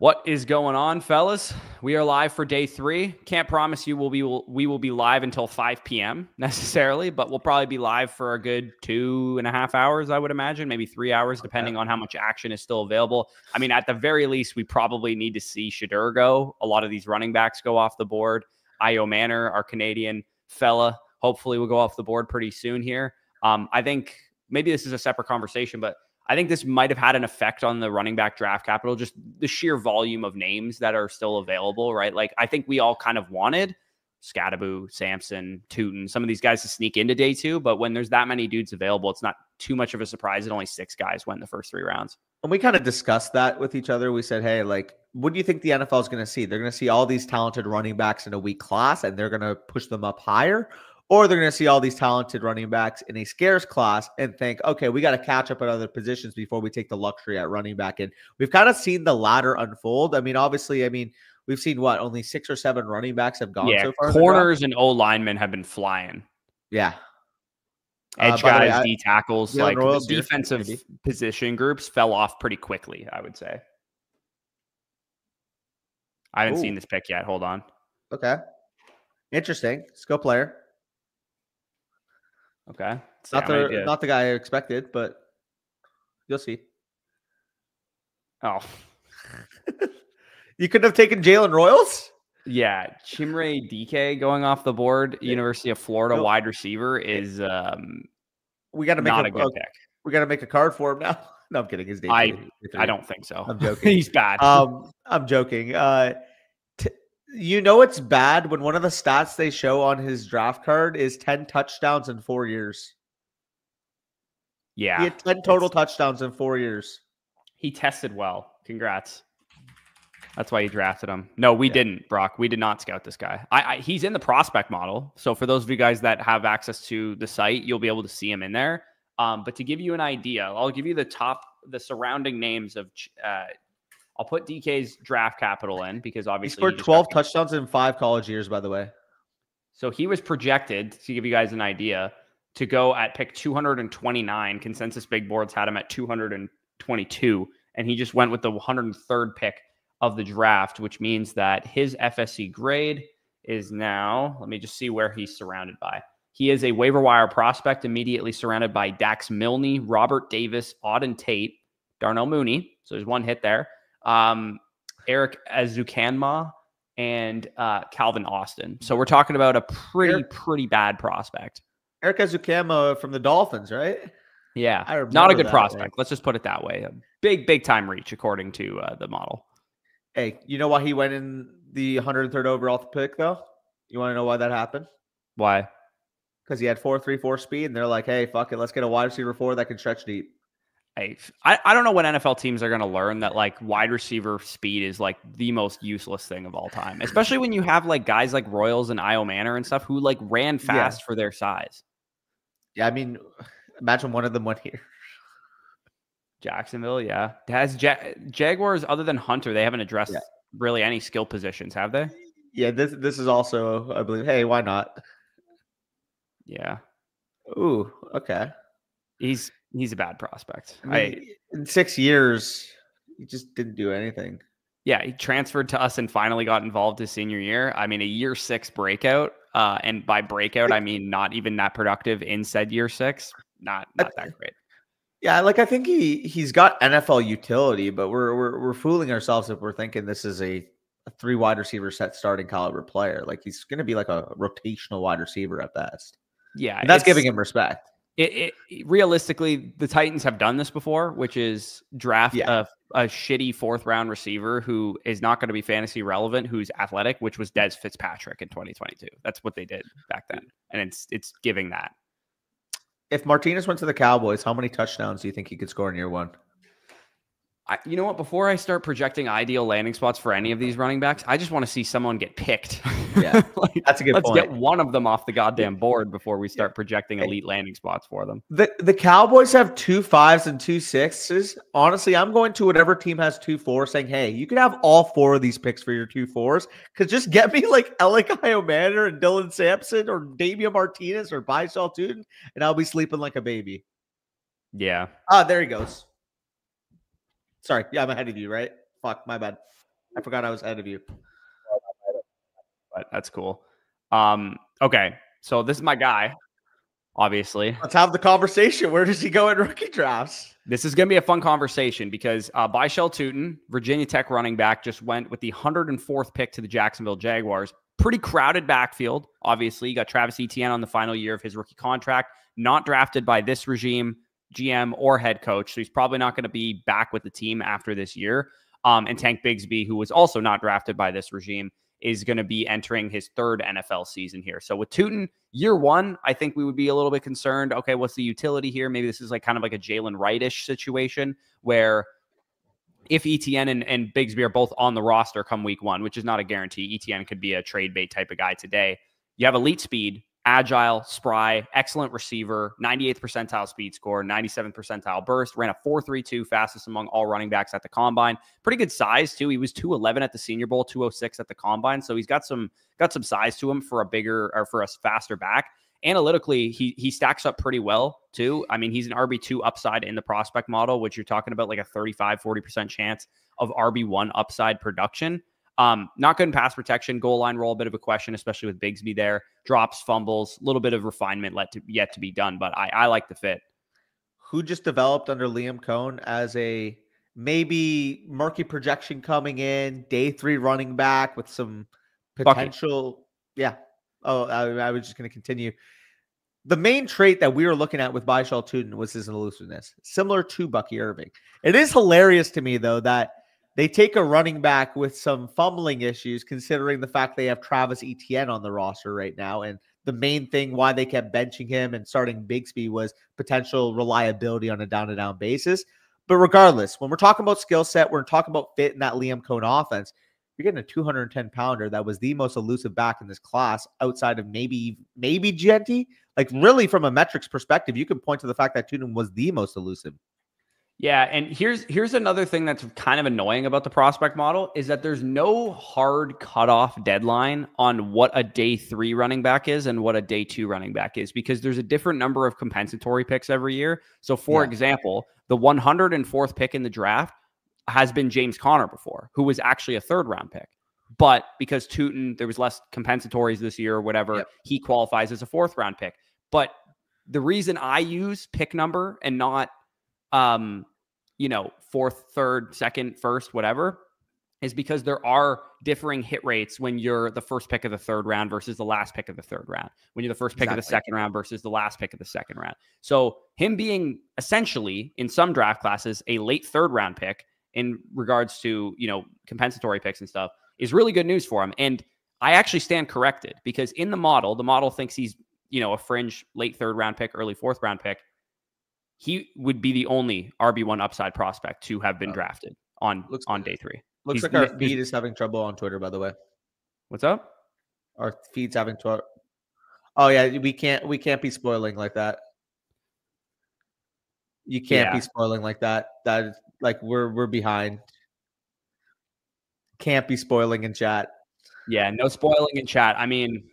What is going on, fellas? We are live for day 3. Can't promise you we will be live until 5 p.m. necessarily, but we'll probably be live for a good 2.5 hours, I would imagine, maybe 3 hours, depending on how much action is still available. I mean, at the very least, we probably need to see Shedeur go. A lot of these running backs go off the board. Io Manor, our Canadian fella, hopefully will go off the board pretty soon here. I think maybe this is a separate conversation, but I think this might have had an effect on the running back draft capital, just the sheer volume of names that are still available, right? Like, I think we all kind of wanted Scadaboo, Sampson, Tootin, some of these guys to sneak into day 2, but when there's that many dudes available, it's not too much of a surprise that only 6 guys went the first 3 rounds. And we kind of discussed that with each other. We said, hey, like, what do you think the NFL is going to see? They're going to see all these talented running backs in a weak class and they're going to push them up higher? Or they're going to see all these talented running backs in a scarce class and think, okay, we got to catch up at other positions before we take the luxury at running back. And we've kind of seen the latter unfold. I mean, obviously, we've seen only 6 or 7 running backs have gone so far. Corners and O linemen have been flying. Yeah. Edge guys, D tackles, like the defensive position groups fell off pretty quickly, I would say. I haven't seen this pick yet. Hold on. Okay. Interesting. Skill player. Okay. Not the guy I expected, but you'll see. Oh. You couldn't have taken Jalen Royals? Yeah. Chimere Dike going off the board, University of Florida wide receiver is we got to make not a good pick. We got to make a card for him now. No, I'm kidding. His name. I don't think so. I'm joking. He's bad. I'm joking. It's bad when one of the stats they show on his draft card is 10 touchdowns in 4 years. Yeah. He had 10 total touchdowns in 4 years. He tested well. Congrats. That's why you drafted him. No, we didn't, Brock. We did not scout this guy. He's in the prospect model. So for those of you guys that have access to the site, you'll be able to see him in there. But to give you an idea, I'll give you the surrounding names of I'll put DK's draft capital in because obviously he scored 12 touchdowns in 5 college years, by the way. So he was projected, to give you guys an idea, to go at pick 229. Consensus Big Boards had him at 222, and he just went with the 103rd pick of the draft, which means that his FSC grade is now, let me just see where he's surrounded by. He is a waiver wire prospect immediately surrounded by Dax Milne, Robert Davis, Auden Tate, Darnell Mooney. So there's one hit there. Eric Azukanma and Calvin Austin. So we're talking about a pretty bad prospect. Eric Azukanma from the Dolphins, right? Yeah, not a good prospect. Let's just put it that way. A big time reach according to the model. Hey, you know why he went in the 103rd overall pick though? You want to know why that happened? Why? Because he had 4.34 speed, and they're like, "Hey, fuck it, let's get a wide receiver 4 that can stretch deep." I don't know when NFL teams are going to learn that like wide receiver speed is like the most useless thing of all time, especially when you have like guys like Royals and Io Manor and stuff who like ran fast for their size. Yeah, I mean, imagine one of them went here. Jacksonville, yeah. Has Jaguars, other than Hunter, they haven't addressed really any skill positions, have they? Yeah, this is also, I believe, hey, why not? Yeah. Ooh, okay. He's a bad prospect. In 6 years, he just didn't do anything. Yeah, he transferred to us and finally got involved his senior year. I mean, a year 6 breakout. And by breakout, I mean not even that productive in said year 6. Not that great. Yeah, like I think he's got NFL utility, but we're fooling ourselves if we're thinking this is a 3 wide receiver set starting caliber player. Like he's going to be like a rotational wide receiver at best. Yeah, and that's giving him respect. Realistically, the Titans have done this before, which is draft a shitty 4th round receiver who is not going to be fantasy relevant, who's athletic, which was Dez Fitzpatrick in 2022. That's what they did back then, and it's giving that. If Martinez went to the Cowboys, how many touchdowns do you think he could score in year 1? You know what? Before I start projecting ideal landing spots for any of these running backs, I just want to see someone get picked. Yeah, that's a good point. Let's get one of them off the goddamn board before we start projecting elite landing spots for them. The Cowboys have 2 5s and 2 6s. Honestly, I'm going to whatever team has 2 4s saying, hey, you can have all 4 of these picks for your 2 4s. Because just get me like Alec Iomanner and Dylan Sampson or Damian Martinez or Bysal Tootin, and I'll be sleeping like a baby. Yeah. There he goes. Sorry. Yeah, I'm ahead of you, right? Fuck, my bad. I forgot I was ahead of you. But that's cool. Okay, so this is my guy. Obviously, Let's have the conversation. Where does he go in rookie drafts? this is going to be a fun conversation because Byshell Tootin, Virginia Tech running back, just went with the 104th pick to the Jacksonville Jaguars. Pretty crowded backfield. Obviously, you got Travis Etienne on the final year of his rookie contract, not drafted by this regime, GM or head coach. So he's probably not going to be back with the team after this year. And Tank Bigsby, who was also not drafted by this regime, is going to be entering his third NFL season here. So with Tootin, year one, I think we would be a little bit concerned. Okay, what's the utility here? Maybe this is like kind of like a Jalen Wright-ish situation where if Etienne and Bigsby are both on the roster come week one, which is not a guarantee, Etienne could be a trade bait type of guy today. You have elite speed, agile, spry, excellent receiver, 98th percentile speed score, 97th percentile burst, ran a 4.32, fastest among all running backs at the combine. Pretty good size too. He was 211 at the Senior Bowl, 206 at the combine. So he's got some size to him for a bigger or for a faster back. Analytically, he stacks up pretty well too. I mean, he's an RB2 upside in the prospect model, which you're talking about like a 35-40% chance of RB1 upside production. Not good in pass protection, goal line roll, a bit of a question, especially with Bigsby there. Drops, fumbles, a little bit of refinement yet to be done, but I like the fit. Who just developed under Liam Cohn as a maybe murky projection coming in, day 3 running back with some potential. Bucky. Yeah. Oh, I was just going to continue. The main trait that we were looking at with Byshell Tootin was his elusiveness, similar to Bucky Irving. It is hilarious to me, though, that they take a running back with some fumbling issues, considering the fact they have Travis Etienne on the roster right now. And the main thing why they kept benching him and starting Bigsby was potential reliability on a down-to-down basis. But regardless, when we're talking about skill set, we're talking about fit in that Liam Cohn offense. You're getting a 210-pounder that was the most elusive back in this class outside of maybe Genty. Like, really, from a metrics perspective, you can point to the fact that Tootin was the most elusive. Yeah, and here's another thing that's kind of annoying about the prospect model is that there's no hard cutoff deadline on what a day 3 running back is and what a day 2 running back is, because there's a different number of compensatory picks every year. So, for example, the 104th pick in the draft has been James Conner before, who was actually a 3rd round pick. But because Tootin, there was less compensatories this year or whatever, he qualifies as a 4th round pick. But the reason I use pick number and not 4th, 3rd, 2nd, 1st, whatever, is because there are differing hit rates when you're the first pick of the 3rd round versus the last pick of the 3rd round, when you're the first pick of the 2nd round versus the last pick of the 2nd round. So him being essentially in some draft classes a late 3rd round pick in regards to, compensatory picks and stuff is really good news for him. And I actually stand corrected, because in the model thinks he's, a fringe late 3rd round pick, early 4th round pick. He would be the only RB1 upside prospect to have been drafted on day 3. Looks like our feed is having trouble on Twitter, by the way. What's up? Our feed's having trouble. Oh yeah, we can't be spoiling like that. You can't be spoiling like that. That is, like, we're behind. Can't be spoiling in chat. Yeah, no spoiling in chat. I mean,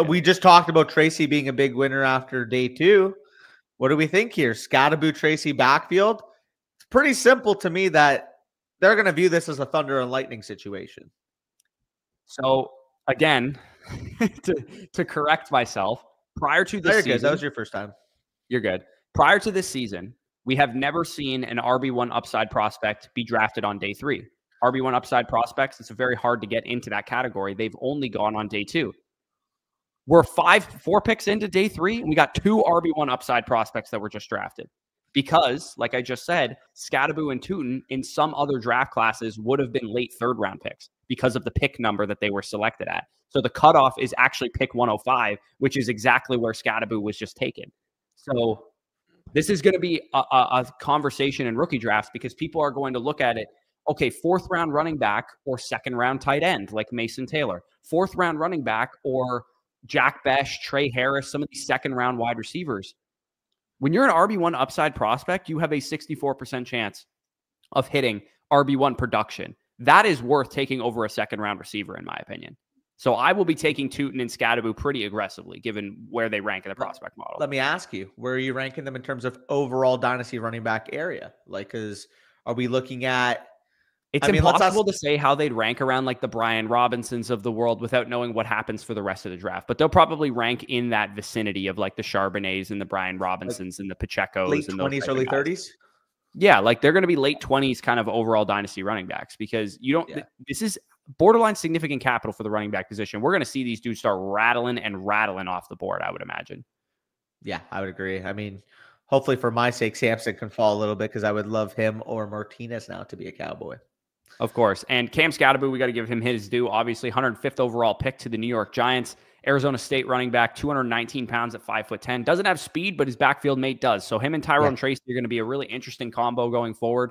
we just talked about Tracy being a big winner after day 2. What do we think here? Scatterboo, Tracy backfield? It's pretty simple to me that they're going to view this as a thunder and lightning situation. So, again, to correct myself, prior to this season... That was your first time. You're good. Prior to this season, we have never seen an RB1 upside prospect be drafted on day 3. RB1 upside prospects, it's very hard to get into that category. They've only gone on day 2. We're 4 picks into day 3, and we got 2 RB1 upside prospects that were just drafted. Because, like I just said, Scatterboo and Tootin in some other draft classes would have been late 3rd round picks because of the pick number that they were selected at. So the cutoff is actually pick 105, which is exactly where Scatterboo was just taken. So this is going to be a conversation in rookie drafts, because people are going to look at it. Okay, 4th round running back or 2nd round tight end like Mason Taylor. 4th round running back or Jack Besh, Trey Harris, some of these 2nd round wide receivers. When you're an RB1 upside prospect, you have a 64% chance of hitting RB1 production. That is worth taking over a 2nd round receiver, in my opinion. So I will be taking Tootin and Scatterboo pretty aggressively, given where they rank in the prospect model. Let me ask you, where are you ranking them in terms of overall dynasty running back area? Like, are we looking at It's impossible to say how they'd rank around like the Brian Robinsons of the world without knowing what happens for the rest of the draft. But they'll probably rank in that vicinity of like the Charbonnets and the Brian Robinsons and the Pachecos late and 20s, early 30s. Yeah, like they're going to be late 20s kind of overall dynasty running backs because you don't. Yeah. This is borderline significant capital for the running back position. We're going to see these dudes start rattling off the board, I would imagine. Yeah, I would agree. I mean, hopefully for my sake, Sampson can fall a little bit because I would love him or Martinez now to be a Cowboy. Of course. And Cam Skattebo, we got to give him his due. Obviously, 105th overall pick to the New York Giants. Arizona State running back, 219 pounds at 5'10". Doesn't have speed, but his backfield mate does. So him and Tyrone Tracy are going to be a really interesting combo going forward.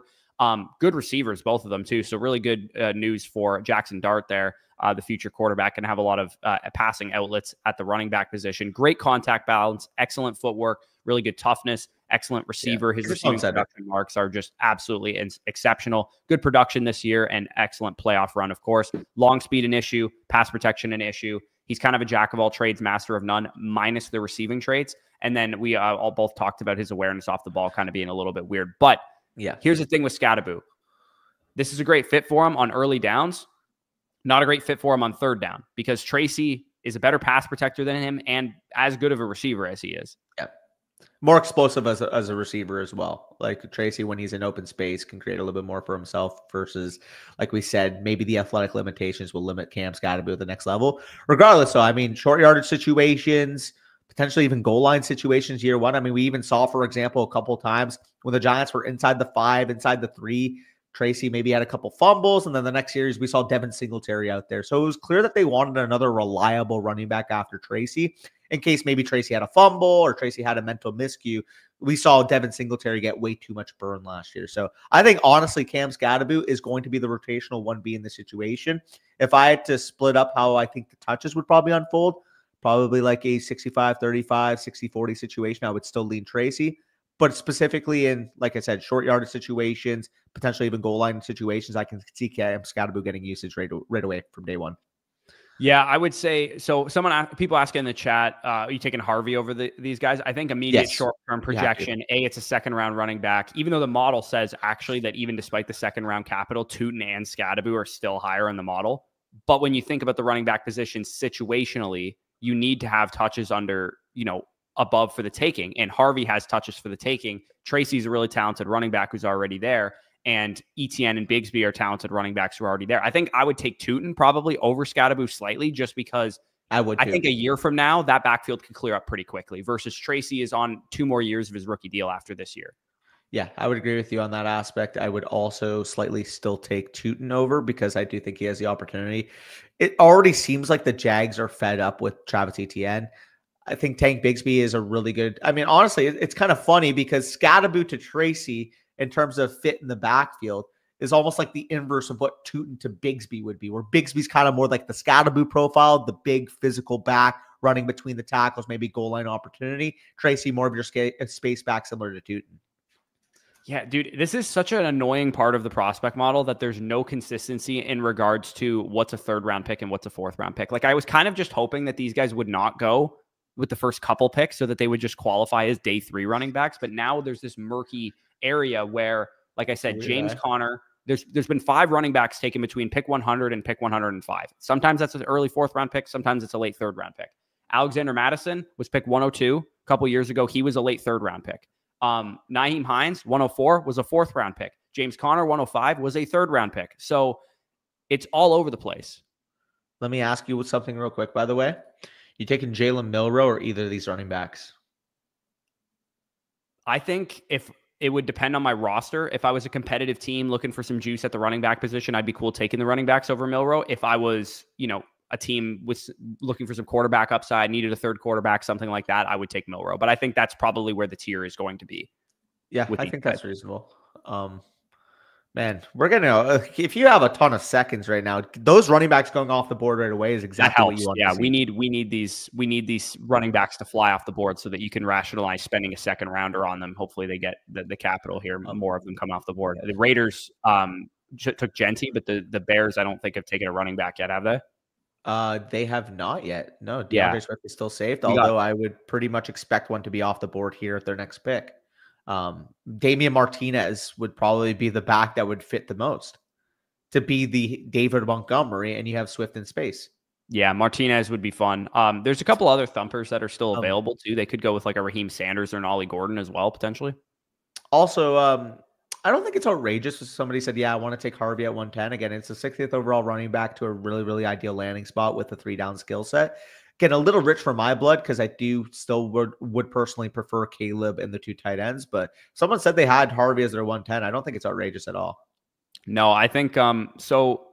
Good receivers, both of them too. So really good news for Jackson Dart there. The future quarterback can have a lot of passing outlets at the running back position. Great contact balance, excellent footwork, really good toughness, excellent receiver. His receiving production marks are just absolutely exceptional. Good production this year and excellent playoff run, of course. Long speed an issue, pass protection an issue. He's kind of a jack of all trades, master of none, minus the receiving traits. And then we all both talked about his awareness off the ball kind of being a little bit weird. But here's the thing with Skattebo. This is a great fit for him on early downs. Not a great fit for him on third down because Tracy is a better pass protector than him and as good of a receiver as he is. Yeah. More explosive as a receiver as well. Like Tracy, when he's in open space, can create a little bit more for himself versus, like we said, maybe the athletic limitations will limit Cam Skattebo at the next level. Regardless, though, I mean, short yardage situations, potentially even goal line situations year one. I mean, we even saw, for example, a couple of times when the Giants were inside the 5, inside the 3, Tracy maybe had a couple fumbles, and then the next series we saw Devin Singletary out there. So it was clear that they wanted another reliable running back after Tracy in case maybe Tracy had a fumble or Tracy had a mental miscue. We saw Devin Singletary get way too much burn last year. So I think, honestly, Cam Skattebo is going to be the rotational 1B in this situation. If I had to split up how I think the touches would probably unfold, probably like a 65-35, 60-40 situation, I would still lean Tracy. But specifically in, like I said, short yardage situations, potentially even goal line situations, I can see Cam Skattebo getting usage right away from day one. Yeah, I would say so. People asking in the chat, are you taking Harvey over these guys? I think immediate short-term projection. It's a second-round running back. Even though the model says actually that even despite the second-round capital, Tootin and Skattebo are still higher in the model. But when you think about the running back position situationally, you need to have touches under, above for the taking. And Harvey has touches for the taking. Tracy's a really talented running back who's already there. And Etienne and Bigsby are talented running backs who are already there. I think I would take Tootin probably over Skattebo slightly just because I think a year from now, that backfield could clear up pretty quickly versus Tracy is on 2 more years of his rookie deal after this year. Yeah, I would agree with you on that aspect. I would also slightly still take Tootin over because I do think he has the opportunity. It already seems like the Jags are fed up with Travis Etienne. I think Tank Bigsby is a really good. I mean, honestly, it's kind of funny because Skattebo to Tracy in terms of fit in the backfield is almost like the inverse of what Tootin to Bigsby would be, where Bigsby's kind of more like the Skattebo profile, the big physical back running between the tackles, maybe goal line opportunity. Tracy, more of your space back similar to Tootin. Yeah, dude, this is such an annoying part of the prospect model that there's no consistency in regards to what's a 3rd-round pick and what's a 4th-round pick. Like I was kind of just hoping that these guys would not go with the first couple picks so that they would just qualify as day 3 running backs. But now there's this murky area where, like I said, James Conner, there's been 5 running backs taken between pick 100 and pick 105. Sometimes that's an early 4th-round pick. Sometimes it's a late 3rd-round pick. Alexander Mattison was pick 102 a couple years ago. He was a late 3rd-round pick. Nyheim Hines, 104, was a 4th-round pick. James Conner, 105, was a 3rd-round pick. So it's all over the place. Let me ask you something real quick, by the way. You taking Jalen Milroe or either of these running backs? I think if it would depend on my roster. If I was a competitive team looking for some juice at the running back position, I'd be cool taking the running backs over Milroe. If I was, a team with looking for some quarterback upside, needed a 3rd quarterback, something like that, I would take Milroe. But I think that's probably where the tier is going to be. Yeah, I think that's reasonable. Man, we're going to, if you have a ton of seconds right now, those running backs going off the board right away is exactly what you want to see. We need these running backs to fly off the board so that you can rationalize spending a 2nd rounder on them. Hopefully they get the capital here. More of them come off the board. The Raiders took Genty, but the Bears, I don't think have taken a running back yet, have they? They have not yet. No, DeAndre Swift is still saved, although I would pretty much expect one to be off the board here at their next pick. Damian Martinez would probably be the back that would fit the most. to be the David Montgomery, and you have Swift in space. Yeah, Martinez would be fun. There's a couple other thumpers that are still available too. They could go with like a Raheem Sanders or an Ollie Gordon as well, potentially. Also, I don't think it's outrageous. Somebody said, yeah, I want to take Harvey at 110. Again, it's the 60th overall running back to a really, really ideal landing spot with a 3-down skill set. Again, a little rich for my blood because I do still would personally prefer Caleb and the 2 tight ends. But someone said they had Harvey as their 110. I don't think it's outrageous at all. No, I think so.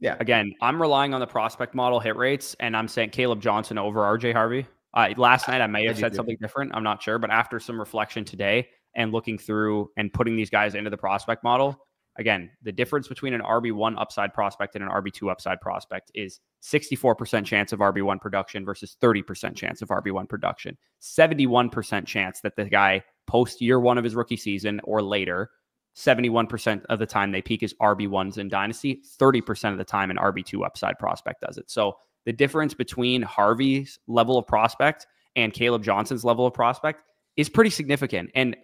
Yeah. Again, I'm relying on the prospect model hit rates, and I'm saying Caleb Johnson over RJ Harvey. Last night I may have said something different. I'm not sure, but after some reflection today and looking through and putting these guys into the prospect model, again, the difference between an RB1 upside prospect and an RB2 upside prospect is 64% chance of RB1 production versus 30% chance of RB1 production. 71% chance that the guy post year 1 of his rookie season or later, 71% of the time they peak as RB1s in Dynasty, 30% of the time an RB2 upside prospect does it. So the difference between Harvey's level of prospect and Caleb Johnson's level of prospect is pretty significant. And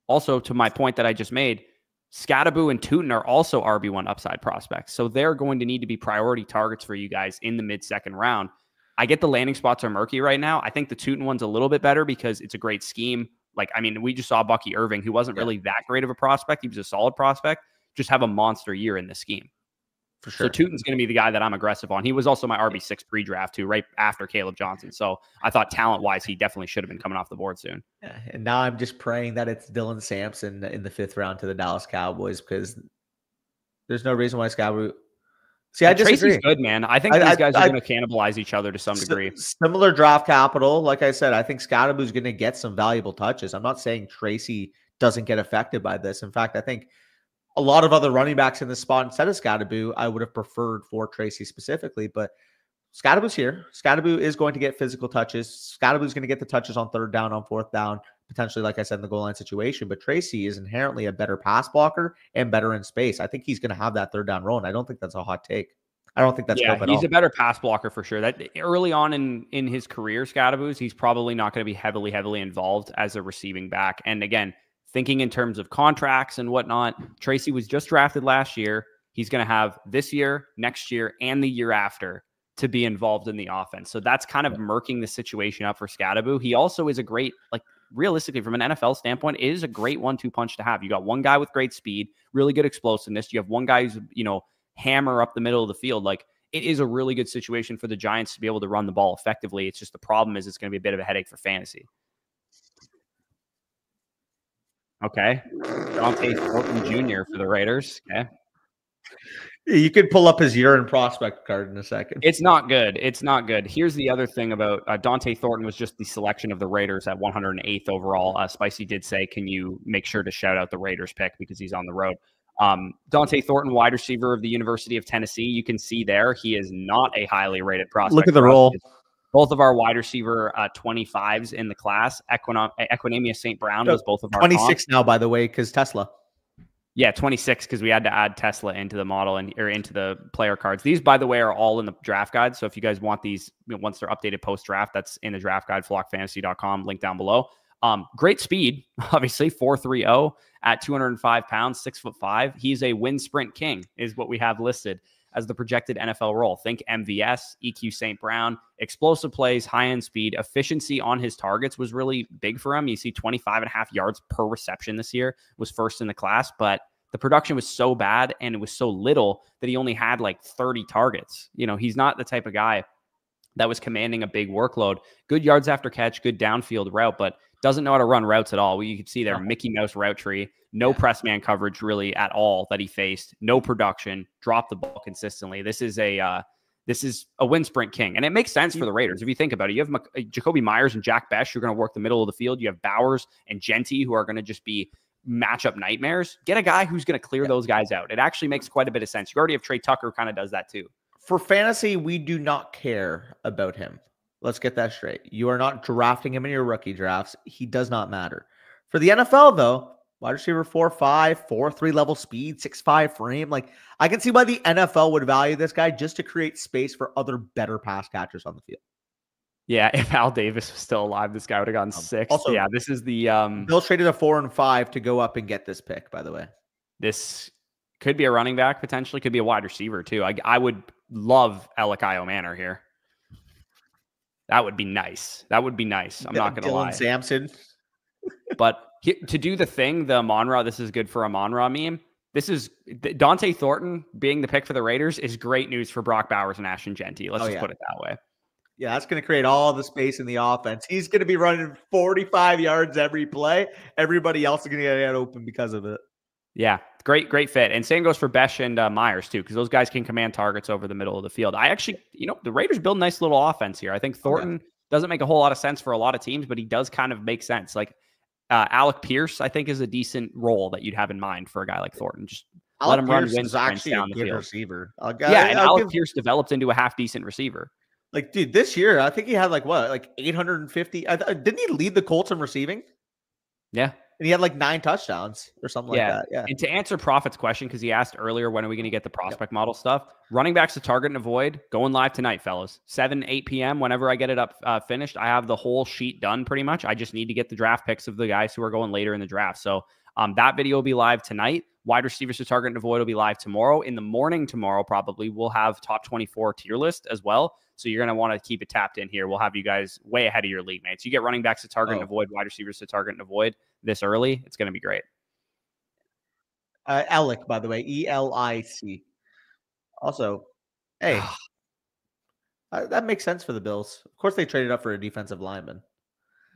also, to my point that I just made, Scatterboo and Tootin are also RB1 upside prospects. So they're going to need to be priority targets for you guys in the mid-second round. I get the landing spots are murky right now. I think the Tootin one's a little bit better because it's a great scheme. Like, I mean, we just saw Bucky Irving, who wasn't really that great of a prospect. He was a solid prospect, just have a monster year in this scheme. For sure. So Tootin's going to be the guy that I'm aggressive on. He was also my RB6 pre-draft too, right after Caleb Johnson. So I thought talent-wise, he definitely should have been coming off the board soon. Yeah, and now I'm just praying that it's Dylan Sampson in the 5th round to the Dallas Cowboys because there's no reason why Scatterboo. See, I disagree. Tracy's good, man. I think these guys are going to cannibalize each other to some degree. Similar draft capital. Like I said, I think Scatterboo's going to get some valuable touches. I'm not saying Tracy doesn't get affected by this. In fact, I think a lot of other running backs in this spot instead of Scatterboo, I would have preferred for Tracy specifically. But Scatterboo's here. Scatterboo is going to get physical touches. Scatterboo's going to get the touches on 3rd down, on 4th down, potentially, like I said, in the goal line situation. But Tracy is inherently a better pass blocker and better in space. I think he's going to have that 3rd down role, and I don't think that's a hot take. I don't think that's he's a better pass blocker for sure. That early on in his career, Scatterboo's, he's probably not going to be heavily involved as a receiving back. And again, thinking in terms of contracts and whatnot, Tracy was just drafted last year. He's going to have this year, next year, and the year after to be involved in the offense. So that's kind of murking the situation up for Scatterboo. He also is a great, like, realistically, from an NFL standpoint, it is a great 1-2 punch to have. You got one guy with great speed, really good explosiveness. You have one guy who's, hammer up the middle of the field. Like, it is a really good situation for the Giants to be able to run the ball effectively. It's just the problem is it's going to be a bit of a headache for fantasy. Okay. Dante Thornton Jr. for the Raiders. Okay. You could pull up his urine prospect card in a second. It's not good. It's not good. Here's the other thing about Dante Thornton was just the selection of the Raiders at 108th overall. Spicy did say, can you make sure to shout out the Raiders pick because he's on the road. Dante Thornton, wide receiver of the University of Tennessee. You can see there, he is not a highly rated prospect. Look at the role. Both of our wide receiver 25s in the class. Equinemius St. Brown was both of our 26 now, by the way, because Tesla. Yeah, 26 because we had to add Tesla into the model or into the player cards. These, by the way, are all in the draft guide. So if you guys want these, once they're updated post-draft, that's in the draft guide, flockfantasy.com, link down below. Great speed, obviously, 4.30 at 205 pounds, 6'5". He's a win sprint king, is what we have listed as the projected NFL role. Think MVS, EQ St. Brown, explosive plays, high-end speed, efficiency on his targets was really big for him. You see 25.5 yards per reception this year, was first in the class, but the production was so bad and it was so little that he only had like 30 targets. He's not the type of guy that was commanding a big workload. Good yards after catch, good downfield route, but doesn't know how to run routes at all. You can see there, Mickey Mouse route tree, no press man coverage really at all that he faced, no production, dropped the ball consistently. This is a win sprint king, and it makes sense for the Raiders. If you think about it, you have Jacoby Myers and Jack Bech who are going to work the middle of the field. You have Bowers and Genty who are going to just be matchup nightmares. Get a guy who's going to clear those guys out. It actually makes quite a bit of sense. You already have Trey Tucker who kind of does that too. For fantasy, we do not care about him. Let's get that straight. You are not drafting him in your rookie drafts. He does not matter. For the NFL, though, wide receiver 4.5, 4.3 level speed, 6'5 frame. Like, I can see why the NFL would value this guy just to create space for other better pass catchers on the field. Yeah, if Al Davis was still alive, this guy would have gone 6. Also, yeah, this is the Bill traded a 4 and 5 to go up and get this pick, by the way. This Could be a running back potentially. Could be a wide receiver too. I would love Alec Manor here. That would be nice. That would be nice. I'm not going to lie. Dylan Sampson. But to do the thing, the Amon-Ra, this is good for Amon-Ra meme. This is Dante Thornton being the pick for the Raiders is great news for Brock Bowers and Ashton Genty. Let's just put it that way. Yeah, that's going to create all the space in the offense. He's going to be running 45 yards every play. Everybody else is going to get open because of it. Yeah, great fit. And same goes for Besh and Myers too, because those guys can command targets over the middle of the field. I actually, the Raiders build a nice little offense here. I think Thornton doesn't make a whole lot of sense for a lot of teams, but he does kind of make sense. Like Alec Pierce, I think, is a decent role that you'd have in mind for a guy like Thornton. Just let him run wins down the field. Receiver. And Alec Pierce developed into a half decent receiver. Like, dude, this year, I think he had like 850. Didn't he lead the Colts in receiving? Yeah. And he had like 9 touchdowns or something like that. Yeah. And to answer Prophet's question, because he asked earlier, when are we going to get the prospect model stuff? Running backs to target and avoid, going live tonight, fellas. 7, 8 p.m. Whenever I get it up finished, I have the whole sheet done pretty much. I just need to get the draft picks of the guys who are going later in the draft. So that video will be live tonight. Wide receivers to target and avoid will be live tomorrow. In the morning tomorrow, probably, we'll have top 24 tier list as well. So you're going to want to keep it tapped in here. We'll have you guys way ahead of your league mates. You get running backs to target and avoid, wide receivers to target and avoid this early. It's going to be great. Elic, by the way, ELIC. Also, hey, that makes sense for the Bills. Of course, they traded up for a defensive lineman.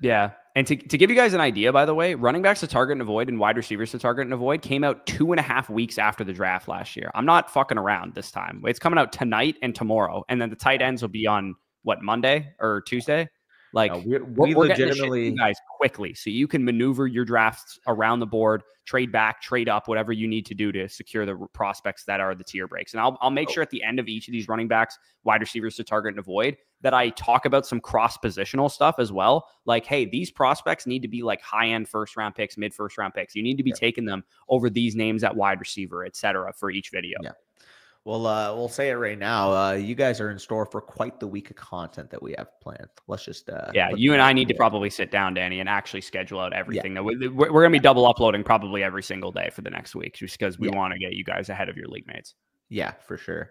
Yeah. And to give you guys an idea, by the way, running backs to target and avoid and wide receivers to target and avoid came out 2.5 weeks after the draft last year. I'm not fucking around this time. It's coming out tonight and tomorrow. And then the tight ends will be on Monday or Tuesday? Like we're legitimately getting you guys quickly, so you can maneuver your drafts around the board, trade back, trade up, whatever you need to do to secure the prospects that are the tier breaks. And I'll make sure at the end of each of these running backs, wide receivers to target and avoid, that I talk about some cross positional stuff as well. Like, hey, these prospects need to be like high end first round picks, mid first round picks. You need to be taking them over these names at wide receiver, etc. for each video. Yeah. Well, we'll say it right now. You guys are in store for quite the week of content that we have planned. Let's just you and I need to probably sit down, Danny, and actually schedule out everything. That we're going to be double uploading probably every single day for the next week, just because we want to get you guys ahead of your league mates. Yeah, for sure.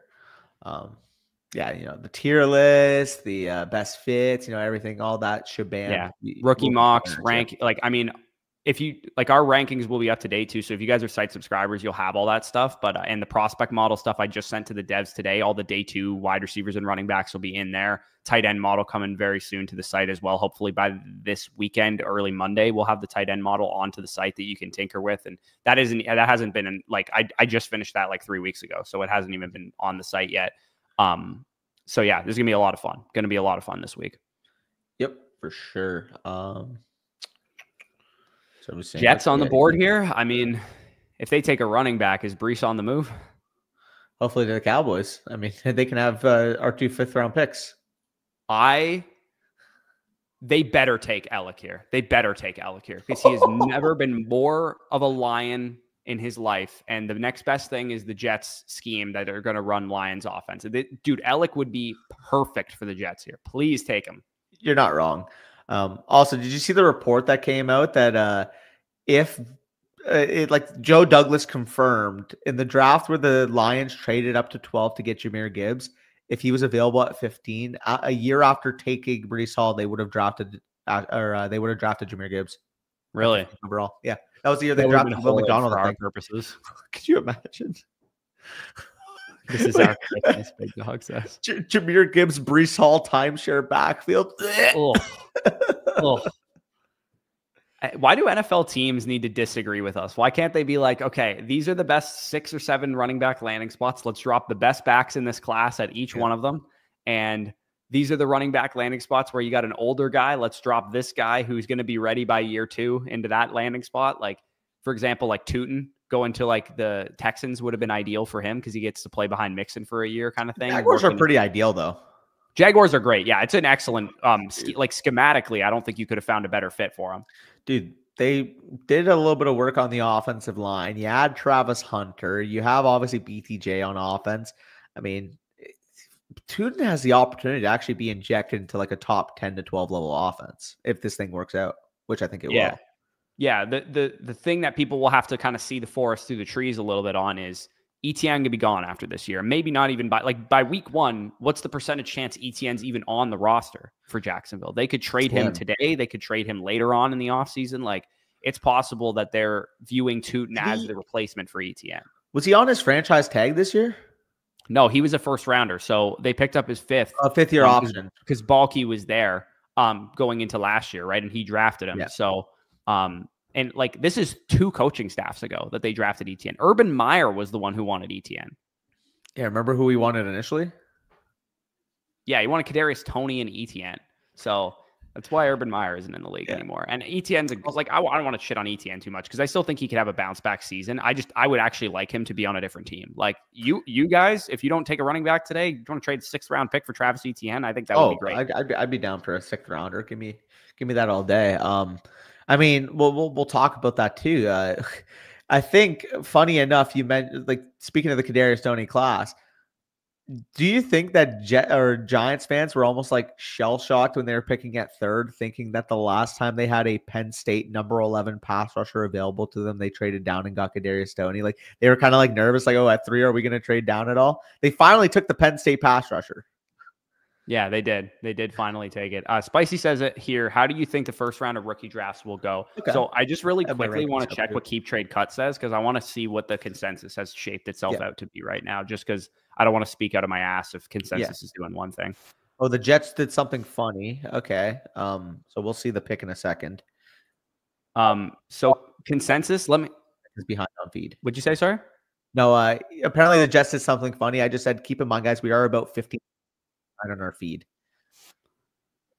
The tier list, the best fits, everything, all that shebang. Yeah, rookie mocks, rank. If you like, our rankings will be up to date too. So if you guys are site subscribers, you'll have all that stuff. But and the prospect model stuff I just sent to the devs today, all the day 2 wide receivers and running backs will be in there. Tight end model coming very soon to the site as well. Hopefully by this weekend, early Monday, we'll have the tight end model onto the site that you can tinker with. And that hasn't been I just finished that like 3 weeks ago, so it hasn't even been on the site yet. So yeah, there's gonna be a lot of fun. Gonna be a lot of fun this week. Yep, for sure. Jets on the board here. I mean, if they take a running back, is Breece on the move? Hopefully to the Cowboys. I mean, they can have our 2 5th-round picks. They better take Alec here. They better take Alec here because he has never been more of a Lion in his life. And the next best thing is the Jets scheme that are going to run Lions offense. Dude, Alec would be perfect for the Jets here. Please take him. You're not wrong. Also, did you see the report that came out that if Joe Douglas confirmed in the draft where the Lions traded up to 12 to get Jahmyr Gibbs, if he was available at 15, a year after taking Breece Hall, they would have drafted Jahmyr Gibbs. Really? Overall, yeah, that was the year they drafted Will McDonald for our purposes. Could you imagine? This is our Christmas, Big Dog says. Jahmyr Gibbs, Breece Hall, timeshare backfield. Why do NFL teams need to disagree with us? Why can't they be like, okay, these are the best 6 or 7 running back landing spots. Let's drop the best backs in this class at each one of them. And these are the running back landing spots where you got an older guy. Let's drop this guy who's going to be ready by year 2 into that landing spot. Like, for example, like Tootin going to like the Texans would have been ideal for him because he gets to play behind Mixon for a year kind of thing. Jaguars are pretty ideal though. Jaguars are great. Yeah, it's an excellent schematically. I don't think you could have found a better fit for him. Dude, they did a little bit of work on the offensive line. You had Travis Hunter. You have obviously BTJ on offense. I mean, Tootin has the opportunity to actually be injected into like a top 10 to 12 level offense if this thing works out, which I think it will. Yeah, the thing that people will have to kind of see the forest through the trees a little bit on is ETN could be gone after this year. Maybe not even by week 1. What's the percentage chance ETN's even on the roster for Jacksonville? They could trade him today. They could trade him later on in the offseason. Like, it's possible that they're viewing Tootin as the replacement for ETN. Was he on his franchise tag this year? No, he was a first rounder. So they picked up his fifth year option because Balky was there going into last year, right? And he drafted him. Yeah. So, and like, this is 2 coaching staffs ago that they drafted ETN. Urban Meyer was the one who wanted ETN. Yeah, remember who he wanted initially? Yeah, he wanted Kadarius Toney and ETN. So that's why Urban Meyer isn't in the league anymore. And ETN's like, I don't want to shit on ETN too much because I still think he could have a bounce back season. I would actually like him to be on a different team. Like, you guys, if you don't take a running back today, you want to trade the 6th round pick for Travis Etienne, I think that would be great. I'd be down for a 6th rounder. Give me that all day. I mean, we'll talk about that too. I think, funny enough, you mentioned, like, speaking of the Kadarius Toney class, do you think that Giants fans were almost like shell shocked when they were picking at 3rd, thinking that the last time they had a Penn State number 11 pass rusher available to them, they traded down and got Kadarius Toney? Like, they were kind of like nervous, like, oh, at 3, are we going to trade down at all? They finally took the Penn State pass rusher. Yeah, they did. They did finally take it. Spicy says it here. How do you think the first round of rookie drafts will go? Okay. So I just really quickly want to check what Keep Trade Cut says, because I want to see what the consensus has shaped itself out to be right now, just because I don't want to speak out of my ass if consensus is doing one thing. Oh, the Jets did something funny. Okay. So we'll see the pick in a second. So consensus, let me is behind on feed. What'd you say, sorry? No, apparently the Jets did something funny. I just said, keep in mind, guys, we are about 15 on our feed.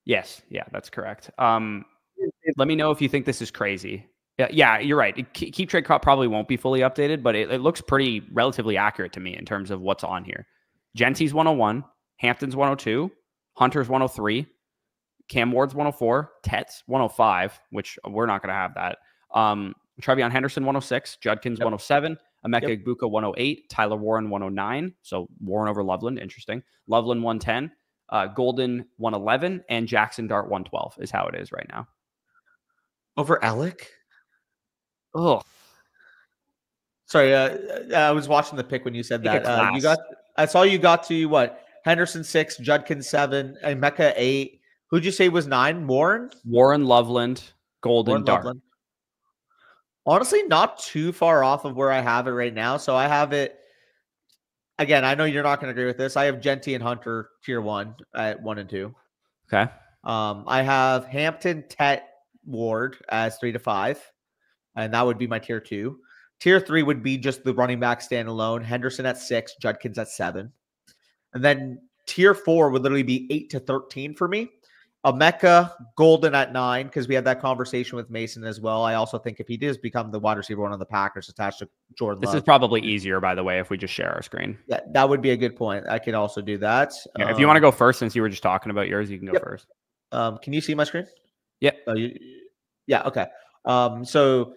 Yes. Yeah, that's correct. Let me know if you think this is crazy. Yeah, you're right. Keep Trade Cut probably won't be fully updated, but it looks pretty relatively accurate to me in terms of what's on here. Genty's 101, Hampton's 102, Hunter's 103, Cam Ward's 104, Tet's 105, which we're not going to have that. Trevion Henderson 106, Judkins 107, Emeka Egbuka 108, Tyler Warren 109. So Warren over Loveland, interesting. Loveland 110, Golden 111, and Jackson Dart 112 is how it is right now. Over Alec? Oh, sorry. I was watching the pick when you said that. I saw you got to what? Henderson 6, Judkins 7, Emeka 8. Who'd you say was 9? Warren, Loveland, Golden, Dart. Loveland. Honestly, not too far off of where I have it right now. So I have it. Again, I know you're not going to agree with this. I have Genty and Hunter tier 1 at 1 and 2. Okay. I have Hampton, Tet, Ward as 3 to 5. And that would be my tier 2. Tier 3 would be just the running back standalone. Henderson at 6, Judkins at 7. And then tier 4 would literally be 8 to 13 for me. Emeka, Golden at 9, because we had that conversation with Mason as well. I also think if he does become the wide receiver one of the Packers attached to Jordan Love. This is probably easier, by the way, if we just share our screen. Yeah, that would be a good point. I could also do that. Yeah, if you want to go first, since you were just talking about yours, you can go first. Can you see my screen? Yeah. Yeah, okay. So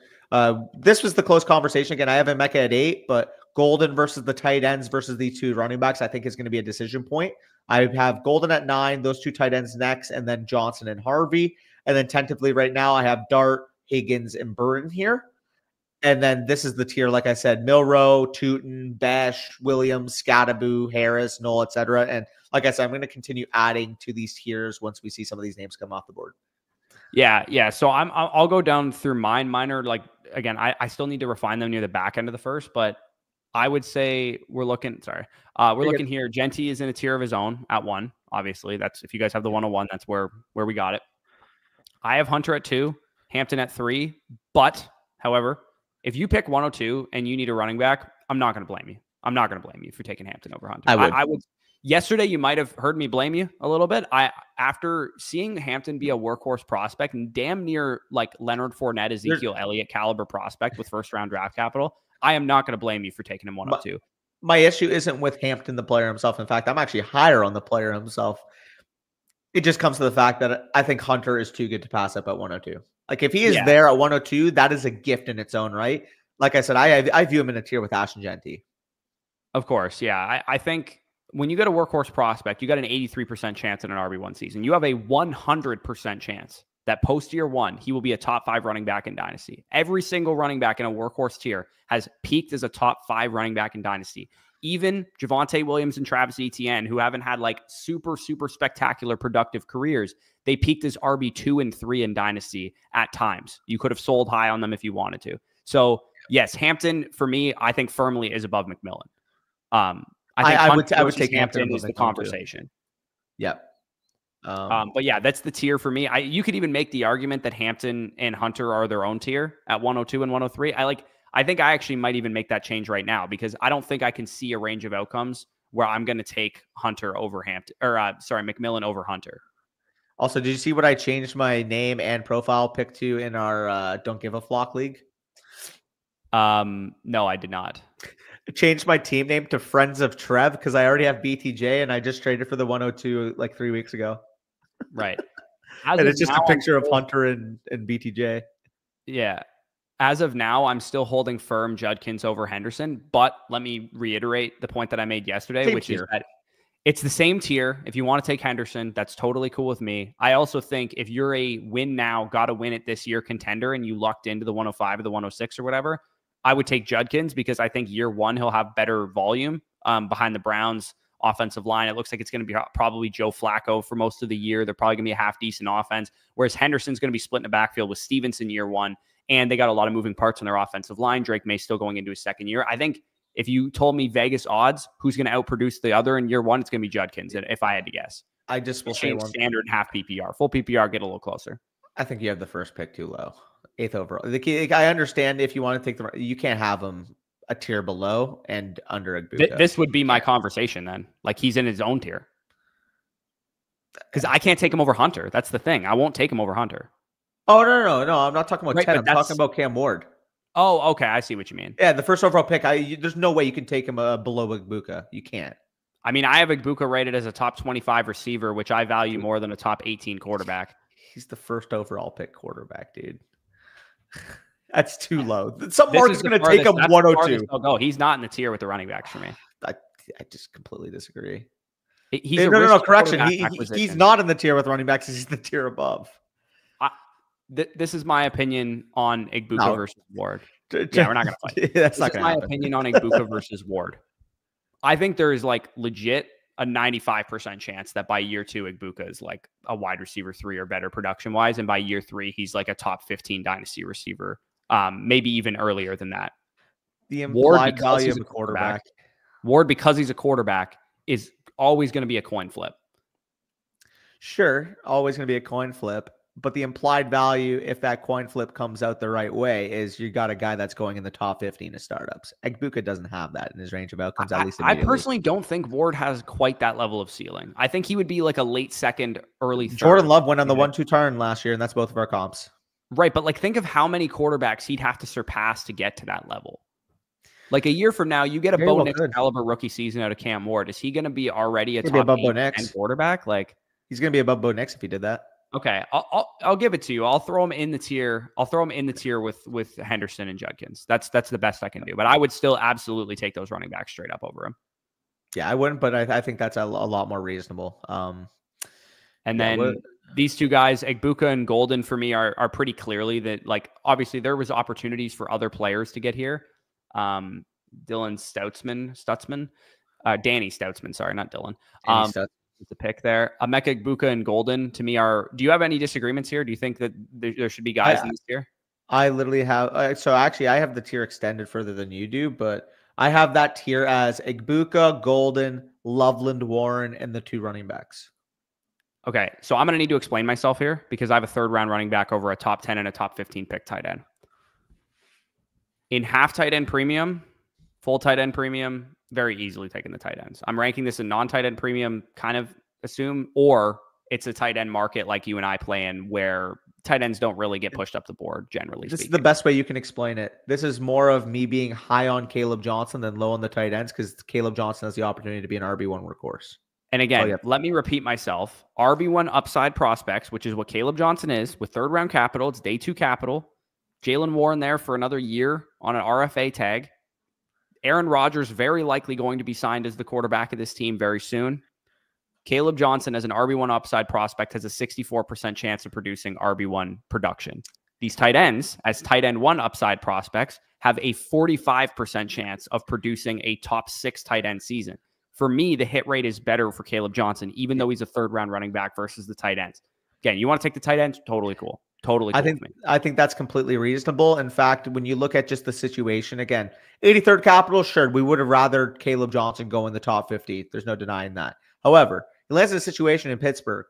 this was the close conversation. Again, I have Emeka at 8, but Golden versus the tight ends versus the 2 running backs, I think is going to be a decision point. I have Golden at 9, those 2 tight ends next, and then Johnson and Harvey. And then tentatively right now, I have Dart, Higgins, and Burton here. And then this is the tier, like I said, Milrow, Tootin, Besh, Williams, Scattaboo, Harris, Knoll, etc. And like I said, I'm going to continue adding to these tiers once we see some of these names come off the board. Yeah. So I'll go down through mine. Mine are like, again, I still need to refine them near the back end of the first, but I would say we're looking here. Genty is in a tier of his own at 1. Obviously, that's if you guys have the 101, that's where we got it. I have Hunter at 2, Hampton at 3. But, however, if you pick 102 and you need a running back, I'm not going to blame you. I'm not going to blame you for taking Hampton over Hunter. I would. Yesterday, you might have heard me blame you a little bit. After seeing Hampton be a workhorse prospect and damn near like Leonard Fournette, Ezekiel Elliott caliber prospect with first-round draft capital, I am not going to blame you for taking him 102. My issue isn't with Hampton, the player himself. In fact, I'm actually higher on the player himself. It just comes to the fact that I think Hunter is too good to pass up at 102. Like if he is there at 102, that is a gift in its own right. Like I said, I view him in a tier with Ashton Genty. Of course, yeah. I think when you get a workhorse prospect, you got an 83% chance in an RB1 season. You have a 100% chance that post year one, he will be a top 5 running back in Dynasty. Every single running back in a workhorse tier has peaked as a top 5 running back in Dynasty. Even Javonte Williams and Travis Etienne, who haven't had like super, super spectacular productive careers, they peaked as RB2 and 3 in Dynasty at times. You could have sold high on them if you wanted to. So yes, Hampton for me, I think firmly is above McMillan. I would take Hampton is the conversation. Yep. But yeah, that's the tier for me. You could even make the argument that Hampton and Hunter are their own tier at 102 and 103. I think I actually might even make that change right now because I don't think I can see a range of outcomes where I'm going to take Hunter over Hampton McMillan over Hunter. Also, did you see what I changed my name and profile pick to in our Don't Give a Flock league? No, I did not. I changed my team name to Friends of Trev because I already have BTJ and I just traded for the 102 like 3 weeks ago. Right. And it's just a picture of Hunter and BTJ. Yeah. As of now, I'm still holding firm Judkins over Henderson, but let me reiterate the point that I made yesterday, which is that it's the same tier. If you want to take Henderson, that's totally cool with me. I also think if you're a win now, got to win it this year contender and you lucked into the 105 or the 106 or whatever, I would take Judkins because I think year one, he'll have better volume behind the Browns offensive line. It looks like it's going to be probably Joe Flacco for most of the year. They're probably going to be a half decent offense, whereas Henderson's going to be split in the backfield with Stevenson year one. And they got a lot of moving parts on their offensive line. Drake May still going into his second year. I think if you told me Vegas odds, who's going to outproduce the other in year one, it's going to be Judkins, if I had to guess. I just will change standard half PPR. Full PPR, get a little closer. I think you have the first pick too low. 8th overall. I understand if you want to take you can't have him a tier below and under Egbuka. This would be my conversation then. Like he's in his own tier. Because I can't take him over Hunter. That's the thing. I won't take him over Hunter. Oh, no. I'm not talking about 10. I'm talking about Cam Ward. Oh, okay. I see what you mean. Yeah, the first overall pick. There's no way you can take him below Egbuka. You can't. I mean, I have Egbuka rated as a top 25 receiver, which I value more than a top 18 quarterback. He's the first overall pick quarterback, dude. That's too low. Some market's going to take him 102. No, he's not in the tier with the running backs for me. I just completely disagree. No, correction. He's not in the tier with running backs. He's the tier above. This is my opinion on Egbuka versus Ward. Yeah, we're not going to fight. That's not going to happen. My opinion on Egbuka versus Ward. I think there is like legit a 95% chance that by year 2, Egbuka is like a wide receiver 3 or better production wise. And by year 3, he's like a top 15 dynasty receiver. Maybe even earlier than that. The implied value of a quarterback. Ward, because he's a quarterback, is always going to be a coin flip. Sure. Always going to be a coin flip. But the implied value, if that coin flip comes out the right way, is you got a guy that's going in the top 15 of startups. Egbuka doesn't have that in his range of outcomes, at least I personally don't think Ward has quite that level of ceiling. I think he would be like a late second, early third. Jordan Love went on the 1-2 turn last year, and that's both of our comps. Right, but like think of how many quarterbacks he'd have to surpass to get to that level. Like a year from now, you get a Bo Nix caliber rookie season out of Cam Ward. Is he going to be already a top 8 quarterback? Like he's going to be above Bo Nix if he did that. Okay, I'll give it to you. I'll throw him in the tier. I'll throw him in the tier with Henderson and Judkins. That's the best I can do. But I would still absolutely take those running backs straight up over him. Yeah, I wouldn't, but I think that's a lot more reasonable. And then these two guys, Egbuka and Golden, for me are pretty clearly that, like, obviously there was opportunities for other players to get here. Dylan Stutzman, Danny Stutzman, sorry, not Dylan. The pick there. Emeka Egbuka and Golden to me do you have any disagreements here? Do you think that there should be guys in this tier? I literally have, so actually I have the tier extended further than you do, but I have that tier as Egbuka, Golden, Loveland, Warren, and the 2 running backs. Okay. So I'm going to need to explain myself here because I have a 3rd round running back over a top 10 and a top 15 pick tight end. In half tight end premium, full tight end premium, very easily taking the tight ends. I'm ranking this in non-tight end premium, kind of assume, or it's a tight end market like you and I play in where tight ends don't really get pushed up the board, generally This speaking. is the best way you can explain it. This is more of me being high on Caleb Johnson than low on the tight ends because Caleb Johnson has the opportunity to be an RB1 workhorse. And again, let me repeat myself. RB1 upside prospects, which is what Caleb Johnson is, with 3rd round capital. It's day 2 capital. Jaylen Warren there for another year on an RFA tag. Aaron Rodgers very likely going to be signed as the quarterback of this team very soon. Caleb Johnson as an RB1 upside prospect has a 64% chance of producing RB1 production. These tight ends, as tight end 1 upside prospects, have a 45% chance of producing a top 6 tight end season. For me, the hit rate is better for Caleb Johnson, even though he's a 3rd-round running back versus the tight ends. Again, you want to take the tight ends? Totally cool. Totally cool. I think that's completely reasonable. In fact, when you look at just the situation, again, 83rd capital, sure, we would have rather Caleb Johnson go in the top 50. There's no denying that. However, he lands in a situation in Pittsburgh.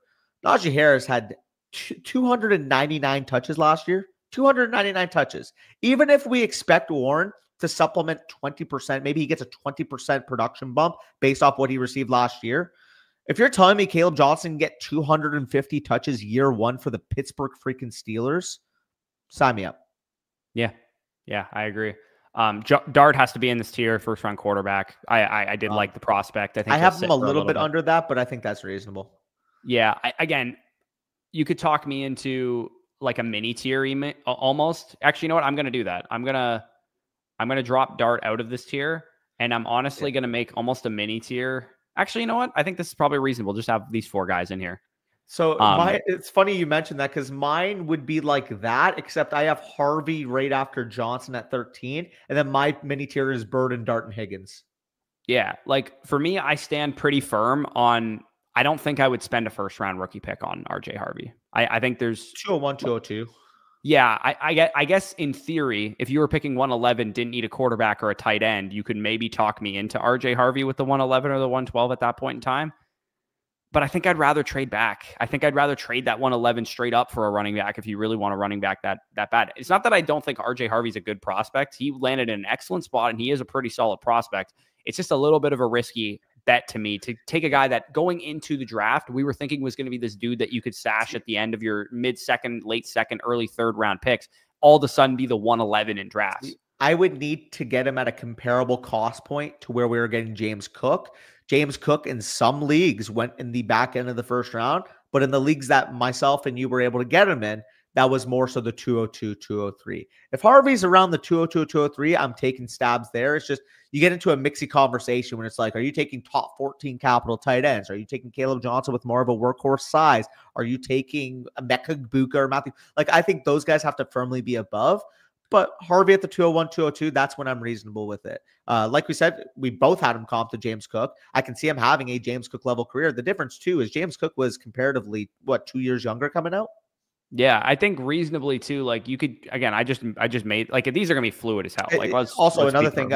Najee Harris had 299 touches last year. 299 touches. Even if we expect Warren to supplement 20%, maybe he gets a 20% production bump based off what he received last year. If you're telling me Caleb Johnson can get 250 touches year 1 for the Pittsburgh freaking Steelers, sign me up. Yeah, I agree. Dart has to be in this tier, 1st-round quarterback. I did like the prospect. I think I have him a little bit under that, but I think that's reasonable. Yeah, again, you could talk me into like a mini tier almost. Actually, you know what? I'm going to do that. I'm going to drop Dart out of this tier, and I'm honestly going to make almost a mini tier. Actually, you know what? I think this is probably reasonable. Just have these 4 guys in here. So it's funny you mentioned that because mine would be like that, except I have Harvey right after Johnson at 13, and then my mini tier is Burden, Dart, and Higgins. Yeah, like for me, I stand pretty firm on. I don't think I would spend a 1st-round rookie pick on RJ Harvey. I think there's 201, 202. Yeah, I guess in theory, if you were picking 111, didn't need a quarterback or a tight end, you could maybe talk me into RJ Harvey with the 111 or the 112 at that point in time. But I think I'd rather trade back. I think I'd rather trade that 111 straight up for a running back if you really want a running back that bad. It's not that I don't think RJ Harvey's a good prospect. He landed in an excellent spot, and he is a pretty solid prospect. It's just a little bit of a risky bet to me to take a guy that going into the draft, we were thinking was going to be this dude that you could stash at the end of your mid-second, late-second, early 3rd-round picks, all of a sudden be the 111 in drafts. I would need to get him at a comparable cost point to where we were getting James Cook. James Cook in some leagues went in the back end of the 1st round, but in the leagues that myself and you were able to get him in, that was more so the 202, 203. If Harvey's around the 202, 203, I'm taking stabs there. It's just you get into a mixy conversation when it's like, are you taking top 14 capital tight ends? Are you taking Caleb Johnson with more of a workhorse size? Are you taking Emeka Egbuka or Matthew? Like, I think those guys have to firmly be above. But Harvey at the 201, 202, that's when I'm reasonable with it. Like we said, we both had him comp to James Cook. I can see him having a James Cook level career. The difference, too, is James Cook was comparatively, 2 years younger coming out? Yeah, I think reasonably, too. Like, you could, again, I just made, like, these are going to be fluid as hell. Like, let's another thing,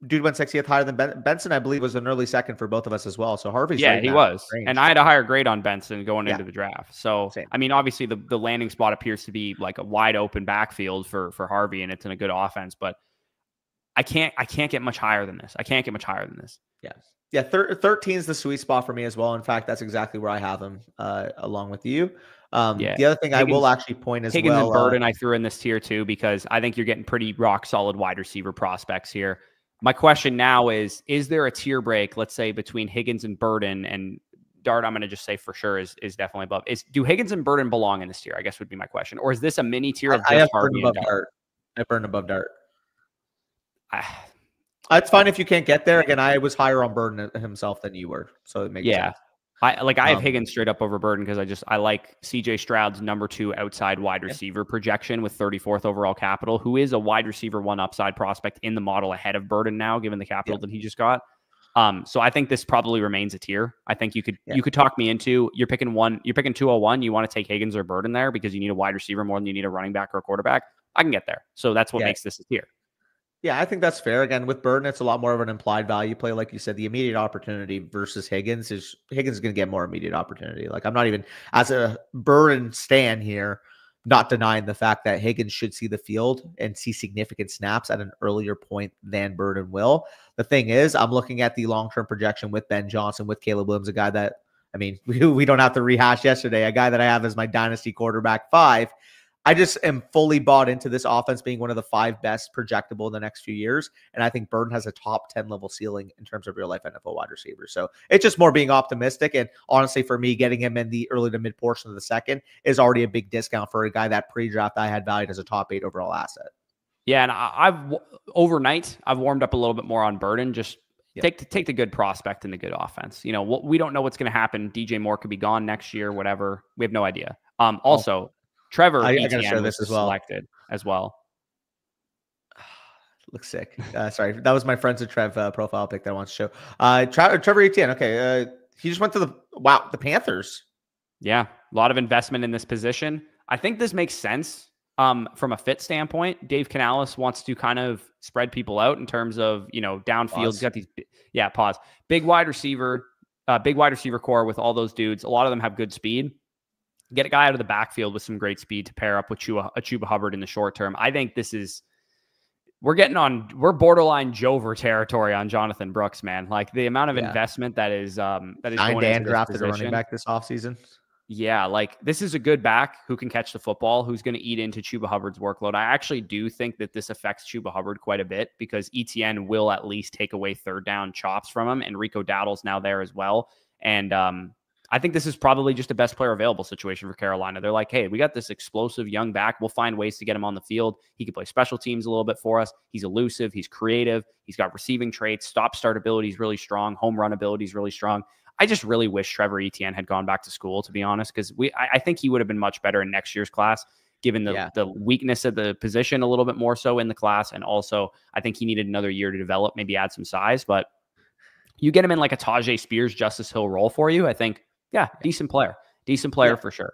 dude went 60th higher than Benson, I believe, was an early 2nd for both of us as well. So Harvey's he was. Range. And I had a higher grade on Benson going into the draft. So, same. I mean, obviously the landing spot appears to be like a wide open backfield for Harvey, and it's in a good offense, but I can't get much higher than this. Yeah. 13 is the sweet spot for me as well. In fact, that's exactly where I have him along with you. The other thing Higgins, I will actually point as Higgins well. And Burden I threw in this tier too, because I think you're getting pretty rock solid wide receiver prospects here. My question now is there a tier break, let's say, between Higgins and Burden? And Dart, I'm going to just say for sure is definitely above. Do Higgins and Burden belong in this tier, I guess would be my question. Or is this a mini tier of just Harvey and Dart? I burn above Dart. It's fine if you can't get there. Again, I was higher on Burden himself than you were. So it makes sense. I have Higgins straight up over Burden because I like CJ Stroud's number 2 outside wide receiver projection with 34th overall capital, who is a wide receiver 1 upside prospect in the model ahead of Burden now, given the capital that he just got. So I think this probably remains a tier. I think you could talk me into you're picking 201. You want to take Higgins or Burden there because you need a wide receiver more than you need a running back or a quarterback. I can get there. So that's what makes this a tier. Yeah, I think that's fair. Again, with Burden, it's a lot more of an implied value play. Like you said, the immediate opportunity versus Higgins is going to get more immediate opportunity. Like, I'm not even, as a Burden stan here, not denying the fact that Higgins should see the field and see significant snaps at an earlier point than Burden will. The thing is, I'm looking at the long-term projection with Ben Johnson, with Caleb Williams, a guy that, I mean, we don't have to rehash yesterday, a guy that I have as my dynasty quarterback 5. I just am fully bought into this offense being one of the 5 best projectable in the next few years. And I think Burden has a top 10 level ceiling in terms of real life NFL wide receivers. So it's just more being optimistic. And honestly, for me, getting him in the early to mid portion of the second is already a big discount for a guy that pre-draft I had valued as a top 8 overall asset. Yeah. And I've overnight, I've warmed up a little bit more on Burden. Just Take the good prospect and the good offense. You know, we don't know what's going to happen. DJ Moore could be gone next year, whatever. We have no idea. Also, Trevor I gotta Etienne show was this as well. selected as well. Looks sick. Sorry, that was my friends at Trev profile pic that I want to show. Trevor Etienne. Okay, he just went to the Panthers. Yeah, a lot of investment in this position. I think this makes sense from a fit standpoint. Dave Canales wants to kind of spread people out in terms of, you know, downfield. He's got these, pause. Big wide receiver core with all those dudes. A lot of them have good speed. Get a guy out of the backfield with some great speed to pair up with Chuba Hubbard in the short term. I think this is, we're borderline Jover territory on Jonathan Brooks, man. Like the amount of investment that is going into drafted a running back this offseason. Yeah, like this is a good back who can catch the football, who's going to eat into Chuba Hubbard's workload. I actually do think that this affects Chuba Hubbard quite a bit because Etienne will at least take away third down chops from him, and Rico Dowdle's now there as well. And I think this is probably just a best player available situation for Carolina. They're like, hey, we got this explosive young back. We'll find ways to get him on the field. He can play special teams a little bit for us. He's elusive. He's creative. He's got receiving traits. Stop-start ability is really strong. Home run ability is really strong. I just really wish Trevor Etienne had gone back to school, to be honest, because I think he would have been much better in next year's class, given the weakness of the position a little bit more so in the class. And also, I think he needed another year to develop, maybe add some size. But you get him in like a Tajay Spears, Justice Hill role for you, I think, decent player for sure.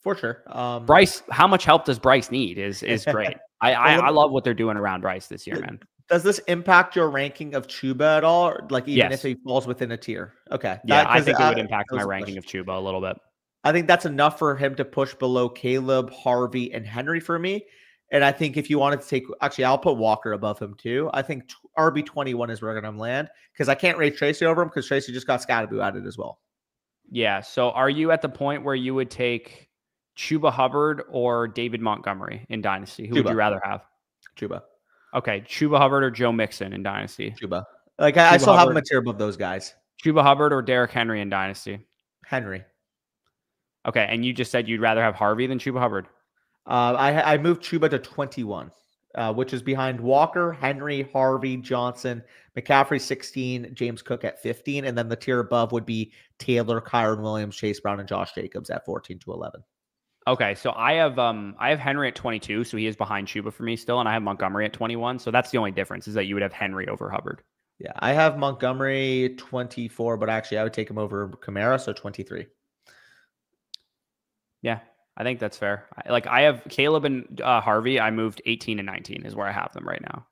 For sure. Bryce, how much help does Bryce need is great. I love what they're doing around Bryce this year, man. Does this impact your ranking of Chuba at all? Like even if he falls within a tier? Okay. Yeah, I think it would impact my ranking of Chuba a little bit. I think that's enough for him to push below Caleb, Harvey, and Henry for me. And I think if you wanted to take, actually, I'll put Walker above him too. I think RB21 is where I'm going to land because I can't rate Tracy over him because Tracy just got Scatterboo added as well. Yeah. So are you at the point where you would take Chuba Hubbard or David Montgomery in Dynasty? Who would you rather have? Chuba. Okay, Chuba Hubbard or Joe Mixon in Dynasty? Chuba. Like I still have him a tier above those guys. Chuba Hubbard or Derrick Henry in Dynasty? Henry. Okay, and you just said you'd rather have Harvey than Chuba Hubbard. I moved Chuba to 21, which is behind Walker, Henry, Harvey, Johnson, McCaffrey 16, James Cook at 15, and then the tier above would be Taylor, Kyron Williams, Chase Brown, and Josh Jacobs at 14 to 11. Okay, so I have Henry at 22, so he is behind Chuba for me still, and I have Montgomery at 21. So that's the only difference is that you would have Henry over Hubbard. Yeah, I have Montgomery 24, but actually I would take him over Kamara, so 23. Yeah, I think that's fair. I have Caleb and Harvey. I moved 18 and 19 is where I have them right now.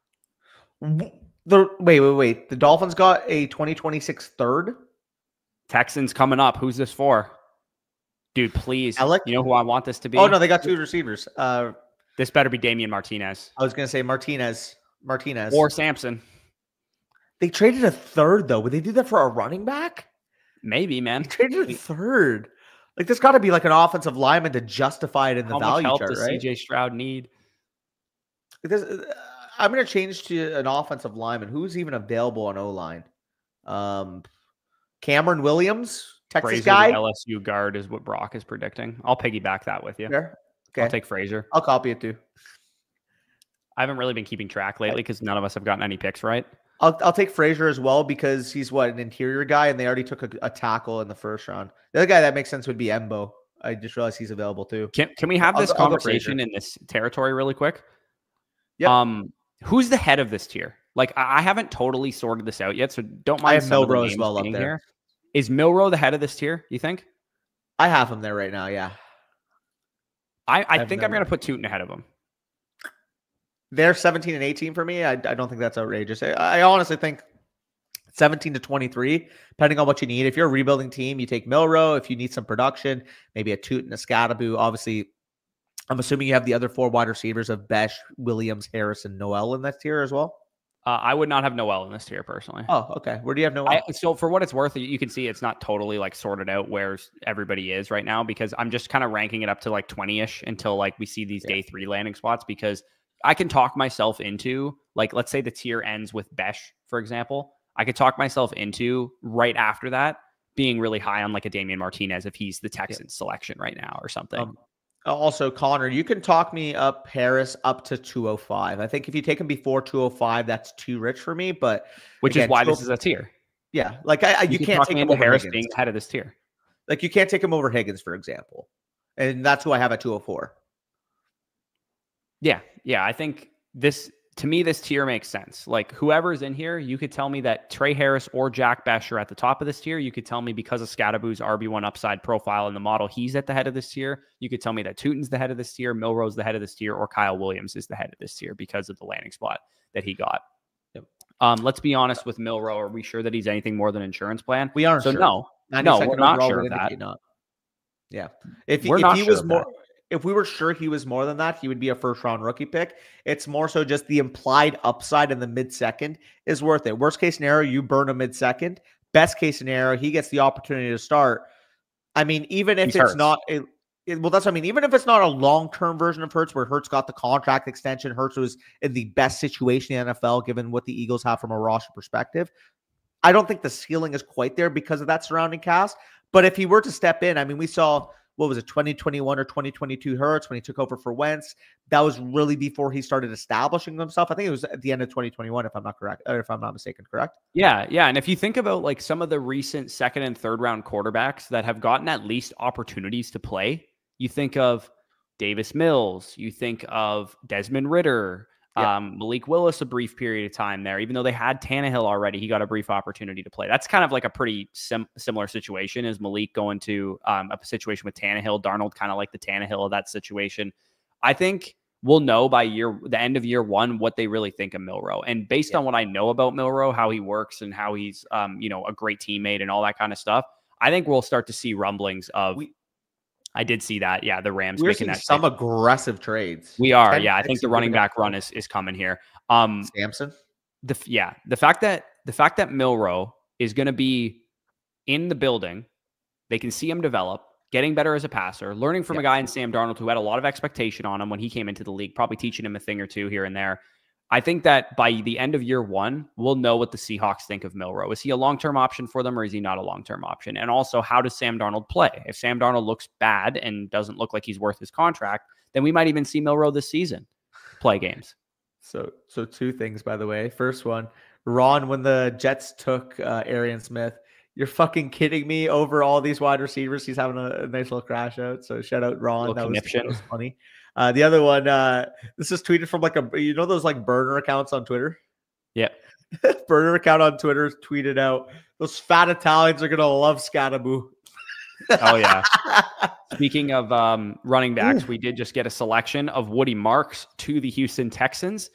Wait. The Dolphins got a 2026 third. Texans coming up. Who's this for? Dude, please. Alec? You know who I want this to be? Oh, no, they got two receivers. This better be Damian Martinez. I was going to say Martinez. Or Sampson. They traded a third, though. Would they do that for a running back? Maybe, man. They traded a third. Like, there's got to be like an offensive lineman to justify it in the value chart, right? How much help does CJ Stroud need? I'm going to change to an offensive lineman. Who's even available on O-line? Cameron Williams? Texas Frazier, guy. The LSU guard is what Brock is predicting. I'll piggyback that with you. Sure. Okay. I'll take Frazier. I'll copy it too. I haven't really been keeping track lately because none of us have gotten any picks right. I'll take Frazier as well because he's an interior guy, and they already took a tackle in the first round. The other guy that makes sense would be Embo. I just realized he's available too. Can we have this conversation in this territory really quick? Yeah. Who's the head of this tier? Like I haven't totally sorted this out yet, so don't mind. I have Milrow as well up there. Here. Is Milrow the head of this tier, you think? I have him there right now, yeah. I think I'm going to put Tootin ahead of him. They're 17 and 18 for me. I don't think that's outrageous. I honestly think 17 to 23, depending on what you need. If you're a rebuilding team, you take Milrow. If you need some production, maybe a Tootin, a Scatterboo. Obviously, I'm assuming you have the other four wide receivers of Besh, Williams, Harris, and Noel in that tier as well. I would not have Noel in this tier personally. Oh, okay. Where do you have Noel? So for what it's worth, you can see it's not totally like sorted out where everybody is right now because I'm just kind of ranking it up to like 20-ish until like we see these day 3 landing spots because I can talk myself into like, let's say the tier ends with Besh, for example. I could talk myself into right after that being really high on like a Damian Martinez if he's the Texans selection right now or something. Also, Connor, you can talk me up Harris up to 205. I think if you take him before 205, that's too rich for me. But which is again, why this is a tier. yeah, like You you can can't talk take me him into over Harris Higgins. being ahead of this tier. Like you can't take him over Higgins, for example, and that's who I have at 204. Yeah, I think this, to me, this tier makes sense. Like whoever's in here, you could tell me that Trey Harris or Jack Bech are at the top of this tier. You could tell me because of Scadaboo's RB1 upside profile in the model, he's at the head of this tier. You could tell me that Tootin's the head of this tier, Milroe's the head of this tier, or Kyle Williams is the head of this tier because of the landing spot that he got. Yep. Let's be honest with Milroe. Are we sure that he's anything more than insurance plan? We aren't so sure. No, we're not sure of that. Not. Yeah. If he sure was more, if we were sure he was more than that, he would be a first round rookie pick. It's more so just the implied upside in the mid second is worth it. Worst case scenario, you burn a mid second. Best case scenario, he gets the opportunity to start. I mean, even if it's not a, well, that's what I mean. Even if it's not a long term version of Hurts, where Hurts got the contract extension, Hurts was in the best situation in the NFL, given what the Eagles have from a roster perspective. I don't think the ceiling is quite there because of that surrounding cast. But if he were to step in, I mean, we saw, what was it, 2021 or 2022 Hurts when he took over for Wentz. That was really before he started establishing himself. I think it was at the end of 2021, if I'm not correct, or if I'm not mistaken, correct? Yeah. And if you think about like some of the recent second and third round quarterbacks that have gotten at least opportunities to play, you think of Davis Mills, you think of Desmond Ridder, Malik Willis, a brief period of time there. Even though they had Tannehill already, he got a brief opportunity to play. That's kind of like a pretty similar situation as Malik going to a situation with Tannehill. Darnold kind of like the Tannehill of that situation. I think we'll know by the end of year one what they really think of Milroe. And based on what I know about Milroe, how he works and how he's a great teammate and all that kind of stuff, I think we'll start to see rumblings of. I did see that. Yeah, the Rams making that some aggressive trades. We are. I think the running back run is coming here. Samson. The fact that Milroe is going to be in the building, they can see him develop, getting better as a passer, learning from a guy in Sam Darnold who had a lot of expectation on him when he came into the league, probably teaching him a thing or two here and there. I think that by the end of year one, we'll know what the Seahawks think of Milroe. Is he a long-term option for them or is he not a long-term option? And also, how does Sam Darnold play? If Sam Darnold looks bad and doesn't look like he's worth his contract, then we might even see Milroe this season play games. So two things, by the way. First one, Ron, when the Jets took Arian Smith, you're fucking kidding me. Over all these wide receivers, he's having a nice little crash out. So shout out Ron. That was funny. The other one, this is tweeted from like those like burner accounts on Twitter? Yeah. Burner account on Twitter tweeted out, those fat Italians are going to love Scadaboo. Oh, yeah. Speaking of running backs, we did just get a selection of Woody Marks to the Houston Texans.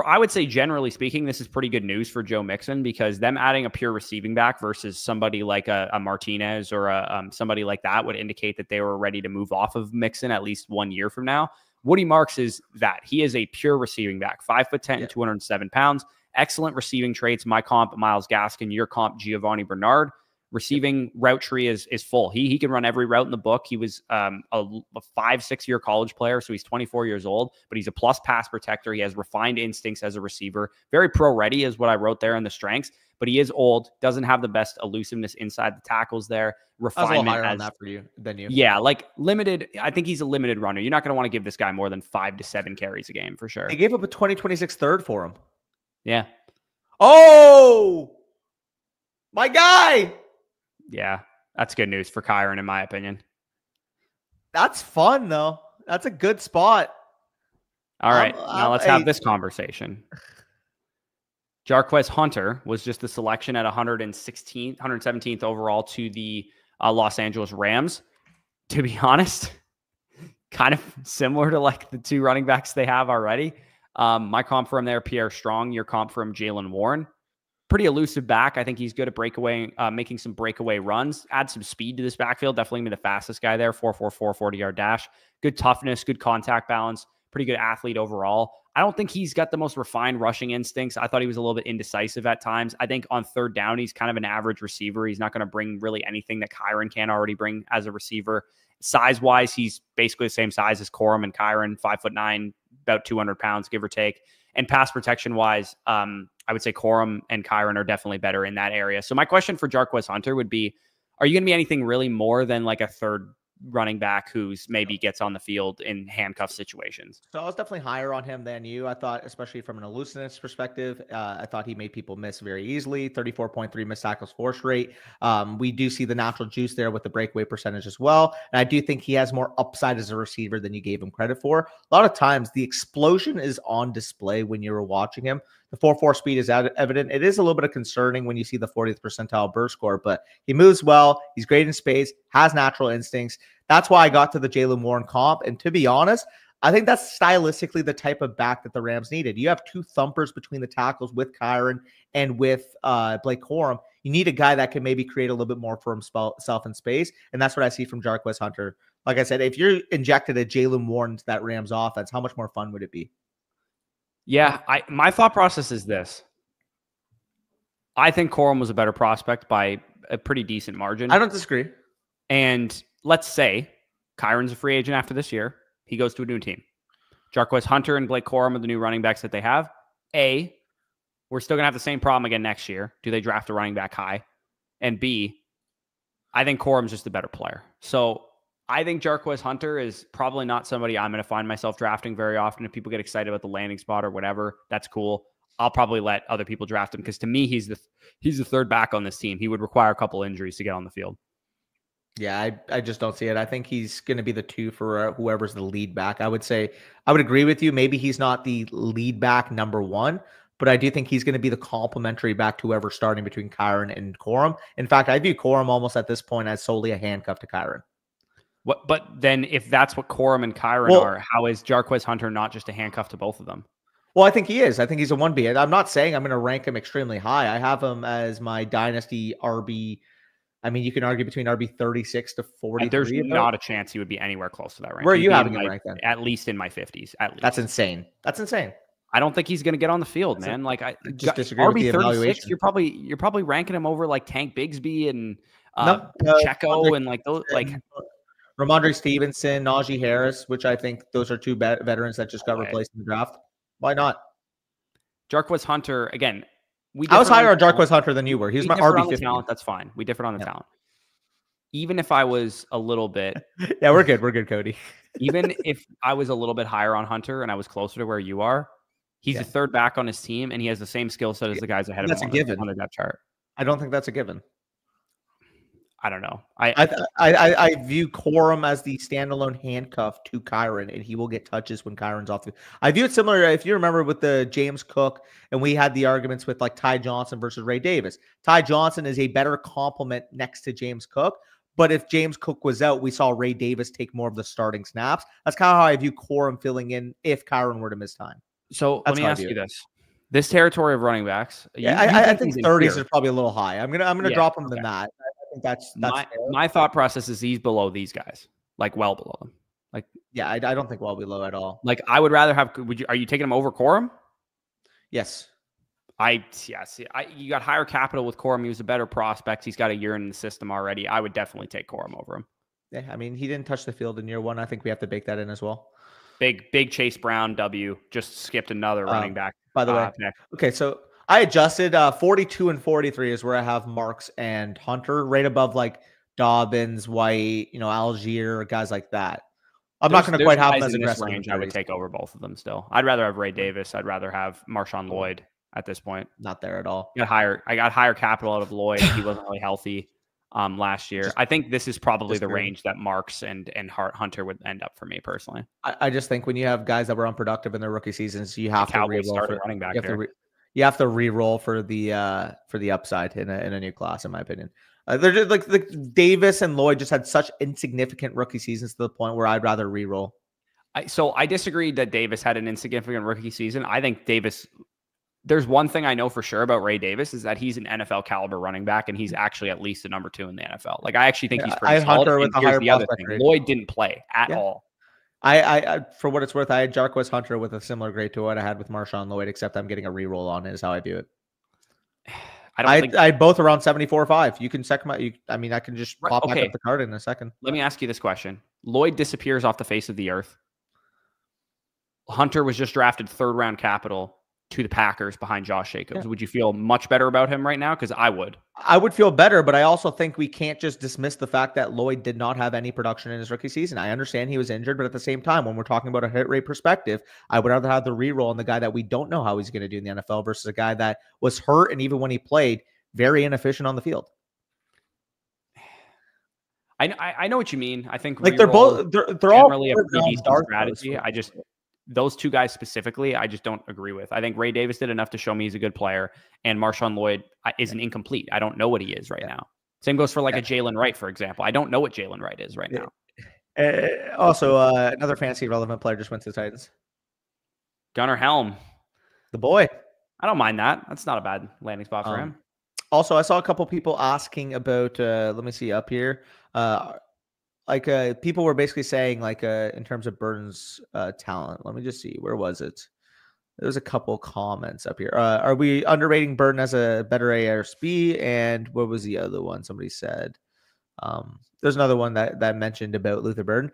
I would say, generally speaking, this is pretty good news for Joe Mixon because them adding a pure receiving back versus somebody like a Martinez or somebody like that would indicate that they were ready to move off of Mixon at least 1 year from now. Woody Marks is that. He is a pure receiving back, 5'10", 207 pounds, excellent receiving traits. My comp, Myles Gaskin, your comp, Giovanni Bernard. Receiving route tree is full. He can run every route in the book. He was a 5-6 year college player, so he's 24 years old, but he's a plus pass protector. He has refined instincts as a receiver. Very pro ready is what I wrote there in the strengths, but he is old, doesn't have the best elusiveness inside the tackles there. Refinement. I was a little higher on that for you than you. Yeah, like limited. I think he's a limited runner. You're not going to want to give this guy more than 5 to 7 carries a game for sure. They gave up a 2026 third for him. Yeah. Oh, my guy. Yeah, that's good news for Kyron, in my opinion. That's fun, though. That's a good spot. All right, now let's have this conversation. Jarquez Hunter was just the selection at 117th overall to the Los Angeles Rams. To be honest, kind of similar to like the two running backs they have already. My comp for him there, Pierre Strong. Your comp for him, Jaylen Warren. Pretty elusive back. I think he's good at making some breakaway runs. Add some speed to this backfield. Definitely be the fastest guy there. 4.44 40-yard dash. Good toughness, good contact balance. Pretty good athlete overall. I don't think he's got the most refined rushing instincts. I thought he was a little bit indecisive at times. I think on third down, he's kind of an average receiver. He's not going to bring really anything that Kyron can already bring as a receiver. Size-wise, he's basically the same size as Corum and Kyron, 5'9", about 200 pounds, give or take. And pass protection-wise, I would say Corum and Kyron are definitely better in that area. So my question for Jarquez Hunter would be, are you going to be anything really more than like a third running back who's maybe gets on the field in handcuff situations. So I was definitely higher on him than you. I thought, especially from an elusiveness perspective, I thought he made people miss very easily. 34.3 missed tackles force rate. We do see the natural juice there with the breakaway percentage as well. And I do think he has more upside as a receiver than you gave him credit for. A lot of times the explosion is on display when you were watching him. The 4.4 speed is evident. It is a little bit of concerning when you see the 40th percentile burst score, but he moves well. He's great in space, has natural instincts. That's why I got to the Jaylen Warren comp. And to be honest, I think that's stylistically the type of back that the Rams needed. You have two thumpers between the tackles with Kyren and with Blake Corum. You need a guy that can maybe create a little bit more for himself in space. And that's what I see from Jarquez Hunter. Like I said, if you're injected a Jaylen Warren to that Rams offense, how much more fun would it be? Yeah, my thought process is this. I think Corum was a better prospect by a pretty decent margin. I don't disagree. And let's say Kyron's a free agent after this year. He goes to a new team. Jarquez Hunter and Blake Corum are the new running backs that they have. A, we're still going to have the same problem again next year. Do they draft a running back high? And B, I think Corum's just a better player. So I think Jarquez Hunter is probably not somebody I'm going to find myself drafting very often. If people get excited about the landing spot or whatever, that's cool. I'll probably let other people draft him because to me, he's the third back on this team. He would require a couple injuries to get on the field. Yeah, I just don't see it. I think he's going to be the 2 for whoever's the lead back. I would agree with you. Maybe he's not the lead back number 1, but I do think he's going to be the complementary back to whoever's starting between Kyren and Corum. In fact, I view Corum almost at this point as solely a handcuff to Kyren. But then if that's what Corum and Kyren are, how is Jarquez Hunter not just a handcuff to both of them? Well, I think he is. I think he's a 1B. I'm not saying I'm going to rank him extremely high. I have him as my dynasty RB. I mean, you can argue between RB 36 to 43. There's not a chance he would be anywhere close to that rank. Where are you having him ranked then? At least in my 50s. At least. That's insane. That's insane. I don't think he's going to get on the field, man. Like I just disagree with the evaluation. You're probably ranking him over like Tank Bigsby and Pacheco and like those like Ramondre Stevenson, Najee Harris, which I think those are two veterans that just got replaced in the draft. Why not? Jarquez Hunter, again, I was higher on Jarquez Hunter than you were. He's my RB50. Talent, that's fine. We differed on the talent. Even if I was a little bit... Yeah, we're good. We're good, Cody. Even if I was a little bit higher on Hunter and I was closer to where you are, he's a third back on his team and he has the same skill set as the guys ahead of him on the depth chart. I don't think that's a given. I don't know. I view Corum as the standalone handcuff to Kyren, and he will get touches when Kyren's off. I view it similar, if you remember, with the James Cook, and we had the arguments with like Ty Johnson versus Ray Davis. Ty Johnson is a better complement next to James Cook, but if James Cook was out, we saw Ray Davis take more of the starting snaps. That's kind of how I view Corum filling in if Kyren were to miss time. So let me ask you this. This territory of running backs. I think 30s is probably a little high. I'm gonna drop him than that. I think that's my thought process is he's below these guys, like well below them. Like I don't think well below at all. Like I would rather have. Are you taking him over Corum? Yes. You got higher capital with Corum. He was a better prospect. He's got a year in the system already. I would definitely take Corum over him. Yeah, I mean he didn't touch the field in year 1. I think we have to bake that in as well. Big Chase Brown W. Just skipped another running back. By the way, pick. Okay, so I adjusted 42 and 43 is where I have Marks and Hunter, right above like Dobbins, White, Algier, guys like that. I'm not going to quite have them as aggressive range. I would take over both of them still. I'd rather have Ray Davis. I'd rather have Marshawn Lloyd at this point. Not there at all. I got higher capital out of Lloyd. He wasn't really healthy last year. I think this is probably the range that Marks and Hunter would end up for me personally. I just think when you have guys that were unproductive in their rookie seasons, you have to re-roll for running back. You have to re-roll for the upside in a new class, in my opinion. They're just like Davis and Lloyd just had such insignificant rookie seasons to the point where I'd rather re-roll. So I disagreed that Davis had an insignificant rookie season. I think Davis. There's one thing I know for sure about Ray Davis is that he's an NFL caliber running back, and he's actually at least a number 2 in the NFL. Like I actually think he's pretty solid. Hunter with a higher prospect grade. Lloyd didn't play at all. I for what it's worth, I had Jarquez Hunter with a similar grade to what I had with Marshawn Lloyd, except I'm getting a reroll on it. Is how I view it. I both around 74.5. You can check I can just pop back up the card in a second. Let me ask you this question: Lloyd disappears off the face of the earth. Hunter was just drafted 3rd round capital. to the Packers behind Josh Jacobs. Would you feel much better about him right now? Because I would. I would feel better, but I also think we can't just dismiss the fact that Lloyd did not have any production in his rookie season. I understand he was injured, but at the same time, when we're talking about a hit rate perspective, I would rather have the reroll on the guy that we don't know how he's going to do in the NFL versus a guy that was hurt and even when he played, very inefficient on the field. I know what you mean. I think like they're all generally a pretty decent strategy. Those two guys specifically, I just don't agree with. I think Ray Davis did enough to show me he's a good player, and Marshawn Lloyd is an incomplete. I don't know what he is right now. Same goes for like a Jalen Wright, for example. I don't know what Jalen Wright is right now. Also, another fantasy relevant player just went to the Titans. Gunnar Helm. The boy. I don't mind that. That's not a bad landing spot for him. Also, I saw a couple people asking about, let me see up here. People were basically saying in terms of Burton's talent. Let me just see. Where was it? There was a couple comments up here. Are we underrating Burton as a better ARSB? And what was the other one? Somebody said. There's another one that mentioned about Luther Burton.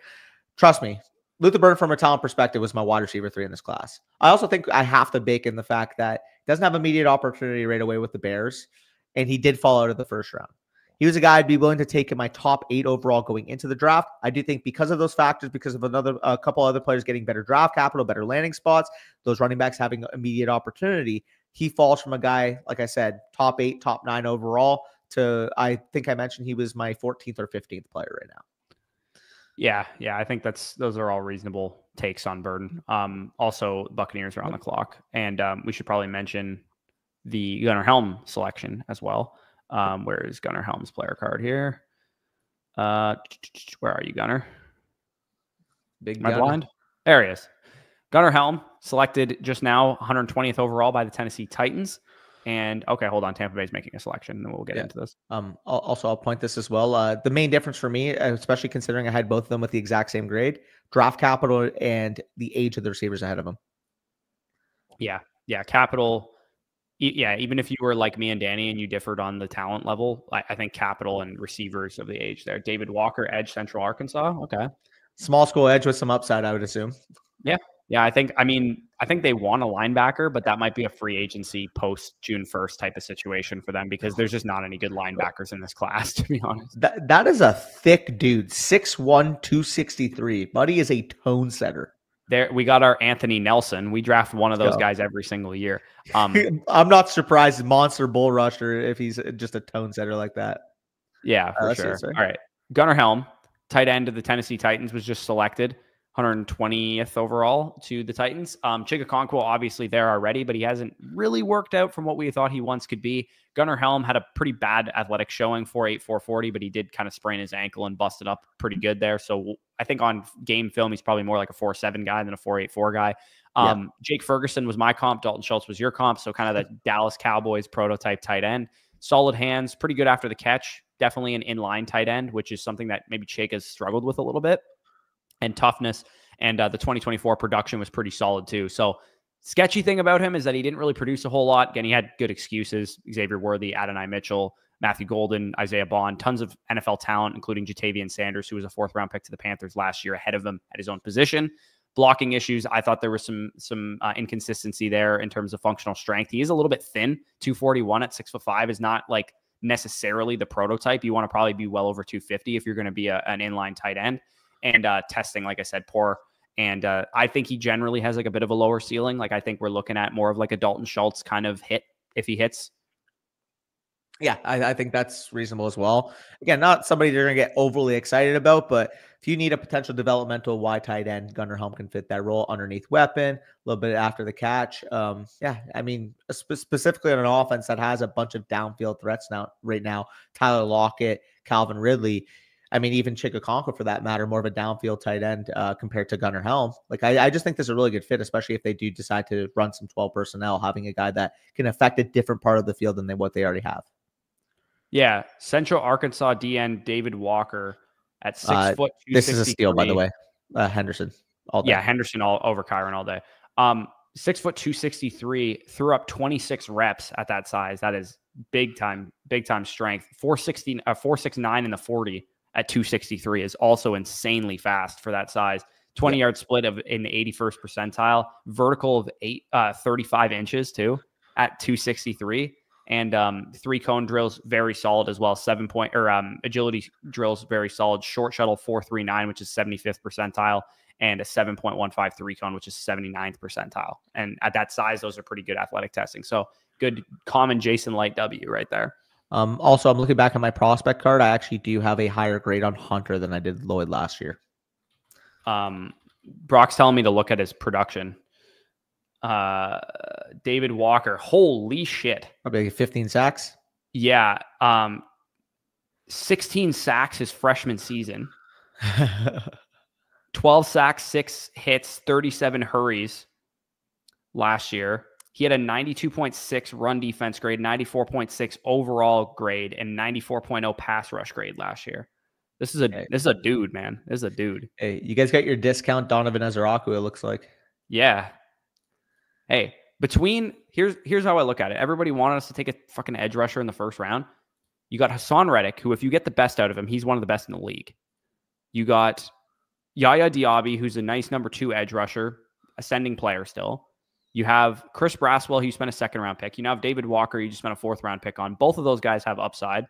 Trust me, Luther Burton from a talent perspective was my wide receiver 3 in this class. I also think I have to bake in the fact that he doesn't have immediate opportunity right away with the Bears, and he did fall out of the first round. He was a guy I'd be willing to take in my top 8 overall going into the draft. I do think because of those factors, because of a couple other players getting better draft capital, better landing spots, those running backs having immediate opportunity, he falls from a guy, like I said, top 8, top 9 overall to, I think I mentioned he was my 14th or 15th player right now. Yeah. I think those are all reasonable takes on Burton. Also, Buccaneers are on the clock, and we should probably mention the Gunnar Helm selection as well. Where is Gunnar Helm's player card here? Where are you, Gunnar? Big Am I blind? There he is. Gunnar Helm selected just now 120th overall by the Tennessee Titans. And okay, hold on. Tampa Bay is making a selection, and then we'll get into this. Also, I'll point this as well. The main difference for me, especially considering I had both of them with the exact same grade, draft capital and the age of the receivers ahead of them. Yeah, capital. Yeah, even if you were like me and Danny and you differed on the talent level, I think capital and receivers of the age there. David Walker, edge, Central Arkansas. Okay. Small school edge with some upside, I would assume. Yeah, I think they want a linebacker, but that might be a free agency post June 1st type of situation for them because there's just not any good linebackers in this class, to be honest. That is a thick dude, 6'1", 263. Buddy is a tone setter. There, we got our Anthony Nelson. We draft one of those guys every single year. I'm not surprised, monster bull rusher, if he's just a tone setter like that. Yeah, for sure. All right, Gunnar Helm, tight end of the Tennessee Titans, was just selected 120th overall to the Titans. Chigakonkwo obviously there already, but he hasn't really worked out from what we thought he once could be. Gunnar Helm had a pretty bad athletic showing, 4.8, 4.40, but he did kind of sprain his ankle and busted up pretty good there. So I think on game film, he's probably more like a 4.7 guy than a 4.84 guy. Jake Ferguson was my comp. Dalton Schultz was your comp. So kind of the Dallas Cowboys prototype tight end. Solid hands, pretty good after the catch. Definitely an inline tight end, which is something that maybe Jake has struggled with a little bit. And toughness. And the 2024 production was pretty solid too. So sketchy thing about him is that he didn't really produce a whole lot. Again, he had good excuses. Xavier Worthy, Adonai Mitchell, Matthew Golden, Isaiah Bond, tons of NFL talent, including Jatavian Sanders, who was a 4th round pick to the Panthers last year, ahead of him at his own position. Blocking issues. I thought there was some inconsistency there in terms of functional strength. He is a little bit thin. 241 at 6'5" is not like necessarily the prototype. You want to probably be well over 250 if you're going to be an inline tight end. And testing, like I said, poor. And I think he generally has like a bit of a lower ceiling. Like I think we're looking at more of like a Dalton Schultz kind of hit if he hits. Yeah, I think that's reasonable as well. Again, not somebody you're going to get overly excited about, but if you need a potential developmental wide tight end, Gunnar Helm can fit that role underneath weapon, a little bit after the catch. I mean, specifically on an offense that has a bunch of downfield threats right now, Tyler Lockett, Calvin Ridley. I mean, even Chigakonkwo for that matter, more of a downfield tight end compared to Gunnar Helm. Like, I just think this is a really good fit, especially if they do decide to run some 12 personnel, having a guy that can affect a different part of the field than what they already have. Yeah. Central Arkansas DN David Walker at 6 foot. This is a steal, by the way. Henderson. All day. Yeah, Henderson all over Kyron all day. 6 foot 263, threw up 26 reps at that size. That is big time strength. 469 in the 40. At 263 is also insanely fast for that size. 20-yard split of in the 81st percentile, vertical of 35 inches too at 263, and 3-cone drills very solid as well. 7-point or agility drills very solid. Short shuttle 439, which is 75th percentile, and a 7.15 3-cone, which is 79th percentile. And at that size, those are pretty good athletic testing. So good common Jason Light W right there. Also, I'm looking back at my prospect card. I actually do have a higher grade on Hunter than I did Lloyd last year. Brock's telling me to look at his production. David Walker, holy shit. Probably like 15 sacks. Yeah. 16 sacks his freshman season. 12 sacks, 6 hits, 37 hurries last year. He had a 92.6 run defense grade, 94.6 overall grade, and 94.0 pass rush grade last year. This is a dude, man. This is a dude. Hey, you guys got your discount Donovan Ezeraku, it looks like. Yeah. Hey, here's how I look at it. Everybody wanted us to take a fucking edge rusher in the first round. You got Hassan Reddick, who, if you get the best out of him, he's one of the best in the league. You got Yaya Diaby, who's a nice number 2 edge rusher, ascending player still. You have Chris Braswell, who you spent a 2nd-round pick. You now have David Walker, you just spent a 4th-round pick on. Both of those guys have upside.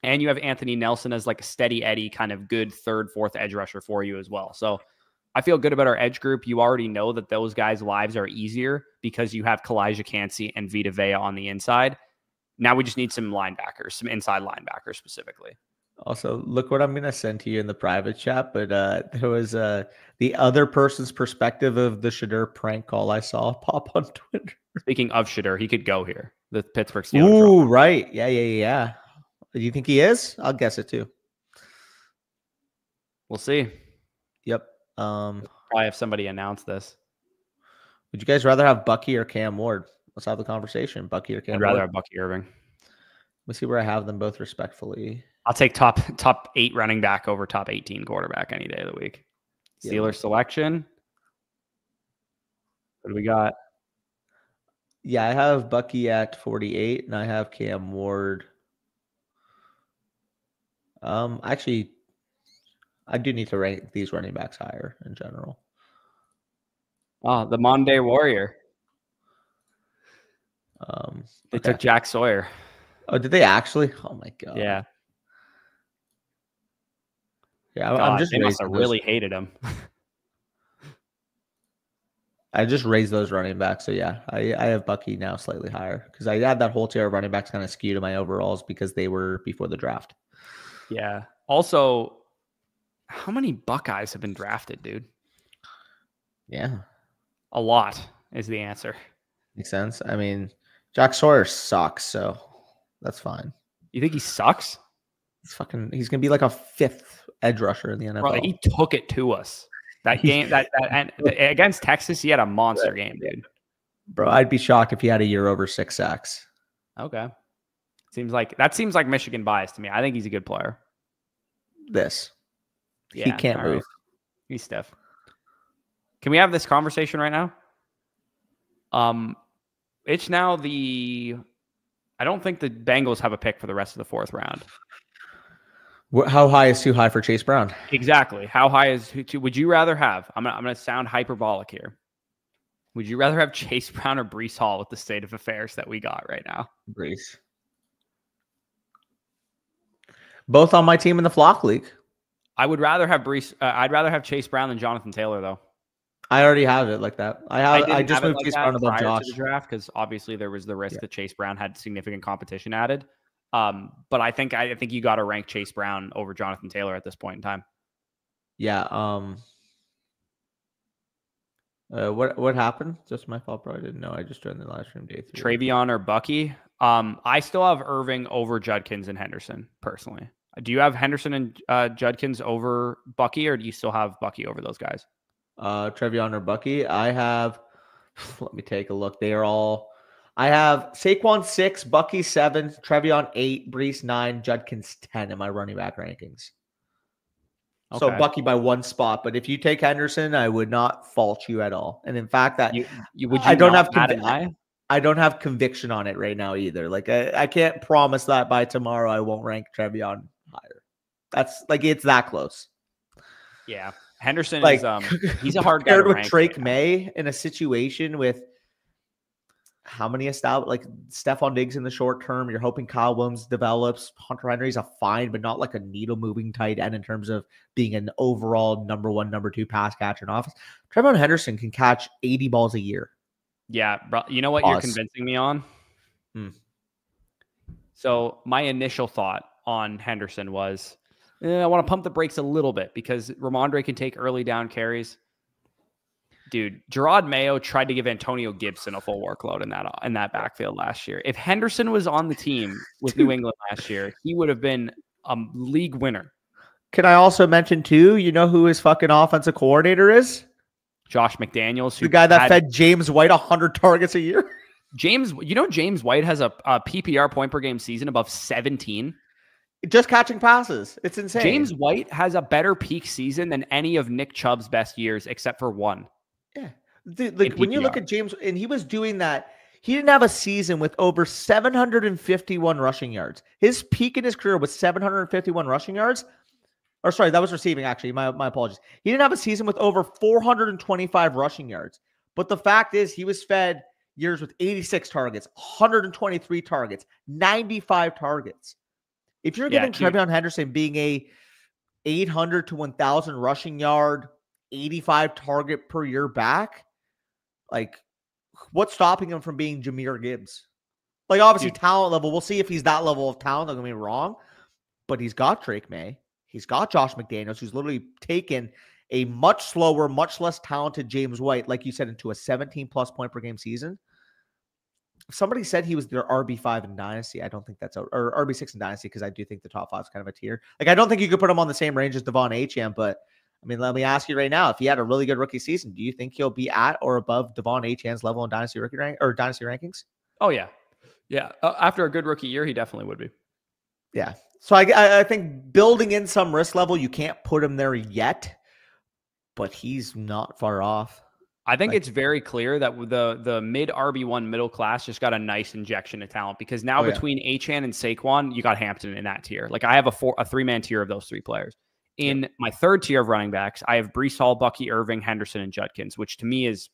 And you have Anthony Nelson as like a steady Eddie kind of good 3rd, 4th edge rusher for you as well. So I feel good about our edge group. You already know that those guys' lives are easier because you have Kalijah Cansey and Vita Vea on the inside. Now we just need some linebackers, some inside linebackers specifically. Also, look what I'm going to send to you in the private chat. But there was the other person's perspective of the Shedeur prank call I saw pop on Twitter. Speaking of Shedeur, he could go here. The Pittsburgh Steelers. Ooh, right. Yeah. Do you think he is? I'll guess it too. We'll see. Yep. Probably have somebody announce this. Would you guys rather have Bucky or Cam Ward? Let's have the conversation. Bucky or Cam I'd Ward? rather have Bucky Irving. Let's see where I have them both respectfully. I'll take top 8 running back over top 18 quarterback any day of the week. Steelers selection. What do we got? Yeah, I have Bucky at 48, and I have Cam Ward. Actually, I do need to rank these running backs higher in general. Oh, the Monday Warrior. They took Jack Sawyer. Oh, did they actually? Oh my god. Yeah. Yeah, God, I'm just. They must have really hated him. I just raised those running backs, so yeah, I have Bucky now slightly higher because I had that whole tier of running backs kind of skewed to my overalls because they were before the draft. Yeah. Also, how many Buckeyes have been drafted, dude? Yeah. A lot is the answer. Makes sense. I mean, Jack Sawyer sucks, so that's fine. You think he sucks? He's gonna be like a 5th edge rusher in the NFL. Bro, he took it to us. That game and against Texas, he had a monster game, dude. Bro, I'd be shocked if he had a year over 6 sacks. Okay. Seems like Michigan bias to me. I think he's a good player. He can't move. He's stiff. Can we have this conversation right now? It's now I don't think the Bengals have a pick for the rest of the 4th round. How high is too high for Chase Brown? Exactly. How high is would you rather have? I'm gonna sound hyperbolic here. Would you rather have Chase Brown or Breece Hall with the state of affairs that we got right now? Breece. Both on my team in the Flock League. I would rather have Breece. I'd rather have Chase Brown than Jonathan Taylor, though. I already have it like that. I just moved Chase Brown above Josh to the draft because obviously there was the risk that Chase Brown had significant competition added. But I think you got to rank Chase Brown over Jonathan Taylor at this point in time. Yeah. What happened? Just my fault, bro. I didn't know. I just joined the live stream day 3. Travion or Bucky? I still have Irving over Judkins and Henderson personally. Do you have Henderson and Judkins over Bucky, or do you still have Bucky over those guys? Travion or Bucky? I have. Let me take a look. They are all. I have Saquon 6, Bucky 7, Travion 8, Breece 9, Judkins 10 in my running back rankings. Okay. So Bucky by 1 spot, but if you take Henderson, I would not fault you at all. And in fact, that I don't have conviction on it right now either. Like I can't promise that by tomorrow I won't rank Travion higher. That's like it's that close. Yeah. Henderson Like, is he's a hard guy to paired with rank Drake right now. May in a situation with how many established, like Stephon Diggs in the short term. You're hoping Kyle Williams develops. Hunter Henry's a fine, but not like a needle moving tight end in terms of being an overall number 1, number 2 pass catcher in offense. Trevon Henderson can catch 80 balls a year. Yeah, bro, you know what you're convincing me on? So my initial thought on Henderson was, I want to pump the brakes a little bit because Ramondre can take early down carries. Dude, Gerard Mayo tried to give Antonio Gibson a full workload in that backfield last year. If Henderson was on the team with New England last year, he would have been a league winner. Can I also mention too, you know who his fucking offensive coordinator is? Josh McDaniels. The guy that fed James White 100 targets a year. James White has a PPR point per game season above 17. Just catching passes. It's insane. James White has a better peak season than any of Nick Chubb's best years, except for one. Yeah. Like when you look at James, and he was doing that, he didn't have a season with over 751 rushing yards. His peak in his career was 751 rushing yards. Or sorry, that was receiving, actually. My apologies. He didn't have a season with over 425 rushing yards. But the fact is, he was fed years with 86 targets, 123 targets, 95 targets. If you're getting Trevion Henderson being a 800 to 1,000 rushing yard, 85 target per year back, like, what's stopping him from being Jahmyr Gibbs? Like, obviously, talent level, we'll see if he's that level of talent. Don't get me wrong, but he's got Drake May. He's got Josh McDaniels, who's literally taken a much slower, much less talented James White, like you said, into a 17-plus point per game season. If somebody said he was their RB5 in Dynasty, I don't think that's or RB6 in Dynasty, because I do think the top 5 is kind of a tier. Like, I don't think you could put him on the same range as Devon Achane, but I mean, let me ask you right now, if he had a really good rookie season, do you think he'll be at or above Devon Achane's level in Dynasty rookie rank or Dynasty rankings? Oh, yeah. Yeah. After a good rookie year, he definitely would be. Yeah. So I think building in some risk level, you can't put him there yet, but he's not far off. I think it's very clear that the mid RB1 middle class just got a nice injection of talent, because now between Achane and Saquon, you got Hampton in that tier. Like, I have a 3-man tier of those 3 players. In my third tier of running backs, I have Breece Hall, Bucky Irving, Henderson, and Judkins, which to me is,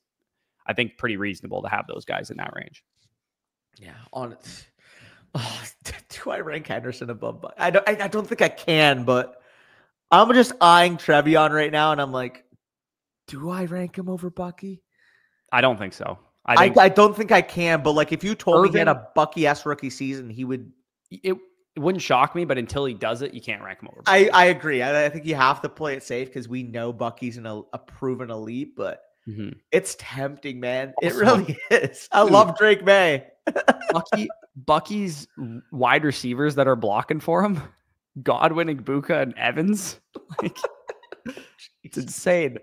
I think, pretty reasonable to have those guys in that range. Yeah. Do I rank Henderson above Bucky? I don't think I can, but I'm just eyeing Trevion right now, and I'm like, do I rank him over Bucky? I don't think so. I don't think I can, but like, if you told me he had a Bucky-esque rookie season, he would. It wouldn't shock me, but until he does it, you can't rank him over Bucky. I agree. I think you have to play it safe, because we know Bucky's a proven elite, but it's tempting, man. It really is. I love Drake May. Bucky's wide receivers that are blocking for him, Godwin, Igbuka, and Evans. Like, it's insane.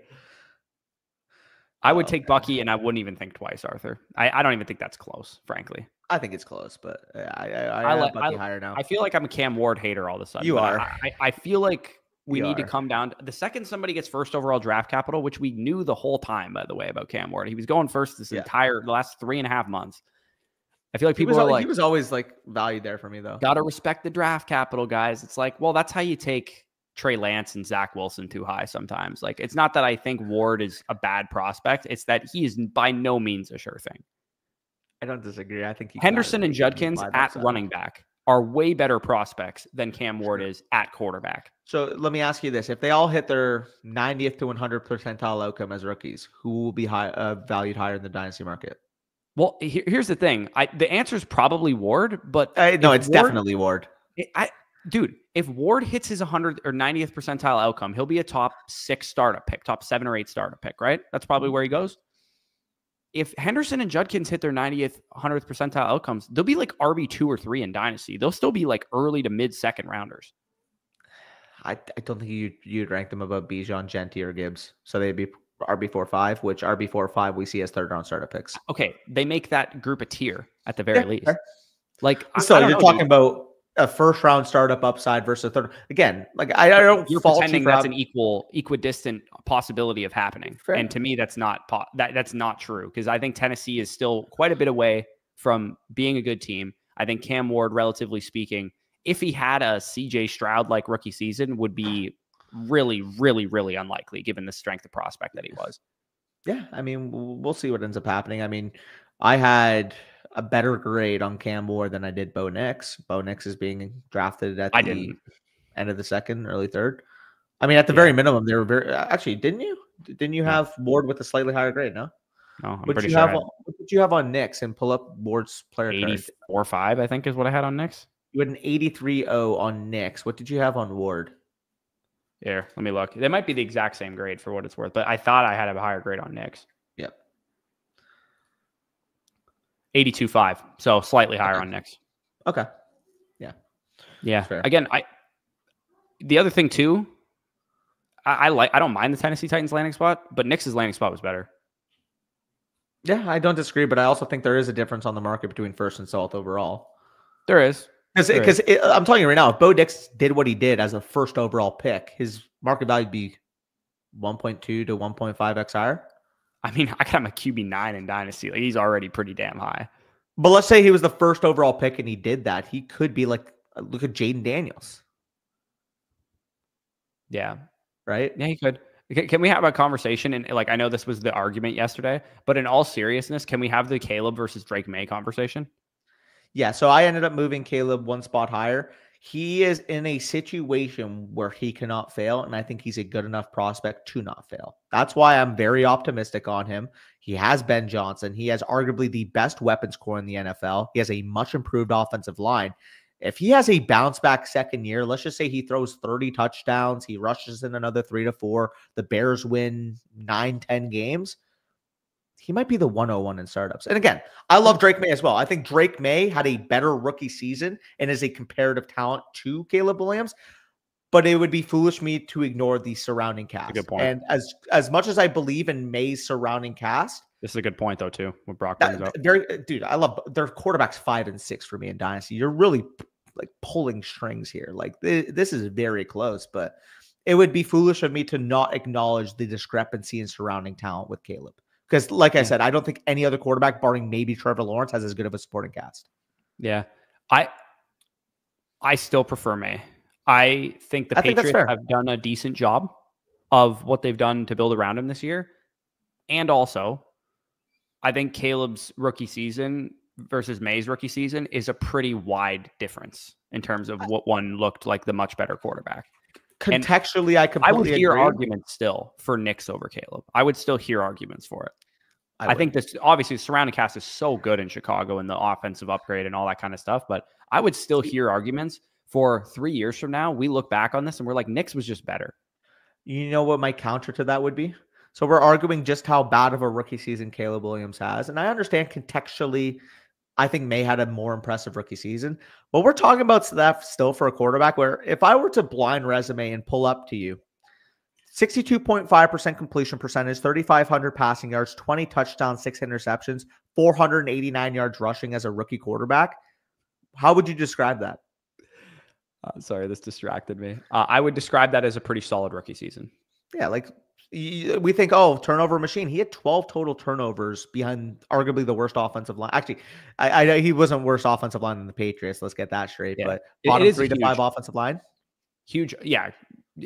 I would take Bucky, and I wouldn't even think twice, Arthur. I don't even think that's close, frankly. I think it's close, but I like Bucky higher now. I feel like I'm a Cam Ward hater all of a sudden. You are. I feel like we need to come down. The second somebody gets first overall draft capital, which we knew the whole time, by the way, about Cam Ward. He was going first the last 3.5 months. I feel like he was always like valued there for me, though. Got to respect the draft capital, guys. It's like, well, that's how you take Trey Lance and Zach Wilson too high sometimes. Like, it's not that I think Ward is a bad prospect. It's that he is by no means a sure thing. I don't disagree. I think Henderson and Judkins at running back are way better prospects than Cam Ward is at quarterback. So let me ask you this. If they all hit their 90th to 100th percentile outcome as rookies, who will be valued higher in the dynasty market? Well, here's the thing. The answer is probably Ward, but no, it's definitely Ward. Dude, if Ward hits his 100th or 90th percentile outcome, he'll be a top 6 startup pick, top 7 or 8 startup pick, right? That's probably where he goes. If Henderson and Judkins hit their 90th, 100th percentile outcomes, they'll be like RB2 or 3 in Dynasty. They'll still be like early to mid-second rounders. I don't think you'd rank them above Bijan, Genti, or Gibbs. So they'd be RB4-5, which RB4-5 we see as third-round startup picks. Okay, they make that group a tier at the very least. Fair. Like, so you're talking about a first-round startup upside versus a third. Again, like, I don't. You're pretending that's an equidistant possibility of happening, and to me, that's not that's not true, because I think Tennessee is still quite a bit away from being a good team. I think Cam Ward, relatively speaking, if he had a CJ Stroud like rookie season, would be really, really, really unlikely given the strength of prospect that he was. Yeah, I mean, we'll see what ends up happening. I mean, I had a better grade on Cam Ward than I did Bo Nix. Bo Nix is being drafted at I the didn't. end of the second, early third. I mean, at the Yeah. very minimum, they were very actually. Didn't you? Didn't you No. have Ward with a slightly higher grade? No. No, I'm What pretty you sure I have? had What did you have on Nix and pull up Ward's player card? 84.5, I think is what I had on Nix. You had an 83.0 on Nix. What did you have on Ward? Here, let me look. They might be the exact same grade for what it's worth, but I thought I had a higher grade on Nix. Yep. 82.5, so slightly higher on Nix. Okay. Yeah. Again, the other thing too, I don't mind the Tennessee Titans landing spot, but Nix's landing spot was better. Yeah, I don't disagree, but I also think there is a difference on the market between first and 7th overall. There is. Because I'm telling you right now, if Bo Nix did what he did as a first overall pick, his market value would be 1.2 to 1.5x higher. I mean, I got him a QB9 in Dynasty. Like, he's already pretty damn high. But let's say he was the first overall pick and he did that. He could be like, look at Jaden Daniels. Yeah. Right? Yeah, he could. Can we have a conversation? And like, I know this was the argument yesterday, but in all seriousness, can we have the Caleb versus Drake May conversation? Yeah. So I ended up moving Caleb one spot higher. He is in a situation where he cannot fail, and I think he's a good enough prospect to not fail. That's why I'm very optimistic on him. He has Ben Johnson. He has arguably the best weapons core in the NFL. He has a much improved offensive line. If he has a bounce back second year, let's just say he throws 30 touchdowns, he rushes in another 3 to 4, the Bears win 9-10 games, he might be the 101 in startups. And again, I love Drake May as well. I think Drake May had a better rookie season and is a comparative talent to Caleb Williams, but it would be foolish me to ignore the surrounding cast. Good point. And as much as I believe in May's surrounding cast, this is a good point though too. What Brock brings up, dude, I love their quarterbacks 5 and 6 for me in Dynasty. You're really like pulling strings here. Like this is very close, but it would be foolish of me to not acknowledge the discrepancy in surrounding talent with Caleb. Because, like I said, I don't think any other quarterback, barring maybe Trevor Lawrence, has as good of a supporting cast. Yeah. I still prefer May. I think the Patriots have done a decent job of what they've done to build around him this year. And also, I think Caleb's rookie season versus May's rookie season is a pretty wide difference in terms of what one looked like the much better quarterback. Contextually, I completely would hear agree. arguments still for Nix over Caleb. I would still hear arguments for it. I think this, obviously, the surrounding cast is so good in Chicago and the offensive upgrade and all that kind of stuff, but I would still hear arguments for 3 years from now. We look back on this and we're like, Nix was just better. You know what my counter to that would be? So we're arguing just how bad of a rookie season Caleb Williams has. And I understand contextually, I think May had a more impressive rookie season, but we're talking about that still for a quarterback where if I were to blind resume and pull up to you, 62.5% completion percentage, 3,500 passing yards, 20 touchdowns, 6 interceptions, 489 yards rushing as a rookie quarterback. How would you describe that? Sorry, this distracted me. I would describe that as a pretty solid rookie season. Yeah, like we think, oh, turnover machine. He had 12 total turnovers behind arguably the worst offensive line. Actually, I he wasn't worst offensive line than the Patriots. Let's get that straight. Yeah. But bottom 3 to 5 offensive line. Huge, yeah.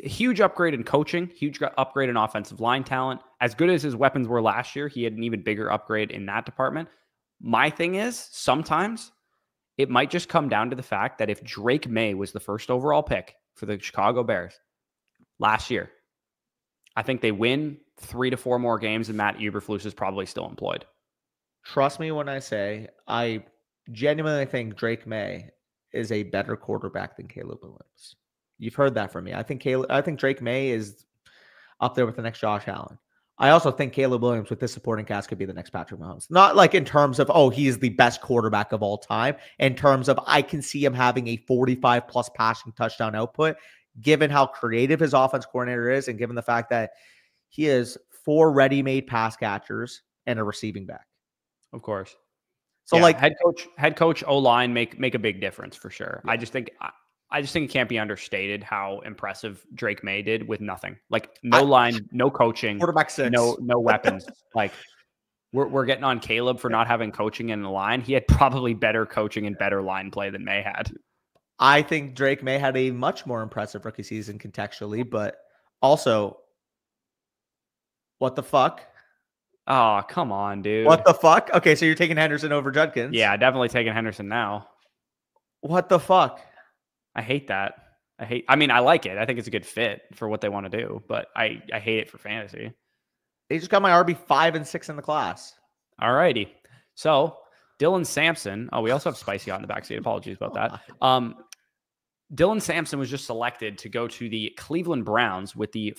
Huge upgrade in coaching, huge upgrade in offensive line talent. As good as his weapons were last year, he had an even bigger upgrade in that department. My thing is, sometimes it might just come down to the fact that if Drake May was the first overall pick for the Chicago Bears last year, I think they win 3 to 4 more games and Matt Eberflus is probably still employed. Trust me when I say I genuinely think Drake May is a better quarterback than Caleb Williams. You've heard that from me. I think Drake May is up there with the next Josh Allen. I also think Caleb Williams with this supporting cast could be the next Patrick Mahomes. Not like in terms of, oh, he is the best quarterback of all time. In terms of, I can see him having a 45-plus passing touchdown output, given how creative his offense coordinator is and given the fact that he has 4 ready-made pass catchers and a receiving back. Of course. So yeah, like head coach O-line make a big difference for sure. Yeah. I just think it can't be understated how impressive Drake May did with nothing. Like no line, no coaching, quarterback 6, no weapons. Like we're getting on Caleb for not having coaching in the line. He had probably better coaching and better line play than May had. I think Drake May had a much more impressive rookie season contextually, but Also, what the fuck? Oh, come on, dude. What the fuck? Okay, so you're taking Henderson over Judkins? Yeah, definitely taking Henderson now. What the fuck? I hate that. I mean, I like it. I think it's a good fit for what they want to do, but I hate it for fantasy. They just got my RB 5 and 6 in the class. All righty. So Dylan Sampson. Oh, we also have Spicy on the backseat. Apologies about that. Dylan Sampson was just selected to go to the Cleveland Browns with the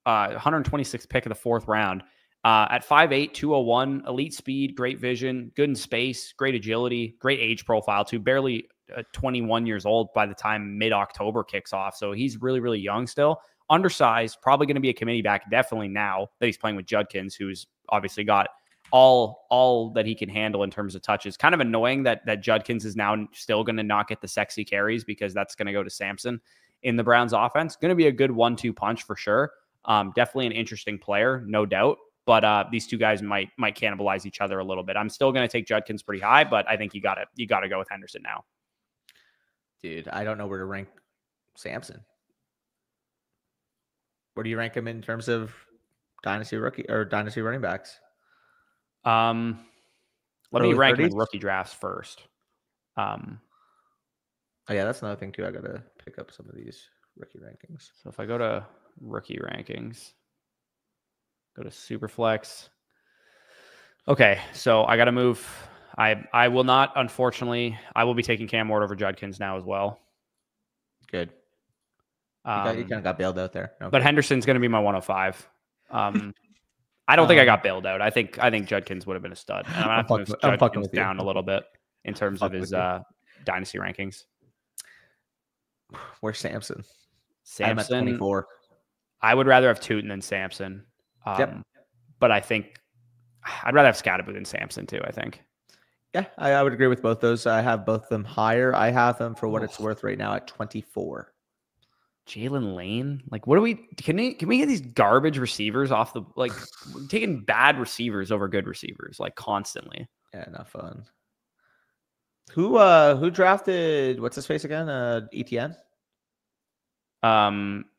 126th pick of the 4th round. At 5'8", 201, elite speed, great vision, good in space, great agility, great age profile too. Barely 21 years old by the time mid-October kicks off. So he's really, really young still. Undersized, probably going to be a committee back definitely now that he's playing with Judkins, who's obviously got all that he can handle in terms of touches. Kind of annoying that Judkins is now still going to not get the sexy carries because that's going to go to Sampson in the Browns offense. Going to be a good 1-2 punch for sure. Definitely an interesting player, no doubt. But these two guys might cannibalize each other a little bit. I'm still going to take Judkins pretty high, but I think you got to go with Henderson now. Dude, I don't know where to rank Sampson. Where do you rank him in terms of dynasty rookie or dynasty running backs? Let me rank him in rookie drafts first. Oh yeah, that's another thing too. I gotta pick up some of these rookie rankings. So if I go to rookie rankings, go to Superflex. Okay, so I got to move. I will not, unfortunately. I will be taking Cam Ward over Judkins now as well. Good. You kind of got bailed out there. Okay. But Henderson's going to be my 105. I don't think I got bailed out. I think Judkins would have been a stud. And I'm going to move Judkins down a little bit in terms of his dynasty rankings. Where's Sampson? Sampson. I'm at 24. I would rather have Tootin than Sampson. But I think I'd rather have Scatterbo than Sampson too, I think. Yeah, I would agree with both those. I have both of them higher. I have them for what it's worth right now at 24. Jalen Lane? Like, what do we can we get these garbage receivers off the taking bad receivers over good receivers like constantly? Yeah, not fun. Who drafted what's his face again? ETN?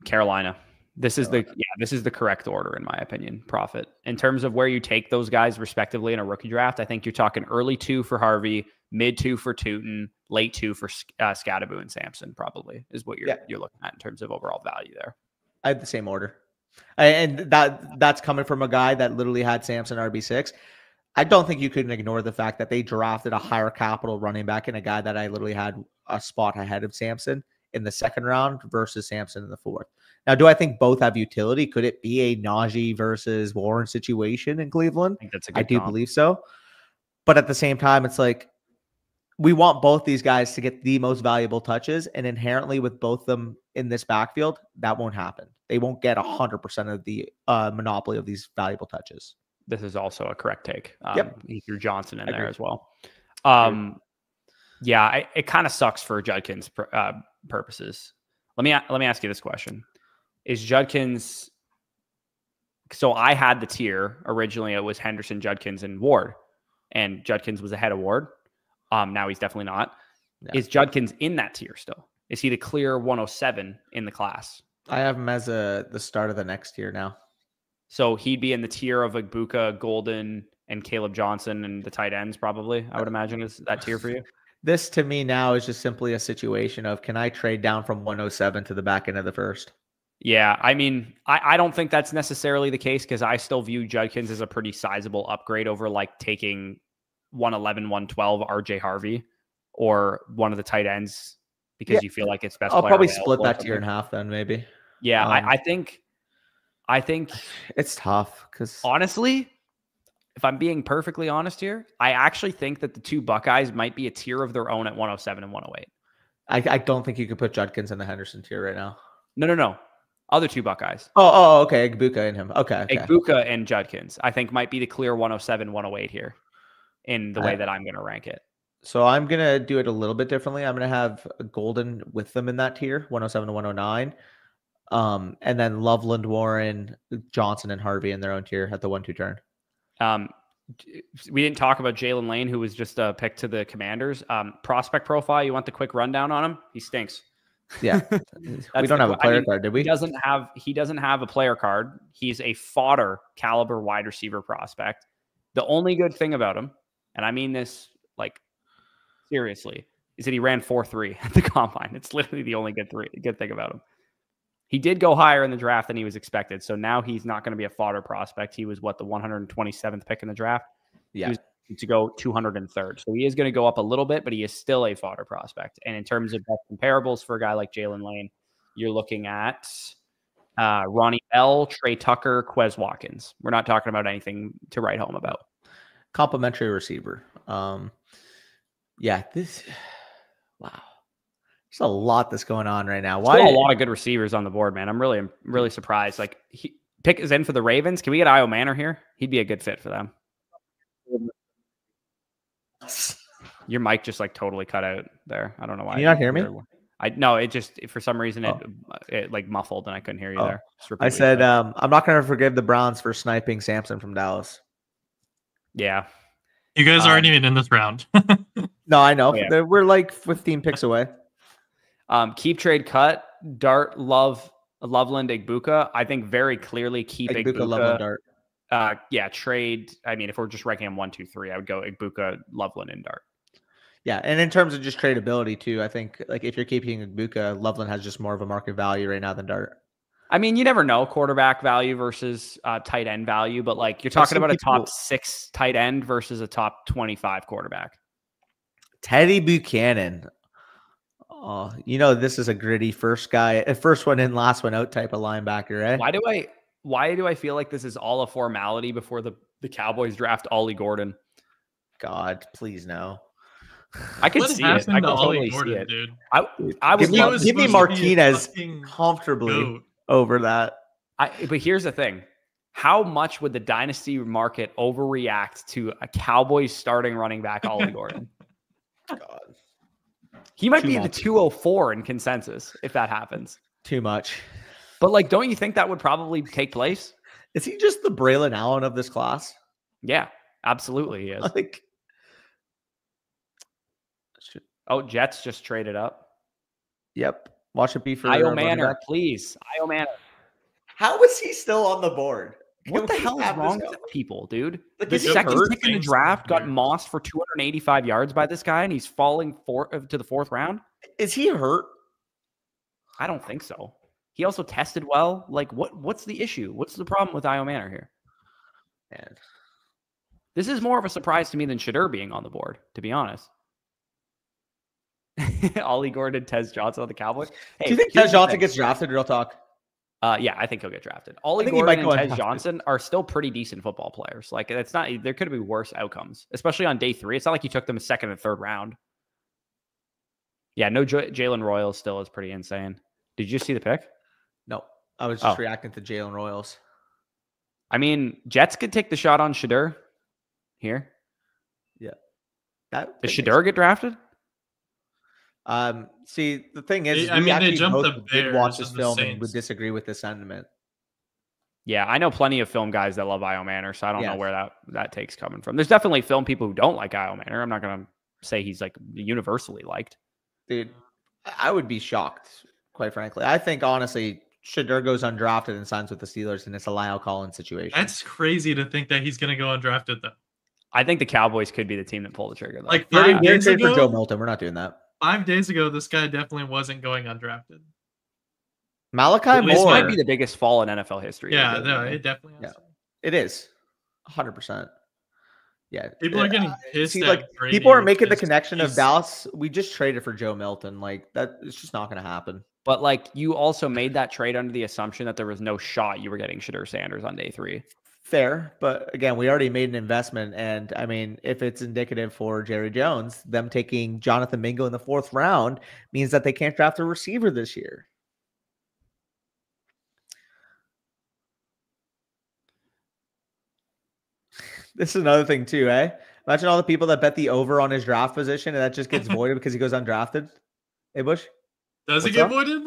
Carolina. This is the correct order in my opinion. Profit in terms of where you take those guys respectively in a rookie draft. I think you're talking early 2 for Harvey, mid 2 for Tootin, late 2 for Scatterbo and Sampson. Probably is what you're looking at in terms of overall value there. I have the same order, and that's coming from a guy that literally had Sampson RB6. I don't think you can ignore the fact that they drafted a higher capital running back in a guy that I literally had a spot ahead of Sampson in the 2nd round versus Sampson in the 4th. Now, do I think both have utility? Could it be a Najee versus Warren situation in Cleveland? I think that's a good I do believe so. But at the same time, it's like we want both these guys to get the most valuable touches, and inherently with both of them in this backfield, that won't happen. They won't get 100% of the monopoly of these valuable touches. This is also a correct take. He threw Johnson in there as well. Yeah, it kind of sucks for Judkins purposes. Let me ask you this question. Is Judkins... So I had the tier. Originally, it was Henderson, Judkins, and Ward. And Judkins was ahead of Ward. Now he's definitely not. No. Is Judkins in that tier still? Is he the clear 107 in the class? I have him as the start of the next tier now. So he'd be in the tier of Ibuka, Golden, and Caleb Johnson and the tight ends probably, I would imagine, is that tier for you? This to me now is just simply a situation of, can I trade down from 107 to the back end of the first? Yeah, I mean, I don't think that's necessarily the case because I still view Judkins as a pretty sizable upgrade over like taking 111, 112 RJ Harvey or one of the tight ends because you feel like it's best. I'll probably split that tier in half then maybe. Yeah, I think it's tough because honestly, if I'm being perfectly honest here, I actually think that the two Buckeyes might be a tier of their own at 107 and 108. I don't think you could put Judkins in the Henderson tier right now. No. Other two Buckeyes. Oh, okay. Ibuka in him. Okay. Ibuka and Judkins, I think, might be the clear 107, 108 here in the way that I'm going to rank it. So I'm going to do it a little bit differently. I'm going to have Golden with them in that tier, 107 to 109. And then Loveland, Warren, Johnson, and Harvey in their own tier at the 1-2 turn. We didn't talk about Jalen Lane, who was just a pick to the Commanders. Prospect profile, you want the quick rundown on him? He stinks. Yeah. We don't have a player card, did we? He doesn't have a player card. He's a fodder caliber wide receiver prospect. The only good thing about him, and I mean this like seriously, is that he ran 4.3 at the combine. It's literally the only good thing about him. He did go higher in the draft than he was expected. So now he's not going to be a fodder prospect. He was the 127th pick in the draft. Yeah. He was to go 203rd. So he is going to go up a little bit, but he is still a fodder prospect. And in terms of best comparables for a guy like Jalen Lane, you're looking at Ronnie Bell, Trey Tucker, Quez Watkins. We're not talking about anything to write home about. Complimentary receiver. Yeah, wow. There's a lot that's going on right now. Why a lot of good receivers on the board, man? I'm really surprised. Like pick is in for the Ravens. Can we get Io Manor here? He'd be a good fit for them. Your mic just like totally cut out there. I don't know why. Can you not hear me? No, it just for some reason it like muffled and I couldn't hear you there. I said I'm not going to forgive the Browns for sniping Samson from Dallas. Yeah. You guys aren't even in this round. No, I know. Yeah. We're like 15 picks away. Keep, trade, cut, Dart, Loveland, Igbuka. I think very clearly keep Igbuka, Loveland, Dart. Yeah, trade. I mean, if we're just ranking them 1, 2, 3, I would go Igbuka, Loveland, and Dart. Yeah, and in terms of just tradability too, I think like if you're keeping Igbuka, Loveland has just more of a market value right now than Dart. I mean, you never know quarterback value versus tight end value, but like you're talking about a top 6 tight end versus a top 25 quarterback. Teddy Buchanan. Oh, this is a gritty first one in, last one out type of linebacker, right? Why do I feel like this is all a formality before the Cowboys draft Ollie Gordon? God, please no. I could see it. I could totally see it. Dude. I was give me Martinez comfortably over that. But here's the thing. How much would the dynasty market overreact to a Cowboys starting running back, Ollie Gordon? God. He might be the 204 in consensus if that happens. Too much. But like, don't you think that would probably take place? Is he just the Braylon Allen of this class? Yeah, absolutely he is. Jets just traded up. Yep. Watch it be for Io Manor, please. Io Manor. How is he still on the board? What the hell is wrong with people, dude? Like, the second pick in the draft got mossed for 285 yards by this guy, and he's falling to the 4th round. Is he hurt? I don't think so. He also tested well. Like, what's the issue? What's the problem with Io Manor here? Man. This is more of a surprise to me than Shedeur being on the board, to be honest. Ollie Gordon, Tez Johnson on the Cowboys. Hey, do you think Tez Johnson gets drafted? Real talk. Yeah, I think he'll get drafted. Ollie Gordon and Tez Johnson are still pretty decent football players. Like, it's not. There could be worse outcomes, especially on day 3. It's not like you took them 2nd and 3rd round. Yeah, no. Jalen Royals still is pretty insane. Did you see the pick? No, I was just reacting to Jalen Royals. I mean, Jets could take the shot on Shedeur here. Yeah. Does Shedeur get drafted? See, the thing is, they jumped the Bears did watch this film and would disagree with the sentiment. Yeah, I know plenty of film guys that love Io Manor, so I don't know where that take's coming from. There's definitely film people who don't like Io Manor. I'm not going to say he's like universally liked. Dude, I would be shocked, quite frankly. I think, honestly, Shedeur goes undrafted and signs with the Steelers, and it's a Lyle Collins situation. That's crazy to think that he's going to go undrafted, though. I think the Cowboys could be the team that pull the trigger, though. Like 5 days ago, for Joe Milton. We're not doing that. 5 days ago, this guy definitely wasn't going undrafted. Malachi Moore. This might be the biggest fall in NFL history. Yeah, no, it definitely is. Yeah, it is. 100%. Yeah. People are getting pissed. See, like, people are making the connection of Dallas. We just traded for Joe Milton. Like, that, it's just not going to happen. But, like, you also made that trade under the assumption that there was no shot you were getting Shedeur Sanders on day 3. Fair, but again, we already made an investment, and I mean, if it's indicative for Jerry Jones, them taking Jonathan Mingo in the 4th round means that they can't draft a receiver this year. This is another thing too, eh? Imagine all the people that bet the over on his draft position, and that just gets voided because he goes undrafted. Hey, Bush, does it get voided?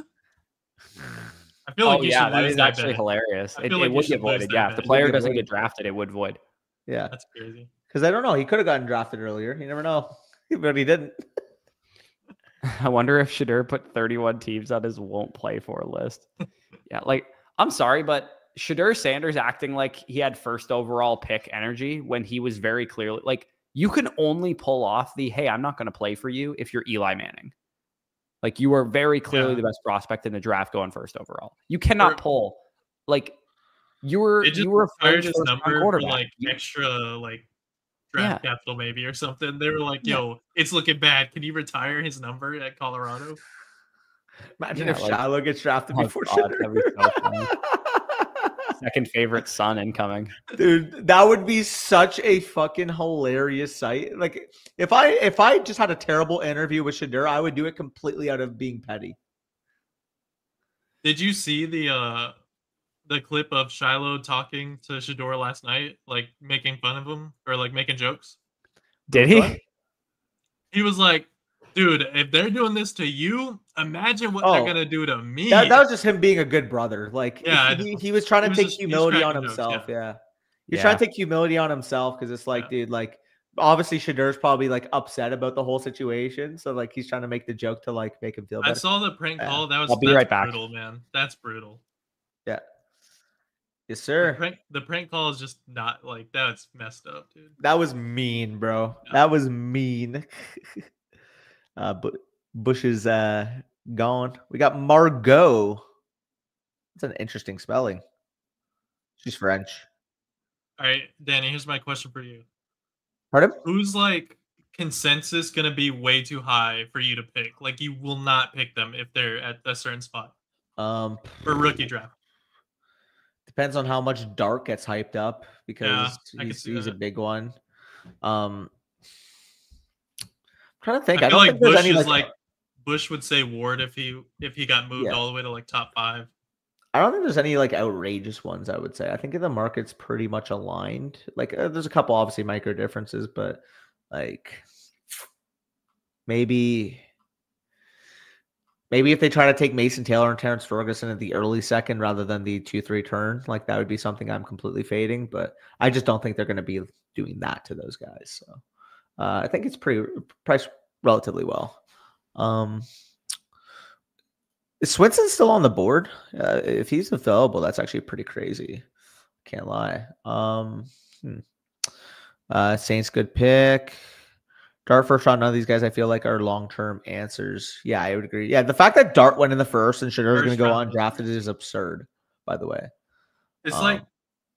I feel like that is actually hilarious. It would get voided. Yeah, if the player doesn't get drafted, it would void. Yeah, that's crazy. Because I don't know. He could have gotten drafted earlier. You never know, but he didn't. I wonder if Shadur put 31 teams on his won't play for list. Yeah, like I'm sorry, but Shadur Sanders acting like he had first overall pick energy when he was very clearly like you can only pull off the hey, I'm not going to play for you if you're Eli Manning. Like you are very clearly the best prospect in the draft going first overall. You cannot pull like you were a fired his number for quarterback. like extra like draft capital maybe or something. They were like, "Yo, it's looking bad. Can you retire his number at Colorado?" Imagine if Shiloh gets drafted before Shadur. Second favorite son incoming. Dude, that would be such a fucking hilarious sight. Like if I just had a terrible interview with Shadur, I would do it completely out of being petty. Did you see the clip of Shiloh talking to Shedeur last night, like making fun of him or like making jokes? Did he? He was like, dude, if they're doing this to you, imagine what they're gonna do to me. That was just him being a good brother. Like, yeah, he was trying to take humility on himself. He's trying to take humility on himself because it's like, dude, like, obviously Shadur's probably like upset about the whole situation, so like he's trying to make the joke to like make him feel better. I saw the prank call. That was I'll be right back. Brutal, man. That's brutal. Yeah. Yes, sir. The prank call is just not like that's messed up, dude. That was mean, bro. Yeah. That was mean. But Bush is gone. We got Margot. That's an interesting spelling. She's French. All right, Danny, here's my question for you. Pardon? Who's like consensus gonna be way too high for you to pick? Like you will not pick them if they're at a certain spot. For rookie draft. Depends on how much Dart gets hyped up because he's a big one. I'm trying to think. I don't think Bush there's any is like Bush would say Ward if he got moved all the way to like top 5. I don't think there's any like outrageous ones. I would say I think the market's pretty much aligned. Like there's a couple obviously micro differences, but like maybe if they try to take Mason Taylor and Terrence Ferguson at the early second rather than the 2-3 turn, like that would be something I'm completely fading. But I just don't think they're going to be doing that to those guys. So I think it's pretty priced relatively well. Is Swinson still on the board? If he's available, that's actually pretty crazy. Can't lie. Saints good pick. Dart first round. None of these guys I feel like are long-term answers. Yeah, I would agree. Yeah, the fact that Dart went in the first and Shadur is going to go undrafted is absurd, by the way. It's like,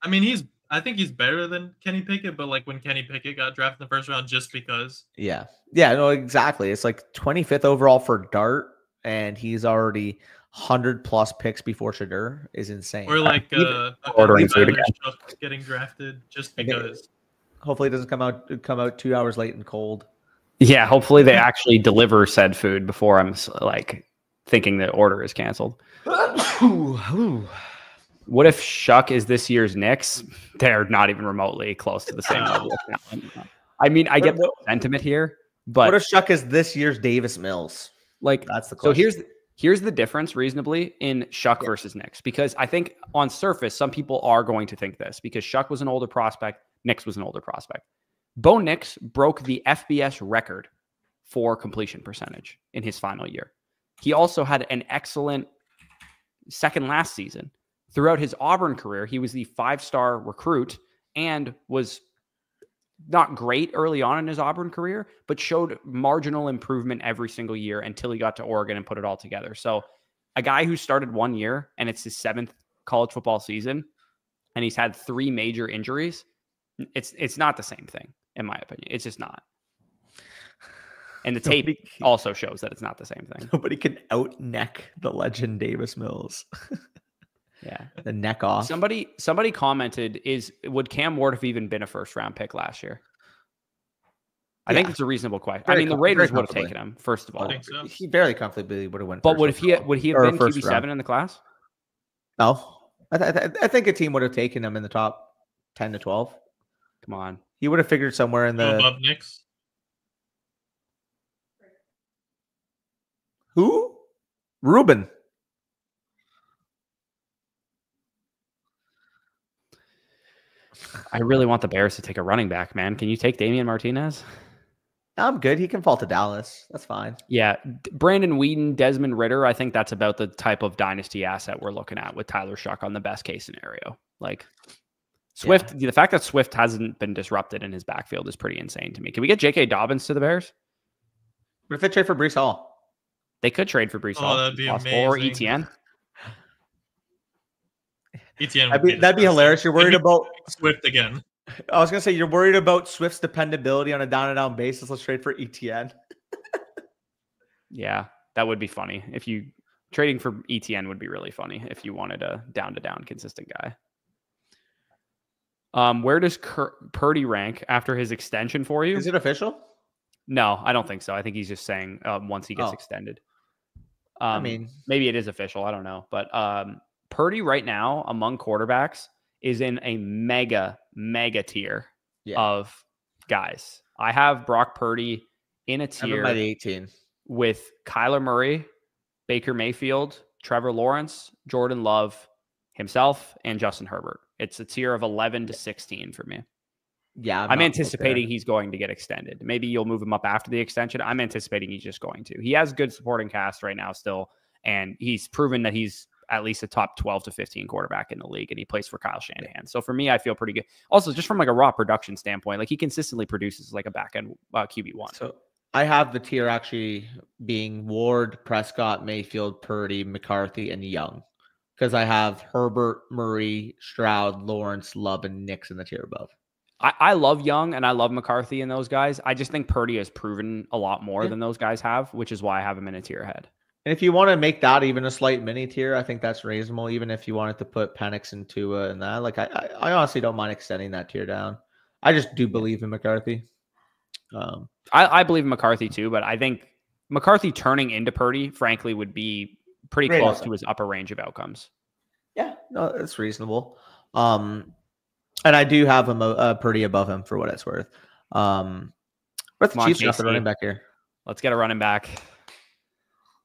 I mean, I think he's better than Kenny Pickett, but like when Kenny Pickett got drafted in the first round just because. Yeah, no, exactly. It's like 25th overall for Dart, and he's already 100+ picks before Shadur is insane. Or like ordering food again. Getting drafted just because. Hopefully it doesn't come out 2 hours late and cold. Yeah, hopefully they actually deliver said food before I'm like thinking the order is canceled. What if Shuck is this year's Knicks? They're not even remotely close to the same level. I mean, I get the sentiment here, but what if Shuck is this year's Davis Mills? Like that's the question. So here's the difference reasonably in Shuck versus Knicks, because I think on surface some people are going to think this because Shuck was an older prospect, Knicks was an older prospect. Bo Nix broke the FBS record for completion percentage in his final year. He also had an excellent second last season. Throughout his Auburn career, he was the 5-star recruit and was not great early on in his Auburn career, but showed marginal improvement every single year until he got to Oregon and put it all together. So a guy who started 1 year and it's his 7th college football season and he's had 3 major injuries, it's not the same thing, in my opinion. It's just not. And the tape also shows that it's not the same thing. Nobody can out-neck the legend Davis Mills. Yeah. The neck off. Somebody commented, would Cam Ward have even been a first-round pick last year? I think it's a reasonable question. The Raiders would have taken him, first of all. So. He barely comfortably would have went. But would he have been QB7 in the class? No. I think a team would have taken him in the top 10 to 12. Come on. He would have figured somewhere in the... above Knicks. Who? Ruben. I really want the Bears to take a running back, man. Can you take Damian Martinez? I'm good. He can fall to Dallas. That's fine. Yeah. Brandon Whedon, Desmond Ritter. I think that's about the type of dynasty asset we're looking at with Tyler Shuck on the best case scenario. Like Swift, the fact that Swift hasn't been disrupted in his backfield is pretty insane to me. Can we get J.K. Dobbins to the Bears? What if they trade for Brees Hall? They could trade for Brees Hall. That'd be possible. amazing. Or ETN. ETN That'd be hilarious. You're worried about Swift again. I was gonna say you're worried about Swift's dependability on a down and down basis. Let's trade for ETN. Yeah, that would be funny. If you trading for ETN would be really funny if you wanted a down to down consistent guy. Where does Purdy rank after his extension for you? Is it official? No, I don't think so. I think he's just saying once he gets extended. I mean, maybe it is official. I don't know. But Purdy right now among quarterbacks is in a mega tier of guys. I have Brock Purdy in a tier by the 18 with Kyler Murray, Baker Mayfield, Trevor Lawrence, Jordan Love, himself, and Justin Herbert. It's a tier of 11 to 16 for me. Yeah, I'm anticipating he's going to get extended. Maybe you'll move him up after the extension. I'm anticipating he's just going to. He has good supporting cast right now still, and he's proven that he's at least a top 12 to 15 quarterback in the league, and he plays for Kyle Shanahan. So for me, I feel pretty good. Also, just from like a raw production standpoint, like he consistently produces like a back-end QB1. So I have the tier actually being Ward, Prescott, Mayfield, Purdy, McCarthy, and Young. Because I have Herbert, Murray, Stroud, Lawrence, Love, and Nix in the tier above. I love Young and I love McCarthy and those guys. I just think Purdy has proven a lot more than those guys have, which is why I have him in a tier ahead. And if you want to make that even a slight mini tier, I think that's reasonable. Even if you wanted to put Penix and Tua and that, like I honestly don't mind extending that tier down. I just do believe in McCarthy. I believe in McCarthy too, but I think McCarthy turning into Purdy, frankly, would be pretty close to his upper range of outcomes. Yeah, no, that's reasonable. And I do have him Purdy above him for what it's worth. What's the Chiefs got the running back here? Let's get a running back.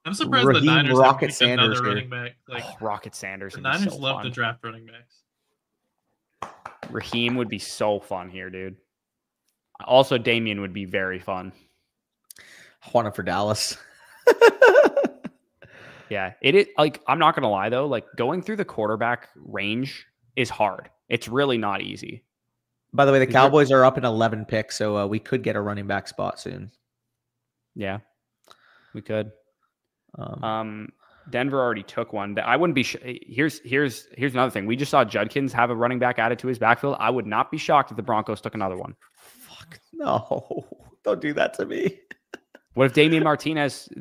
I'm surprised Raheem the Niners Rocket have another Sanders running back. Like Rocket Sanders. The Niners love to draft running backs. Raheem would be so fun here, dude. Also, Damian would be very fun. I want him for Dallas. Yeah, it is. Like, I'm not gonna lie though. Like, going through the quarterback range is hard. It's really not easy. By the way, the Cowboys are up in 11 picks, so we could get a running back spot soon. Yeah, we could. Denver already took one. I wouldn't be. Here's another thing. We just saw Judkins have a running back added to his backfield. I would not be shocked if the Broncos took another one. Fuck no! Don't do that to me. What if they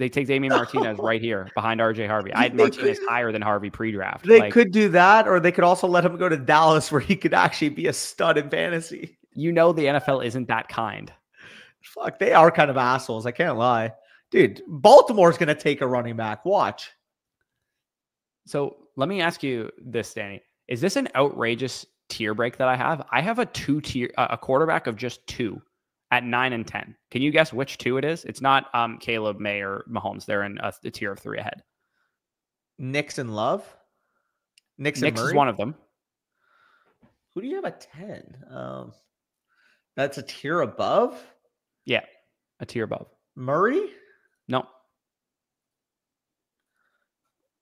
take Damian Martinez right here behind RJ Harvey? I had Martinez higher than Harvey pre-draft. They could do that, or they could also let him go to Dallas where he could actually be a stud in fantasy. You know the NFL isn't that kind. Fuck, they are kind of assholes. I can't lie. Dude, Baltimore's going to take a running back. Watch. So let me ask you this, Danny. Is this an outrageous tier break that I have? I have a quarterback of just 2 at 9 and 10. Can you guess which 2 it is? It's not Caleb, May, or Mahomes. They're in a tier of 3 ahead. Nix and Love? Nix is one of them. Who do you have at 10? That's a tier above? Yeah, a tier above. Murray? No.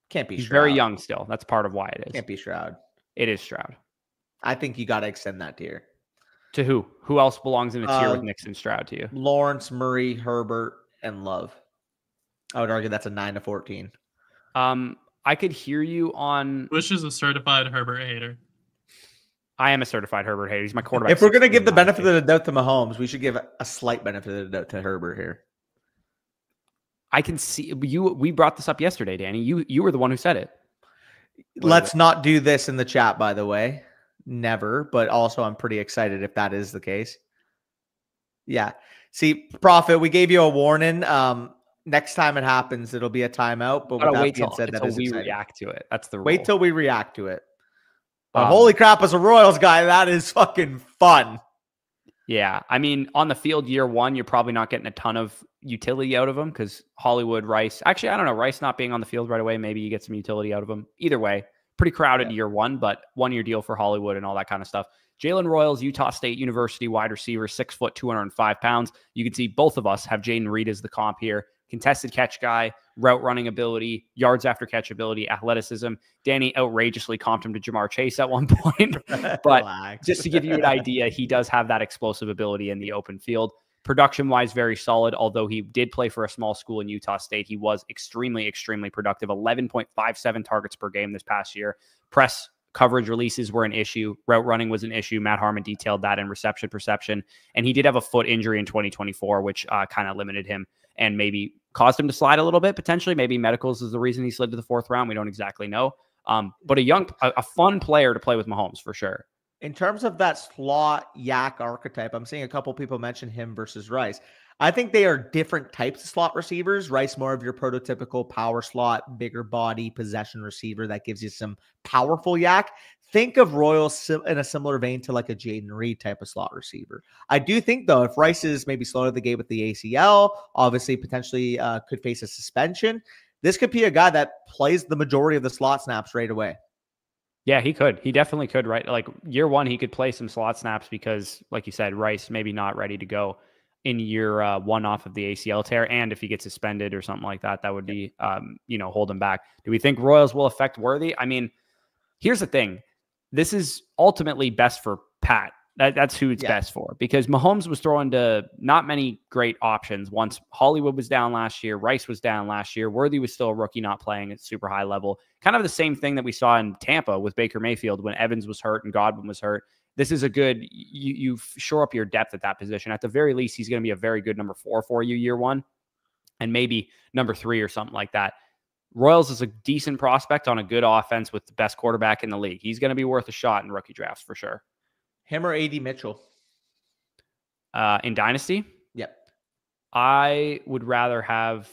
Can't be He's Stroud. very young still. That's part of why it is. Can't be Stroud. It is Stroud. I think you got to extend that tier. To who? Who else belongs in a tier with Nix and Stroud to you? Lawrence, Murray, Herbert, and Love. I would argue that's a 9 to 14. I could hear you on. Bush is a certified Herbert hater. I am a certified Herbert hater. He's my quarterback. If we're going to give the benefit of the doubt to Mahomes, we should give a slight benefit of the doubt to Herbert here. I can see you. We brought this up yesterday, Danny. You were the one who said it. Let's not do this in the chat, by the way. Never. But also, I'm pretty excited if that is the case. Yeah. See, Prophet, we gave you a warning. Next time it happens, it'll be a timeout. But with that being said, that is we react to it. That's the rule. Wait till we react to it. But holy crap, as a Royals guy, that is fucking fun. Yeah. I mean, on the field year 1, you're probably not getting a ton of utility out of him because Hollywood, Rice. Actually, I don't know. Rice not being on the field right away, maybe you get some utility out of him. Either way, Pretty crowded year one, but 1 year deal for Hollywood and all that kind of stuff. Jalen Royals, Utah State University wide receiver, 6 foot, 205 pounds. You can see both of us have Jaden Reed as the comp here. Contested catch guy, route running ability, yards after catch ability, athleticism. Danny outrageously comped him to Jamar Chase at one point. But just to give you an idea, he does have that explosive ability in the open field. Production-wise, very solid. Although he did play for a small school in Utah State, he was extremely, extremely productive. 11.57 targets per game this past year. Press coverage releases were an issue. Route running was an issue. Matt Harmon detailed that in reception perception. And he did have a foot injury in 2024, which kind of limited him and maybe caused him to slide a little bit, potentially. Maybe medicals is the reason he slid to the 4th round. We don't exactly know. But a fun player to play with Mahomes for sure. In terms of that slot yak archetype, I'm seeing a couple people mention him versus Rice. I think they are different types of slot receivers. Rice, more of your prototypical power slot, bigger body, possession receiver that gives you some powerful yak. Think of Royals in a similar vein to like a Jaden Reed type of slot receiver. I do think, though, if Rice is maybe slow to the game with the ACL, obviously potentially could face a suspension, this could be a guy that plays the majority of the slot snaps right away. Yeah, he could. He definitely could, right? Like year one, he could play some slot snaps because, like you said, Rice maybe not ready to go in year one off of the ACL tear. And if he gets suspended or something like that, that would be, hold him back. Do we think Royals will affect Worthy? I mean, here's the thing. This is ultimately best for Pat. That's who it's best for, because Mahomes was throwing to not many great options. Once Hollywood was down last year, Rice was down last year, Worthy was still a rookie, not playing at super high level. Kind of the same thing that we saw in Tampa with Baker Mayfield when Evans was hurt and Godwin was hurt. This is a good, you shore up your depth at that position. At the very least, he's going to be a very good number 4 for you year one, and maybe number 3 or something like that. Royals is a decent prospect on a good offense with the best quarterback in the league. He's going to be worth a shot in rookie drafts for sure. Him or AD Mitchell? In Dynasty? Yep. I'd rather have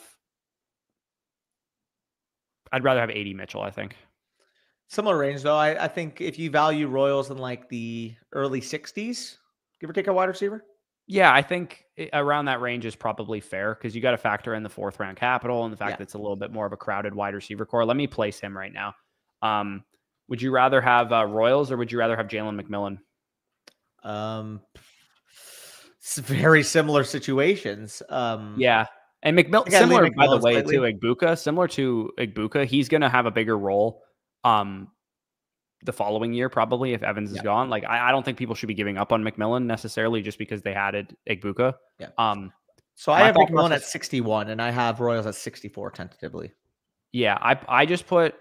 AD Mitchell, I think. Similar range, though. I think if you value Royals in like the early 60s, give or take a wide receiver. Yeah, I think around that range is probably fair because you got to factor in the 4th round capital and the fact that it's a little bit more of a crowded wide receiver core. Let me place him right now. Would you rather have Royals or would you rather have Jalen McMillan? It's very similar situations. Yeah. And McMillan, similar, by the way, to Igbukah, he's going to have a bigger role the following year, probably, if Evans is gone. Like, I don't think people should be giving up on McMillan necessarily just because they added Igbukah. Yeah. So I have McMillan at 61 and I have Royals at 64 tentatively. Yeah. I just put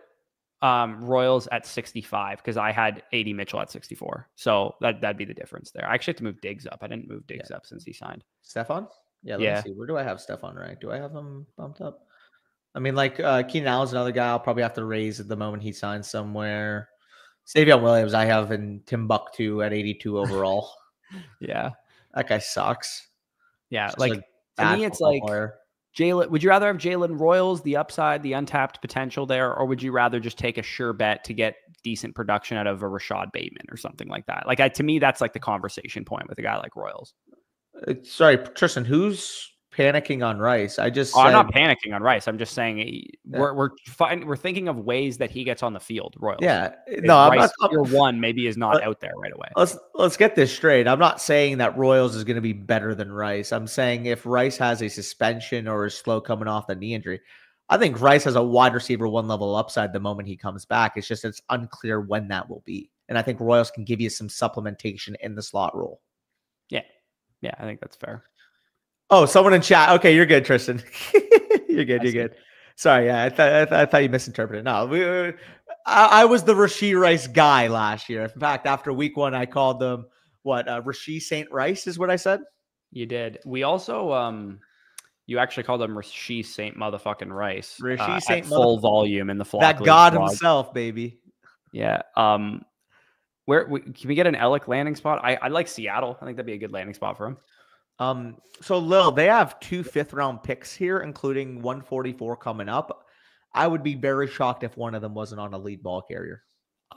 Royals at 65 because I had AD Mitchell at 64. So that'd be the difference there. I actually have to move Diggs up. I didn't move Diggs up since he signed. Stephon? Yeah, let me see. Where do I have Stephon ranked? Do I have him bumped up? I mean, like Keenan Allen's another guy I'll probably have to raise at the moment he signs somewhere. Savion Williams, I have in Timbuktu at 82 overall. Yeah. That guy sucks. Yeah. Like, to me, it's like Jalen. Would you rather have Jalen Royals, the upside, the untapped potential there, or would you rather just take a sure bet to get decent production out of a Rashad Bateman or something like that? Like, to me, that's like the conversation point with a guy like Royals. Sorry, Tristan, who's panicking on Rice? I'm not panicking on Rice. I'm just saying we're thinking of ways that he gets on the field. Royals. Yeah, no, Rice, year one maybe is not out there right away. Let's get this straight. I'm not saying that Royals is going to be better than Rice. I'm saying if Rice has a suspension or is slow coming off the knee injury, I think Rice has a wide receiver 1 level upside the moment he comes back. It's unclear when that will be, and I think Royals can give you some supplementation in the slot role. Yeah, I think that's fair. Oh, someone in chat. Okay, you're good, Tristan. You're good. You're good. Sorry, yeah, I thought you misinterpreted. No, I was the Rashee Rice guy last year. In fact, after week 1, I called them Rashee St. Rice is what I said. You did. We also you actually called him Rashee St. Motherfucking Rice. Rashee St. At full volume in the flock. That God himself, baby. Yeah. Can we get an Alec landing spot? I like Seattle. I think that'd be a good landing spot for him. So Lil, they have 2 5th round picks here, including 144 coming up. I would be very shocked if one of them wasn't on a lead ball carrier.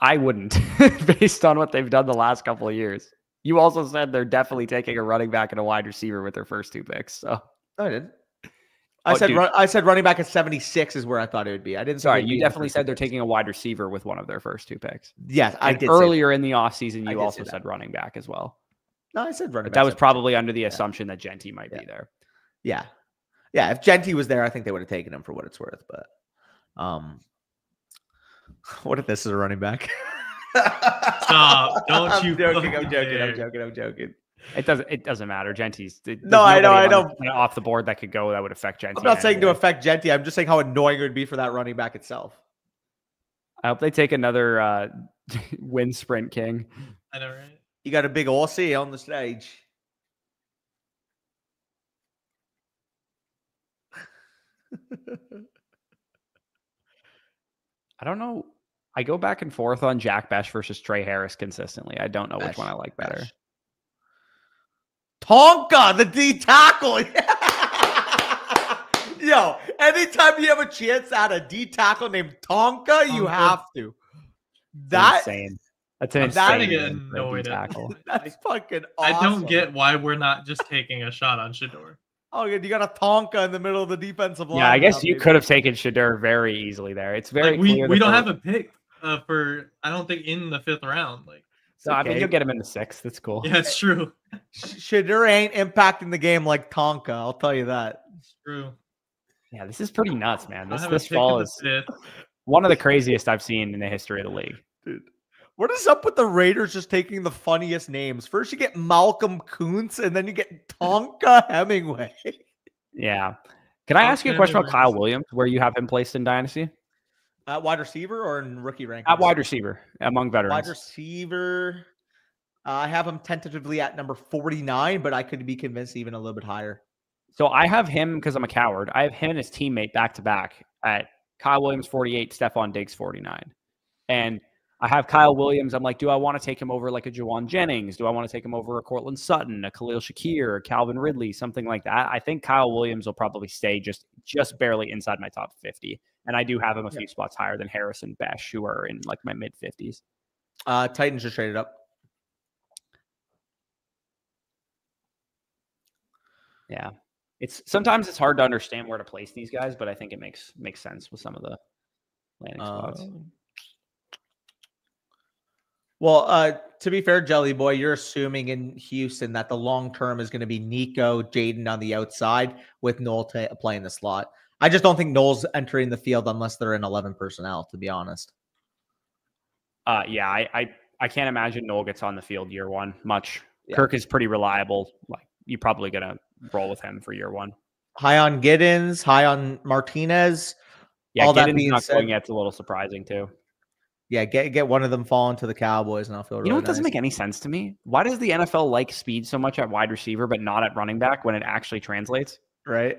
I wouldn't, based on what they've done the last couple of years. You also said they're definitely taking a running back and a wide receiver with their first 2 picks. So I did. I said dude. I said running back at 76 is where I thought it would be. I didn't. Sorry, think it'd you be in the definitely first said two they're picks. taking a wide receiver with one of their first 2 picks. Yes, I And did. earlier in the offseason, I you did also say said running back as well. No, I said running But back. that was 76. probably under the assumption that Genty might be there. Yeah. If Genty was there, I think they would have taken him for what it's worth. But what if this is a running back? Stop! Don't I'm you? joking. I'm fucking joking. dare. I'm joking. I'm joking. It doesn't matter. Genty's No, I know. off the board that could go that would affect Genty. I'm not saying to anyway. affect Genty. I'm just saying how annoying it would be for that running back itself. I hope they take another win sprint king. I know, right? You got a big Aussie on the stage. I don't know. I go back and forth on Jack Besh versus Trey Harris consistently. I don't know which Besh, one I like better. Besh. Tonka, the D tackle. Yo, anytime you have a chance at a D tackle named Tonka, you Tonka. have to. That's That insane. That's an I'm insane starting to get win for a annoyed D at- tackle. that's fucking I awesome. don't get why we're not just taking a shot on Shador. Oh, you got a Tonka in the middle of the defensive line. Yeah, I guess now, you baby. could have taken Shadur very easily there. It's very Like, we clear we that don't they're- have a pick for I don't think in the 5th round. Like, No, I mean okay. you'll get him in the 6th. That's cool. yeah, it's true. Shadur ain't impacting the game like Tonka. I'll tell you that. It's true. Yeah, this is pretty nuts, man. I have a This pick fall in is the 5th. one of the craziest I've seen in the history of the league. Dude. What is up with the Raiders just taking the funniest names? First you get Malcolm Kuntz, and then you get Tonka Hemingway. Yeah. Can I ask you a question about Kyle Williams, where you have him placed in Dynasty? At wide receiver or in rookie rankings? At wide receiver among veterans. Wide receiver. I have him tentatively at number 49, but I could be convinced even a little bit higher. So I have him because I'm a coward. I have him and his teammate back to back at Kyle Williams 48, Stephon Diggs 49. And I have Kyle Williams. I'm like, do I want to take him over like a Juwan Jennings? Do I want to take him over a Cortland Sutton, a Khalil Shakir, a Calvin Ridley, something like that? I think Kyle Williams will probably stay just barely inside my top 50. And I do have him a few spots higher than Harris and Besh, who are in like my mid 50s. Titans just traded up. Yeah. Sometimes it's hard to understand where to place these guys, but I think it makes sense with some of the landing spots. Well, to be fair, Jelly Boy, you're assuming in Houston that the long term is going to be Nico, Jaden on the outside with Noel playing the slot. I just don't think Noel's entering the field unless they're in 11 personnel, to be honest. Yeah, I can't imagine Noel gets on the field year one much. Yeah. Kirk is pretty reliable. Like you're probably gonna roll with him for year one. High on Giddens, high on Martinez. Yeah, All that Giddens being not said- going yet's a little surprising too. Yeah, get one of them falling to the Cowboys, and I'll feel really You know what doesn't nice. make any sense to me? Why does the NFL like speed so much at wide receiver but not at running back when it actually translates? Right?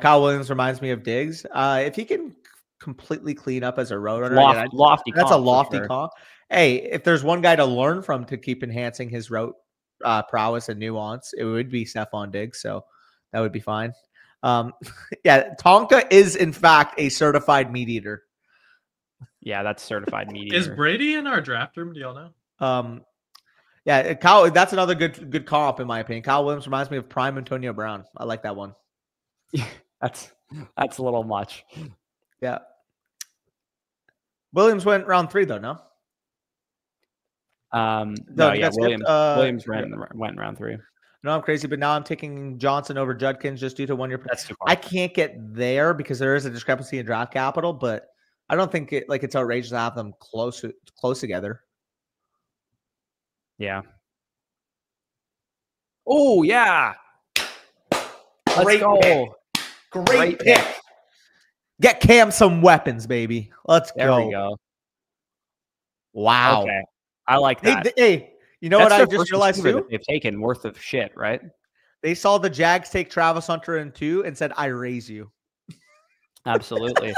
Kyle Williams reminds me of Diggs. If he can completely clean up as a road runner, again, Lofty. that's a comp for lofty sure. comp. Hey, if there's one guy to learn from to keep enhancing his route prowess and nuance, it would be Stephon Diggs. So that would be fine. Yeah, Tonka is in fact a certified meat eater. Yeah, that's certified media. Is Brady in our draft room? Do y'all know? Yeah, Kyle. That's another good comp in my opinion. Kyle Williams reminds me of prime Antonio Brown. I like that one. That's a little much. Yeah. Williams went round 3 though. No. No, No, you yeah, got skipped, Williams yeah. went round 3. No, I'm crazy, but now I'm taking Johnson over Judkins just due to 1 year. That's too far. I can't get there because there is a discrepancy in draft capital, but I don't think it's outrageous to have them close together. Yeah. Oh yeah. Let's Great go. pick. Great pick. pick. Get Cam some weapons, baby. Let's There go. we go. Wow. Okay. I like Hey, that. hey, you know That's what I their just first realized receiver too? that they've taken worth of shit, right? They saw the Jags take Travis Hunter in 2 and said, "I raise you." Absolutely.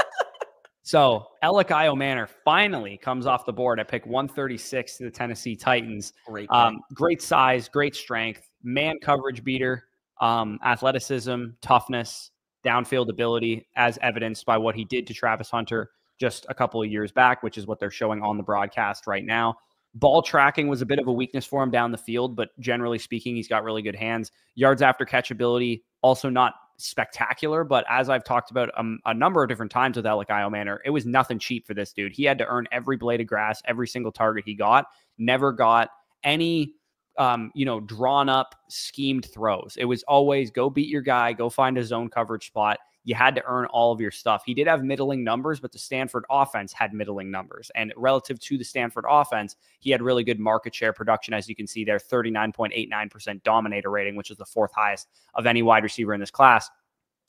So Alec Manor finally comes off the board at pick 136 to the Tennessee Titans. Great. Great size, great strength, man coverage beater, athleticism, toughness, downfield ability, as evidenced by what he did to Travis Hunter just a couple of years back, which is what they're showing on the broadcast right now. Ball tracking was a bit of a weakness for him down the field, but generally speaking, he's got really good hands. Yards after catch ability, also not spectacular, but as I've talked about a number of different times with Alekai Manor, it was nothing cheap for this dude. He had to earn every blade of grass, every single target he got, never got any drawn up schemed throws. It was always go beat your guy, go find a zone coverage spot. You had to earn all of your stuff. He did have middling numbers, but the Stanford offense had middling numbers. And relative to the Stanford offense, he had really good market share production. As you can see there, 39.89% dominator rating, which is the 4th highest of any wide receiver in this class.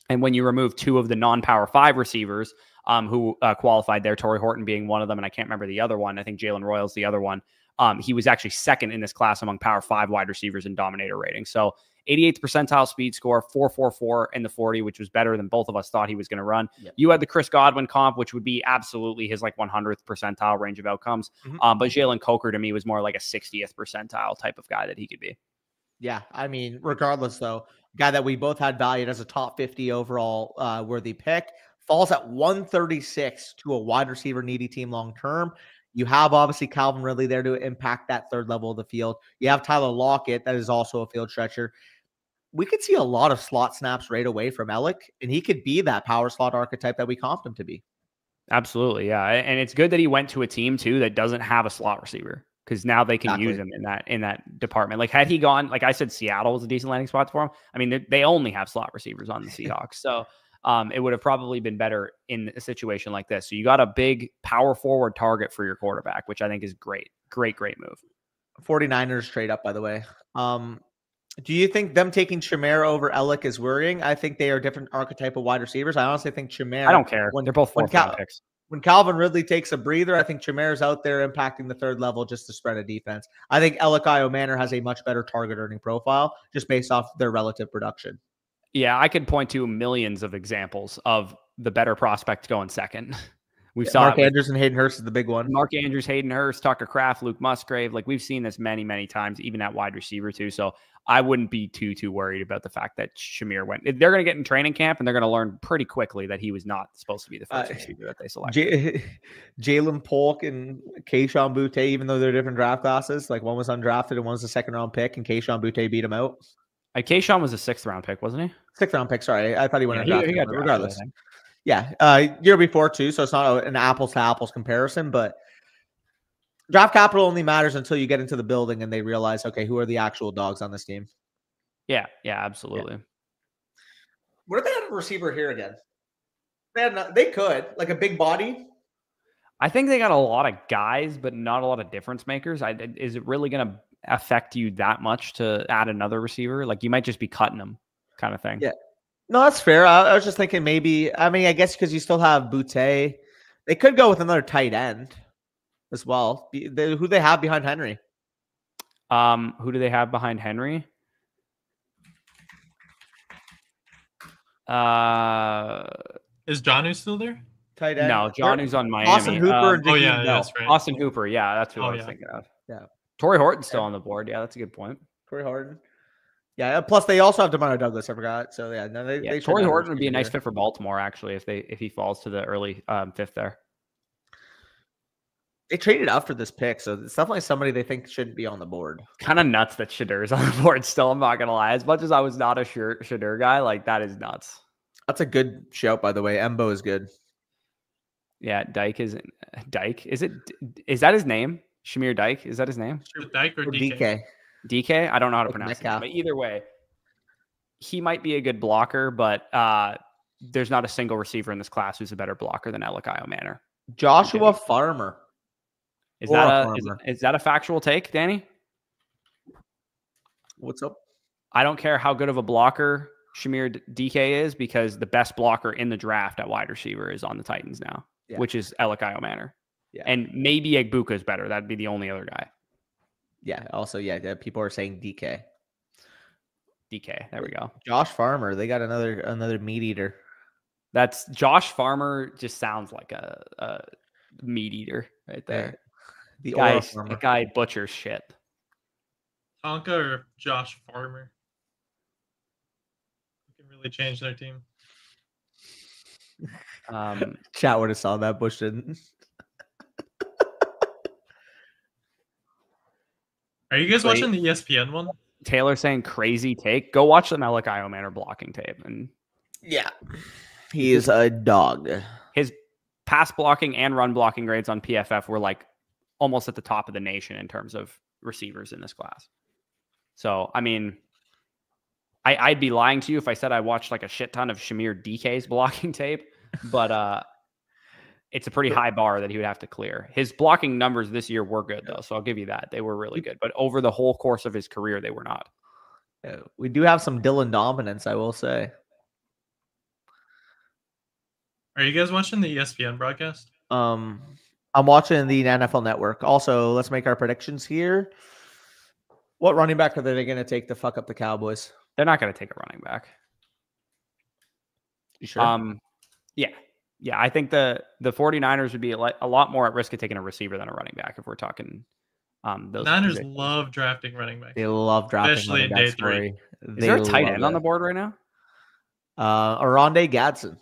And when you remove 2 of the non-Power 5 receivers who qualified there, Torrey Horton being one of them, and I can't remember the other one. I think Jalen Royal's the other one. He was actually 2nd in this class among Power 5 wide receivers in dominator rating. So 88th percentile speed score, 4.44 in the 40, which was better than both of us thought he was going to run. Yep. You had the Chris Godwin comp, which would be absolutely his 100th percentile range of outcomes. But Jalen Coker to me was more like a 60th percentile type of guy that he could be. Yeah, I mean, regardless though, guy that we both had valued as a top 50 overall worthy pick falls at 136 to a wide receiver needy team long term. You have obviously Calvin Ridley there to impact that 3rd level of the field. You have Tyler Lockett, that is also a field stretcher. We could see a lot of slot snaps right away from Alec, and he could be that power slot archetype that we comped him to be. Absolutely, yeah. And it's good that he went to a team too that doesn't have a slot receiver, because now they can use him in that department. Like had he gone, like I said, Seattle was a decent landing spot for him. I mean, they only have slot receivers on the Seahawks, so it would have probably been better in a situation like this. So you got a big power forward target for your quarterback, which I think is great. Great move. 49ers trade up, by the way. Do you think them taking Chimera over Alec is worrying? I think they are different archetype of wide receivers. I honestly think Chimera. I don't care. They're both 4th-round picks. When Calvin Ridley takes a breather, I think Chimera's out there impacting the 3rd level just to spread a defense. I think Alekai Manor has a much better target earning profile just based off their relative production. Yeah, I could point to millions of examples of the better prospect going 2nd. We've saw Mark Andrews and Hayden Hurst is the big one. Mark Andrews, Hayden Hurst, Tucker Kraft, Luke Musgrave. Like we've seen this many, many times, even at wide receiver too. So I wouldn't be too worried about the fact that Shamir went. They're going to get in training camp and they're going to learn pretty quickly that he was not supposed to be the first receiver that they selected. Jalen Polk and Kayshon Boutte, even though they're different draft classes, like one was undrafted and one was a 2nd-round pick, and Kayshon Boutte beat him out. Kayshon was a 6th-round pick, wasn't he? 6th-round pick. Sorry, I thought he went undrafted. He got regardless. Drafted, yeah, year before too, so it's not an apples to apples comparison, but draft capital only matters until you get into the building and they realize, okay, who are the actual dogs on this team? Yeah, absolutely. Yeah. What if they had a receiver here again? They could, like a big body. I think they got a lot of guys, but not a lot of difference makers. Is it really going to affect you that much to add another receiver? Like you might just be cutting them, kind of thing. Yeah. No, that's fair. I was just thinking maybe, I mean, I guess because you still have Boutte. They could go with another tight end as well. Who they have behind Henry? Who do they have behind Henry? Is Jonnu still there? Tight end? No, Jonnu's on Miami. Austin Hooper and yeah, that's right. Austin Hooper, yeah, that's who I was thinking of. Yeah. Torrey Horton's still on the board. Yeah, that's a good point. Torrey Horton. Yeah, plus they also have DeMario Douglas. I forgot. So yeah, no, they Torrey Horton would be a nice fit for Baltimore actually if he falls to the early 5th there. They traded up for this pick, so it's definitely somebody they think shouldn't be on the board. Kind of nuts that Shedur's on the board still. I'm not gonna lie. As much as I was not a Shedur guy, like that is nuts. That's a good shout, by the way. Embo is good. Yeah, Dyke is Dyke. Is that his name? Shamir Dyke? Is that his name? Dyke or DK? DK? I don't know how to pronounce it. But either way, he might be a good blocker, but there's not a single receiver in this class who's a better blocker than Alekai Manor. Joshua Farmer. Is that a factual take, Danny? What's up? I don't care how good of a blocker Shamir DK is, because the best blocker in the draft at wide receiver is on the Titans now, which is Alekai Manor. Yeah. And maybe Egbuka is better. That'd be the only other guy. Yeah. Also, people are saying DK. DK. There we go. Josh Farmer. They got another meat eater. That's Josh Farmer. Just sounds like a meat eater right there. Yeah. The guy butchers shit. Tonka or Josh Farmer? You can really change their team. Chat would have saw that. Bush didn't. Are you guys watching the ESPN one? Taylor saying crazy take. Go watch the Malachi Manor blocking tape, and Yeah, he is a dog. his pass blocking and run blocking grades on PFF were like almost at the top of the nation in terms of receivers in this class. So, I mean, I'd be lying to you if I said I watched like a shit ton of Shamir DK's blocking tape, but it's a pretty high bar that he would have to clear. His blocking numbers this year were good, though, so I'll give you that. They were really good. But over the whole course of his career, they were not. Yeah, we do have some Dylan dominance, I will say. Are you guys watching the ESPN broadcast? I'm watching the NFL Network. Also, let's make our predictions here. What running back are they going to take to fuck up the Cowboys? They're not going to take a running back. You sure? Yeah. I think the 49ers would be a lot more at risk of taking a receiver than a running back if we're talking those. Niners positions. love drafting running backs. They love drafting especially running in backs. day 3. Is there a tight end on the board right now? Aronde Gadsden.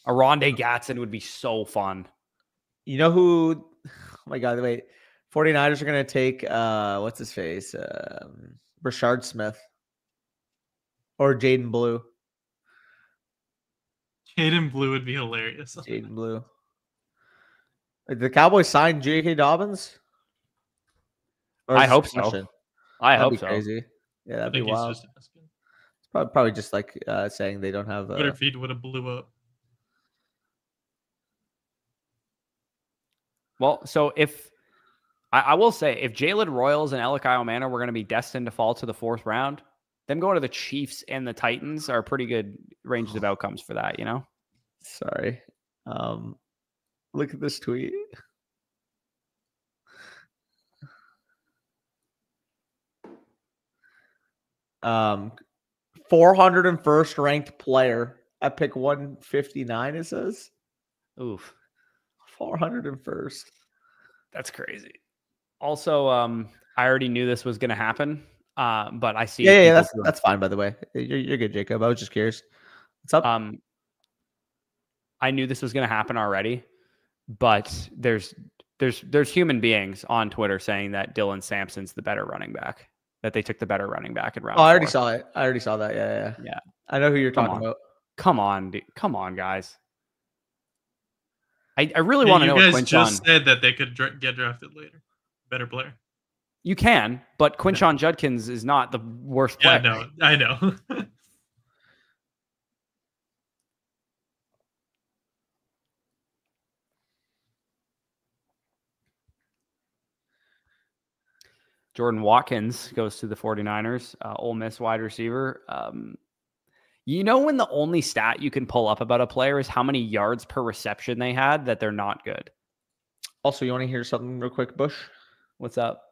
Aronde Gadsden would be so fun. You know who? Oh my God! Wait, 49ers are going to take what's his face? Brashard Smith or Jaden Blue. Jaden Blue would be hilarious. Jaden Blue. The Cowboys signed J.K. Dobbins? I hope so. I hope so. Crazy. Yeah, that'd be wild. It's probably just like saying they don't have. Twitter feed would have blew up. Well, so if I will say, if Jalen Royals and Malachi Manor were going to be destined to fall to the 4th round, them going to the Chiefs and the Titans are pretty good ranges of outcomes for that, you know? Sorry. Look at this tweet. Um, 401st ranked player at pick 159, it says. Oof. 401st. That's crazy. Also, I already knew this was going to happen, but I see. Yeah, that's fine. By the way, you're good, Jacob. I was just curious. What's up? I knew this was going to happen already, but there's human beings on Twitter saying that Dylan Sampson's the better running back. That they took the better running back in round 4. I already saw it. I already saw that. Yeah. I know who you're talking about. Come on, dude. Come on, guys. I really want to know. You guys just said that they could get drafted later. Better player. You can, but Quinshon Judkins is not the worst player. Yeah, I know. Jordan Watkins goes to the 49ers, Ole Miss wide receiver. You know when the only stat you can pull up about a player is how many yards per reception they had, that they're not good. Also, you want to hear something real quick, Bush? What's up?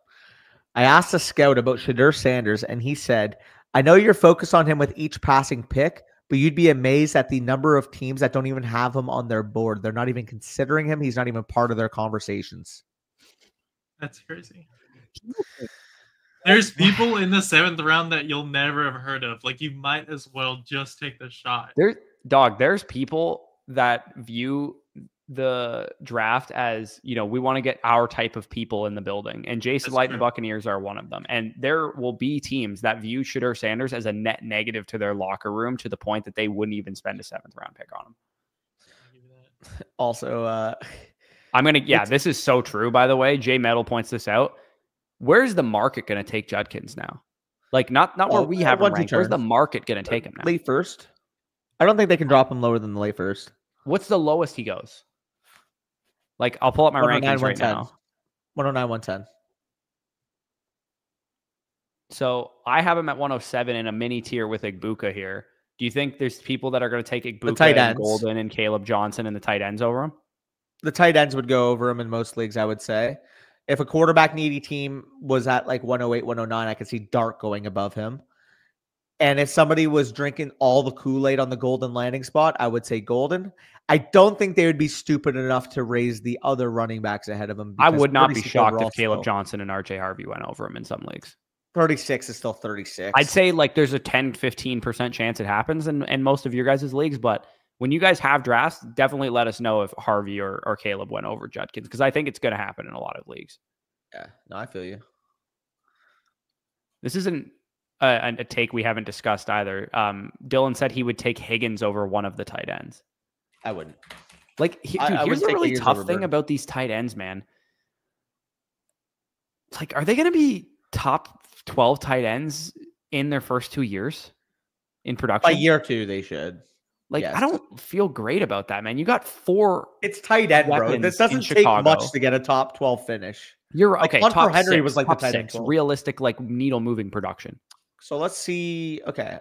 I asked a scout about Shedeur Sanders, and he said, I know you're focused on him with each passing pick, but you'd be amazed at the number of teams that don't even have him on their board. They're not even considering him. He's not even part of their conversations. That's crazy. There's people in the 7th round that you'll never have heard of. Like, you might as well just take the shot. There's people that view the draft as, we want to get our type of people in the building. And Jason Light and the Buccaneers are one of them. And there will be teams that view Shedeur Sanders as a net negative to their locker room to the point that they wouldn't even spend a 7th round pick on him. Also, this is so true, by the way. Jay Metal points this out. Where's the market going to take Judkins now? Like, not where we have him ranked. Where's the market going to take him now? Late first. I don't think they can drop him lower than the late first. What's the lowest he goes? Like, I'll pull up my rankings right now. 109, 110. So I have him at 107 in a mini tier with Igbuka here. Do you think there's people that are going to take Igbuka and Golden and Caleb Johnson and the tight ends over him? The tight ends would go over him in most leagues, I would say. If a quarterback needy team was at like 108, 109, I could see Dart going above him. And if somebody was drinking all the Kool-Aid on the Golden landing spot, I would say Golden. I don't think they would be stupid enough to raise the other running backs ahead of him. I would not be shocked if Caleb Johnson and RJ Harvey went over him in some leagues. 36 is still 36. I'd say like there's a 10-15% chance it happens in most of your guys' leagues, but when you guys have drafts, definitely let us know if Harvey or Caleb went over Judkins, because I think it's going to happen in a lot of leagues. Yeah, no, I feel you. This isn't a take we haven't discussed either. Dylan said he would take Higgins over one of the tight ends. I wouldn't. Like, dude, I here's would the take really Higgins tough over thing Burns. about these tight ends, man. Like, are they going to be top 12 tight ends in their first 2 years in production? By year 2, they should. Like, yes. I don't feel great about that, man. You got 4. It's tight end, bro. weapons This in doesn't take Chicago. much to get a top 12 finish. You're Like, okay. Hunter Top Henry 6, was like the top tight end 6, 12. realistic, like needle moving production. So let's see. Okay.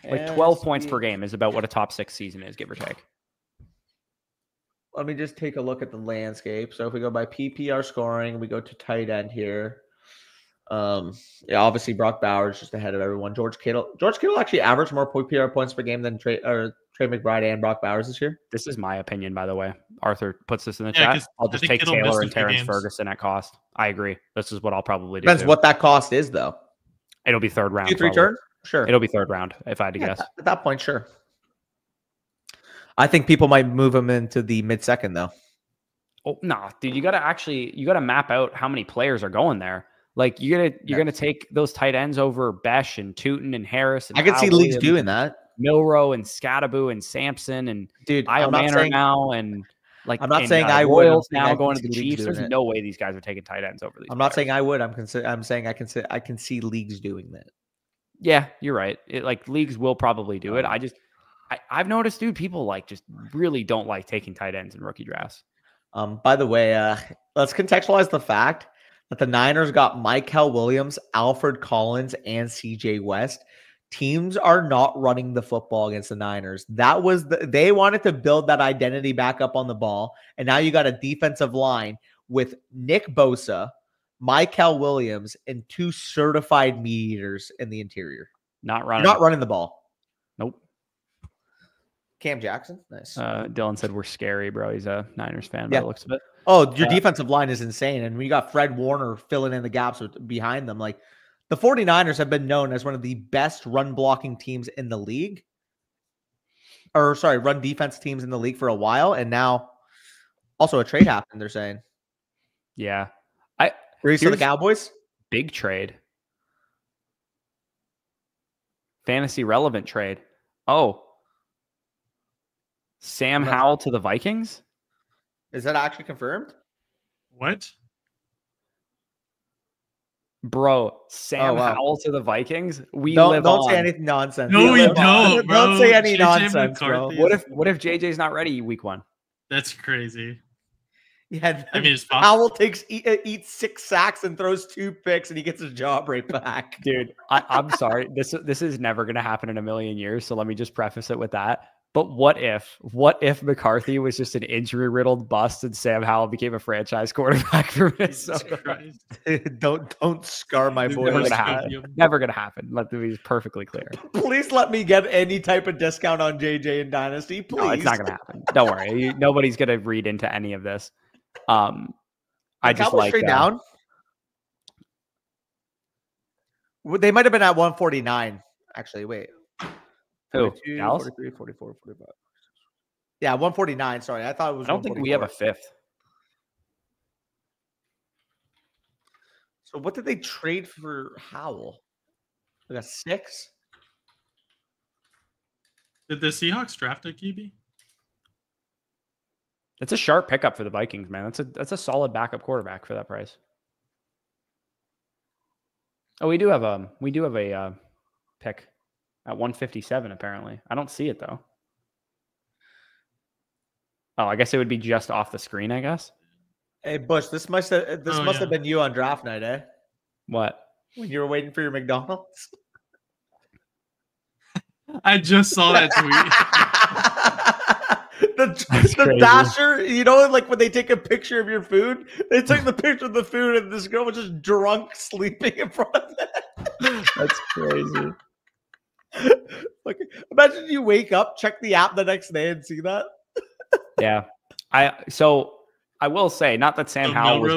Like 12 points per game is about what a top 6 season is, give or take. Let me just take a look at the landscape. So if we go by PPR scoring, we go to tight end here. Yeah, obviously Brock Bowers just ahead of everyone. George Kittle actually averaged more PPR points per game than Trey McBride and Brock Bowers this year. This is my opinion, by the way. Arthur puts this in the Yeah, chat. 'cause I'll I just think take Kittle missed Taylor a and few Terrence games. Ferguson at cost. I agree. This is what I'll probably do. Depends too. what that cost is, though. It'll be third round. 2-3 probably. turn? Sure. It'll be third round if I had to Yeah, guess. at that point, sure. I think people might move him into the mid-second, though. Oh no, dude! You gotta map out how many players are going there. Like you're gonna take those tight ends over Besh and Tootin and Harris. And I can see Kyle leagues Williams, doing that. Milrow and Scattaboo and Sampson and Dude, Io I'm not Manor saying now and like I'm not and, saying I would. I'm Royals saying now I going can to the see leagues Chiefs. doing There's it. no way these guys are taking tight ends over these. I'm not players. saying I would. I'm saying I can see leagues doing that. Yeah, you're right. Like leagues will probably do it. I've noticed, dude, people like just really don't like taking tight ends in rookie drafts. By the way, let's contextualize the fact that the Niners got Mykal Williams, Alfred Collins, and CJ West. Teams are not running the football against the Niners. They wanted to build that identity back up on the ball. And now you got a defensive line with Nick Bosa, Mykal Williams, and 2 certified meat eaters in the interior. Not You're running. not running the ball. Nope. Cam Jackson, nice. Dylan said we're scary, bro. He's a Niners fan by Yeah. the looks of it. Oh, your defensive line is insane. And we got Fred Warner filling in the gaps behind them. Like the 49ers have been known as one of the best run blocking teams in the league. Run defense teams in the league for a while. And now also a trade happened, they're saying. Yeah. Reese to the Cowboys? Big trade. Fantasy relevant trade. Oh. Sam Howell to the Vikings? Is that actually confirmed? What? Bro, Sam wow. Howell to the Vikings? Don't say anything nonsense. No, we live on. don't, bro. Don't say any JJ nonsense, bro. McCarthy What if JJ's not ready week 1? That's crazy. Yeah, I mean, it's possible. Howell eats 6 sacks and throws 2 picks, and he gets his job right back. Dude, I'm sorry. This is never going to happen in a million years. So let me just preface it with that. But what if McCarthy was just an injury-riddled bust and Sam Howell became a franchise quarterback for Minnesota? Don't scar my boy. Never going to happen. Never going to happen. Let me be perfectly clear. Please let me get any type of discount on JJ and Dynasty, please. No, it's not going to happen. Don't worry. Nobody's going to read into any of this. I just Cowboys like straight down. They might have been at 149. Actually, wait. Who? 42, Dallas? 43, 44, 45. Yeah, 149. Sorry, I thought it was. I don't think we have a 5th. So what did they trade for Howell? Like a 6? Did the Seahawks draft a QB? It's a sharp pickup for the Vikings, man. That's a solid backup quarterback for that price. Oh, we do have a pick at 157 apparently. I don't see it though. Oh, I guess it would be just off the screen, I guess. Hey Bush, this must have been you on draft night, eh? What? When you were waiting for your McDonald's. I just saw that tweet. the dasher, you know, like when they take a picture of your food, they took the picture of the food and this girl was just drunk sleeping in front of it. That's crazy. Like, imagine you wake up, check the app the next day and see that. Yeah. I will say, not that Sam Howell was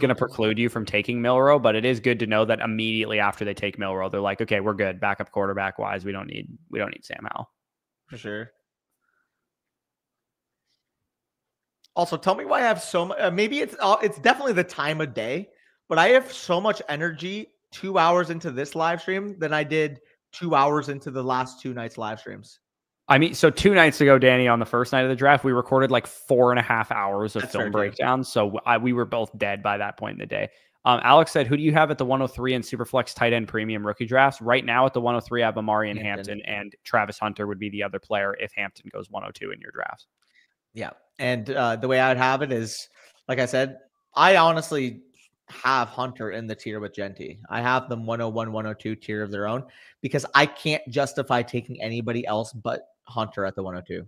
going to preclude you from taking Milrow, but it is good to know that immediately after they take Milrow, they're like, okay, we're good. Backup quarterback wise, we don't need Sam Howell. For sure. Also, tell me why I have so much. Maybe it's definitely the time of day, but I have so much energy 2 hours into this live stream than I did 2 hours into the last 2 nights live streams. I mean, so 2 nights ago, Danny, on the first night of the draft, we recorded like 4.5 hours of film breakdowns. So we were both dead by that point in the day. Alex said, who do you have at the 103 in Superflex tight end premium rookie drafts? Right now at the 103, I have Amari and Hampton, and Travis Hunter would be the other player if Hampton goes 102 in your drafts. Yeah. And the way I would have it is, like I said, I honestly have Hunter in the tier with Genty. I have them 101, 102 tier of their own because I can't justify taking anybody else but Hunter at the 102.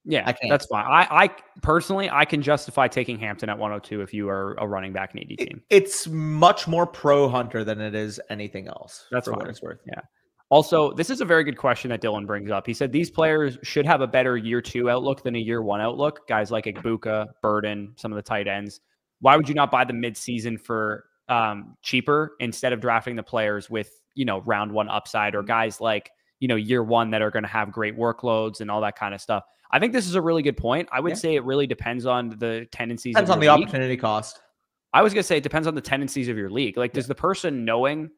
Yeah, I can't. That's fine. I personally, I can justify taking Hampton at 102 if you are a running back needy team. It's much more pro Hunter than it is anything else. That's what it's worth. Yeah. Also, this is a very good question that Dylan brings up. He said these players should have a better year 2 outlook than a year 1 outlook. Guys like Egbuka, Burden, some of the tight ends. Why would you not buy them mid-season for cheaper instead of drafting the players with, round 1 upside, or guys like, year 1 that are going to have great workloads and all that kind of stuff? I think this is a really good point. I would say it really depends on the tendencies. Depends on the opportunity cost. I was going to say it depends on the tendencies of your league. Like, does the person knowing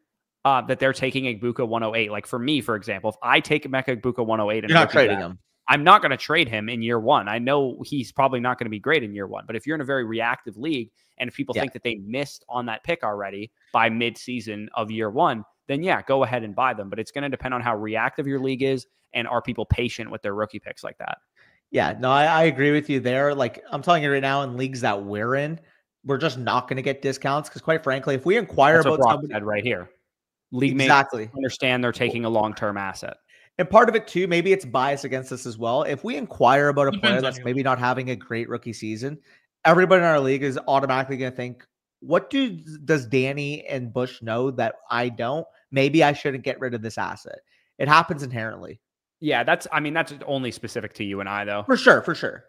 that they're taking Egbuka 108, like for me, for example, if I take Emeka Egbuka 108 and you're not trading him, I'm not going to trade him in year 1. I know he's probably not going to be great in year 1, but if you're in a very reactive league and if people think that they missed on that pick already by mid-season of year 1, then go ahead and buy them. But it's going to depend on how reactive your league is and are people patient with their rookie picks like that. Yeah, no, I agree with you there. Like, I'm telling you right now, in leagues that we're in, we're just not going to get discounts because, quite frankly, if we inquire about somebody right here, league mates understand they're taking a long-term asset. And part of it too, maybe it's bias against us as well. If we inquire about a player that's maybe not having a great rookie season, everybody in our league is automatically going to think, what does Danny and Bush know that I don't? Maybe I shouldn't get rid of this asset. It happens inherently. Yeah, that's only specific to you and I, though. For sure.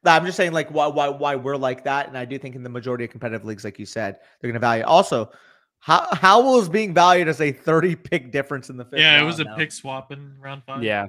I'm just saying, like, why we're like that. And I do think in the majority of competitive leagues, like you said, they're going to value. Also, Howell is being valued as a 30 pick difference in the 5th round. Yeah, it was a pick swap in round 5. Yeah.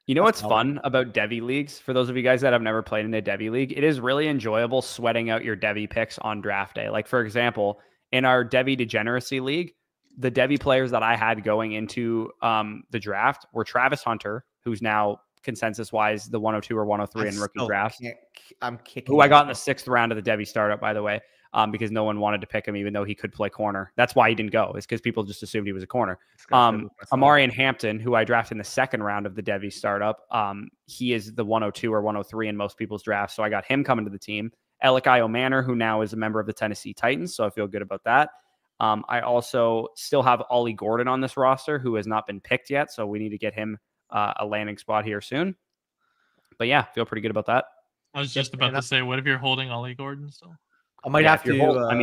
You know what's fun about Devy leagues? For those of you guys that have never played in a Devy league, it is really enjoyable sweating out your Devy picks on draft day. Like, for example, in our Devy Degeneracy League, the Devy players that I had going into the draft were Travis Hunter, who's now consensus-wise the 102 or 103 in rookie drafts. I'm kicking. Who I got in the 6th round of the Devy startup, by the way, because no one wanted to pick him, even though he could play corner. That's why he didn't go. It's because people just assumed he was a corner. Amari and Hampton, who I drafted in the 2nd round of the Devy startup, he is the 102 or 103 in most people's drafts. So I got him coming to the team. Elikai O'Manor, who now is a member of the Tennessee Titans. So I feel good about that. I also still have Ollie Gordon on this roster, who has not been picked yet. So we need to get him a landing spot here soon. But yeah, feel pretty good about that. I was just about to say, what if you're holding Ollie Gordon still? I might have to.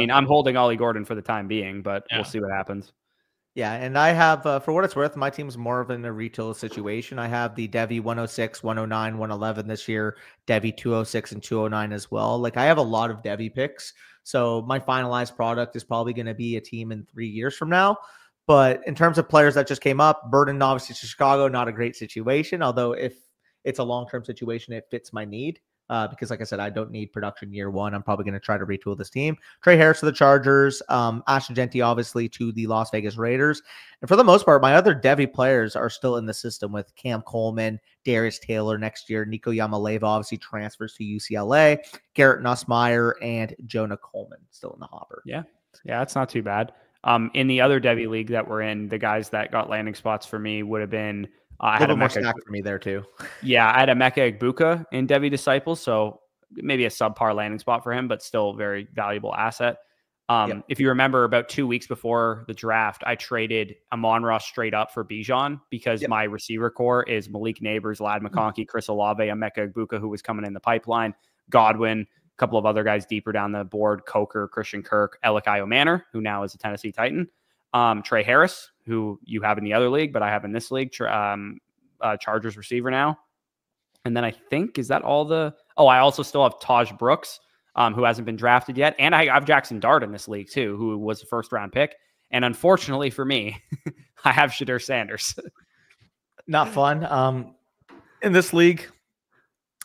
I'm holding Ollie Gordon for the time being, but we'll see what happens. Yeah, and I have, for what it's worth, my team's more of in a retail situation. I have the Devy 106, 109, 111 this year, Devy 206 and 209 as well. Like, I have a lot of Devy picks. So my finalized product is probably going to be a team in 3 years from now. But in terms of players that just came up, Burden, obviously, to Chicago, not a great situation. Although if it's a long-term situation, it fits my need. Because, like I said, I don't need production year 1. I'm probably going to try to retool this team. Trey Harris to the Chargers. Ashton Genty, obviously, to the Las Vegas Raiders. And for the most part, my other Devy players are still in the system with Cam Coleman, Darius Taylor next year. Nico Yamaleva obviously transfers to UCLA. Garrett Nussmeier and Jonah Coleman still in the hopper. Yeah, that's not too bad. In the other Devy league that we're in, the guys that got landing spots for me would have been I had a more stack for me there too. Yeah, I had Emeka Egbuka in Devy Disciples, so maybe a subpar landing spot for him, but still very valuable asset. If you remember, about 2 weeks before the draft, I traded Amon-Ra straight up for Bijan because my receiver core is Malik Neighbors, Lad McConkey, Chris Olave, Emeka Egbuka, who was coming in the pipeline, Godwin, a couple of other guys deeper down the board, Coker, Christian Kirk, Elikai O'Manor, who now is a Tennessee Titan, Trey Harris, who you have in the other league, but I have in this league, Chargers receiver now. And then I think, is that all the... Oh, I also still have Taj Brooks, who hasn't been drafted yet. And I have Jackson Dart in this league too, who was a 1st round pick. And unfortunately for me, I have Shadur Sanders. Not fun. In this league,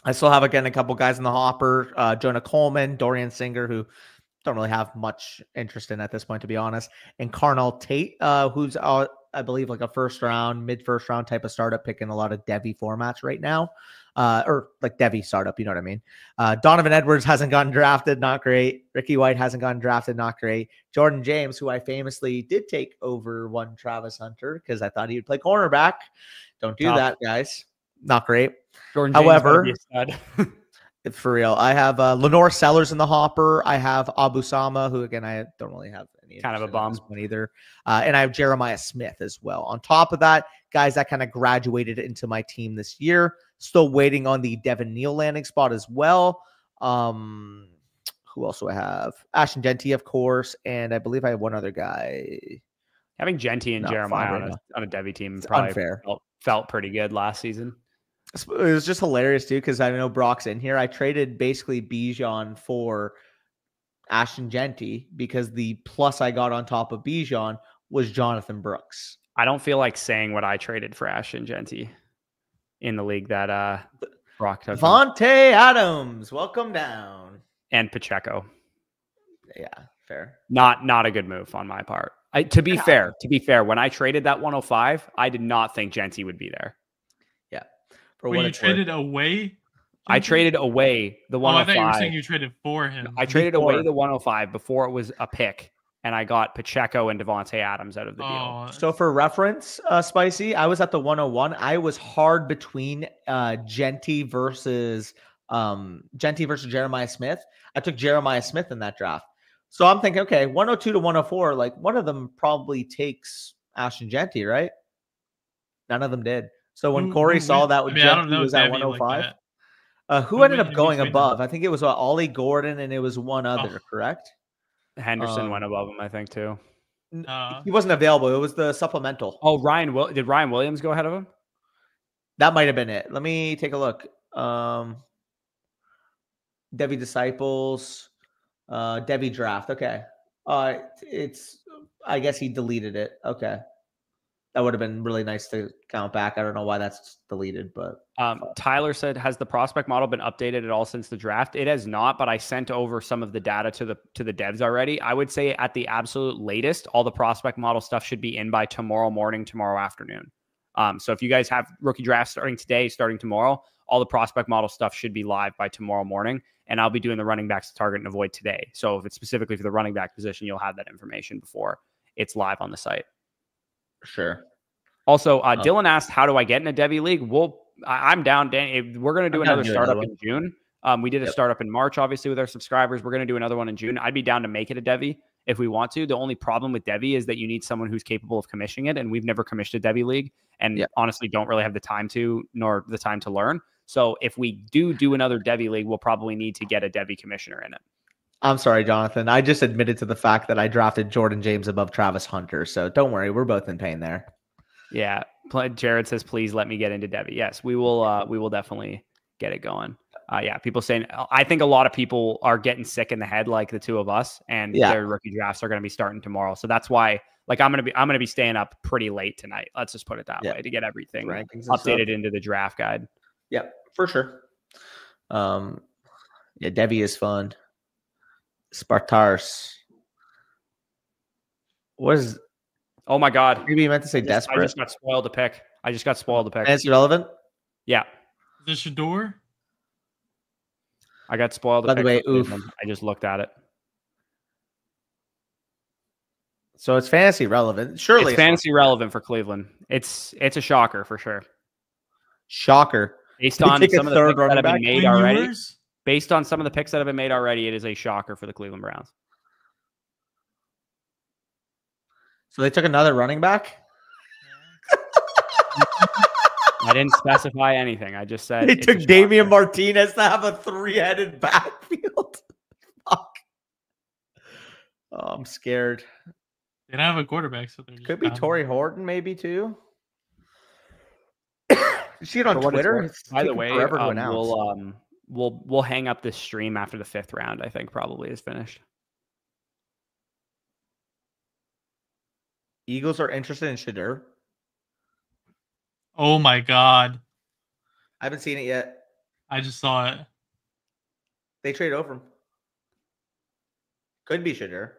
I still have, again, a couple guys in the hopper. Jonah Coleman, Dorian Singer, who don't really have much interest in at this point, to be honest. And Carnell Tate, who's I believe like a mid first round type of startup pick in a lot of Devi formats right now, or like Devi startup, you know what I mean? Donovan Edwards hasn't gotten drafted, not great. Ricky White hasn't gotten drafted, not great. Jordan James, who I famously did take over one Travis Hunter because I thought he would play cornerback. Don't do that, guys. Not great. Jordan However, James gotta be a stud. for real. I have Lenore Sellers in the hopper. I have Abu Sama, who again I don't really have any Kind of a interest in at bum. this point either. And I have Jeremiah Smith as well. On top of that, guys that kind of graduated into my team this year. Still waiting on the Devin Neal landing spot as well. Who else do I have? Ashton Genty, of course, and I believe I have one other guy. Having Genty and Not Jeremiah fun on right a Devi team It's probably unfair. felt pretty good last season. It was just hilarious, too, because I know Brock's in here. I traded basically Bijan for Ashton Genty because the plus I got on top of Bijan was Jonathan Brooks. I don't feel like saying what I traded for Ashton Genty in the league that Brock took him. Vontae Adams, welcome down. And Pacheco. Yeah, fair. Not a good move on my part. To be fair, when I traded that 105, I did not think Genty would be there. Yeah. For Wait, what you it's traded worth. away? I traded away the Oh, I thought 105. you were saying you traded for him. I traded Before. away the 105 before it was a pick, and I got Pacheco and Devontae Adams out of the deal. Oh, So for reference, Spicy, I was at the 101. I was hard between Genty versus Jeremiah Smith. I took Jeremiah Smith in that draft. So I'm thinking, okay, 102 to 104, like one of them probably takes Ashton Genty, right? None of them did. So when Corey saw that with Genty was at 105, who ended up going above? I think it was Ollie Gordon and it was one other, correct? Henderson went above him, I think, too. He wasn't available. It was the supplemental. Oh, did Ryan Williams go ahead of him? That might have been it. Let me take a look. Devi Disciples, Devi Draft. Okay. I guess he deleted it. Okay. That would have been really nice to count back. I don't know why that's deleted, but Tyler said, has the prospect model been updated at all since the draft? It has not, but I sent over some of the data to the devs already. I would say at the absolute latest, all the prospect model stuff should be in by tomorrow morning, tomorrow afternoon. So if you guys have rookie drafts starting today, starting tomorrow, all the prospect model stuff should be live by tomorrow morning. And I'll be doing the running backs to target and avoid today. So if it's specifically for the running back position, you'll have that information before it's live on the site. Sure. Also, Dylan asked, how do I get in a Devi league? I'm down, Dan. We're going to do another startup in June. We did a startup in March, obviously, with our subscribers. We're going to do another one in June. I'd be down to make it a Devi if we want to. The only problem with Devi is that you need someone who's capable of commissioning it. And we've never commissioned a Devi league and honestly don't really have the time to, nor the time to learn. So if we do another Devi league, we'll probably need to get a Devi commissioner in it. I'm sorry, Jonathan. I just admitted to the fact that I drafted Jordan James above Travis Hunter. So don't worry. We're both in pain there. Yeah. Jared says, please let me get into Devi. Yes, we will definitely get it going. Yeah. People saying, I think a lot of people are getting sick in the head, like the two of us, and their rookie drafts are going to be starting tomorrow. So that's why, like, I'm going to be staying up pretty late tonight. Let's just put it that way to get everything updated into the draft guide. Yeah, for sure. Devi is fun. Spartars. What is? Oh my God! Maybe you meant to say desperate. I just got spoiled a pick. Fancy relevant. Yeah. The Shador. I got spoiled. By the way, oof. I just looked at it. So it's fantasy relevant. Surely it's fantasy relevant for Cleveland. It's a shocker for sure. Shocker. Based on some of the picks that have been made already. Based on some of the picks that have been made already, it is a shocker for the Cleveland Browns. So they took another running back? I didn't specify anything. I just said they took Damian Martinez to have a 3-headed backfield. Fuck. Oh, I'm scared. They don't have a quarterback, so they're could be Torrey Horton, maybe too. You see it on Twitter. By the way, we'll hang up this stream after the 5th round. I think probably is finished. Eagles are interested in Shedeur. Oh my God. I haven't seen it yet. I just saw it. They traded over him. Could be Shadur.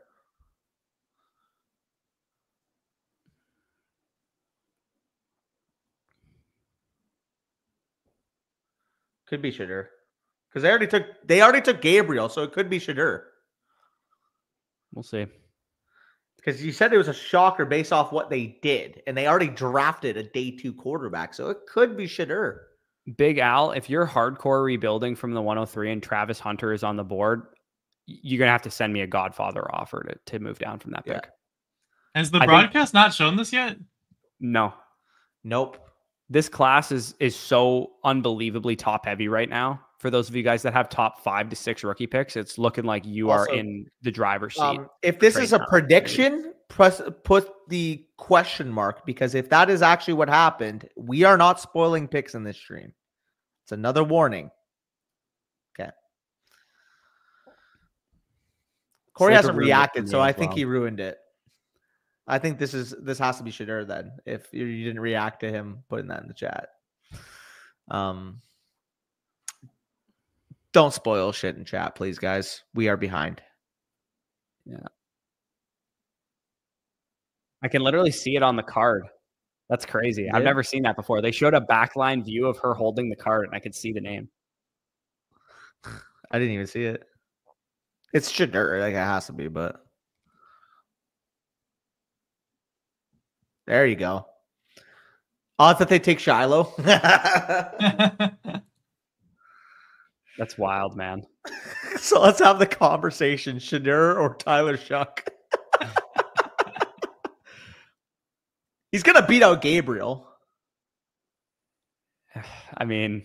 Could be Shadur. Because they already took Gabriel, so it could be Shadur. We'll see. Because you said it was a shocker based off what they did, and they already drafted a day 2 quarterback, so it could be Shadur. Big Al, if you're hardcore rebuilding from the 103 and Travis Hunter is on the board, you're gonna have to send me a Godfather offer to move down from that pick. Has the broadcast not shown this yet? No. Nope. This class is so unbelievably top heavy right now. For those of you guys that have top 5 to 6 rookie picks, it's looking like you are in the driver's seat. If this is a prediction, put the question mark, because if that is actually what happened, we are not spoiling picks in this stream. It's another warning. Okay. Corey hasn't reacted, so I think he ruined it. I think this has to be Shadur then. If you didn't react to him putting that in the chat. Don't spoil shit in chat, please, guys. We are behind. Yeah. I can literally see it on the card. That's crazy. Yeah. I've never seen that before. They showed a backline view of her holding the card, and I could see the name. I didn't even see it. It's Shadur. Like, it has to be, but there you go. Oh, I thought they take Shiloh. That's wild, man. So let's have the conversation. Shadur or Tyler Shuck? He's going to beat out Gabriel. I mean,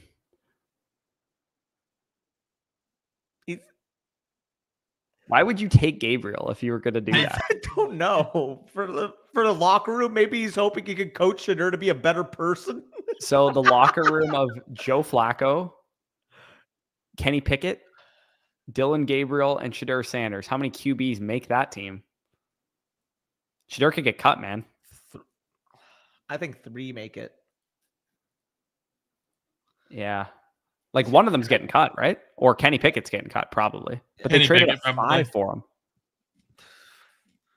why would you take Gabriel if you were going to do that? I don't know. For the locker room, maybe he's hoping he could coach Shadur to be a better person. So the locker room of Joe Flacco, Kenny Pickett, Dylan Gabriel, and Shadur Sanders. How many QBs make that team? Shadur could get cut, man. I think 3 make it. Yeah. Like one of them's getting cut, right? Or Kenny Pickett's getting cut, probably. But they traded a 5 for him.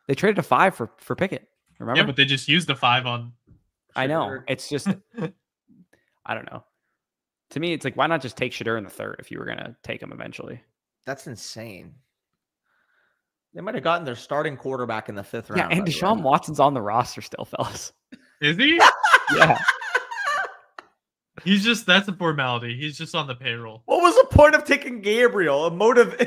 They traded a 5 for Pickett. Remember? Yeah, but they just used the 5 on. I know. It's just, I don't know. To me, it's like, why not just take Shadur in the 3rd if you were going to take him eventually? That's insane. They might have gotten their starting quarterback in the 5th round. Yeah, and Deshaun Watson's on the roster still, fellas. Is he? Yeah. That's a formality. He's just on the payroll. What was the point of taking Gabriel?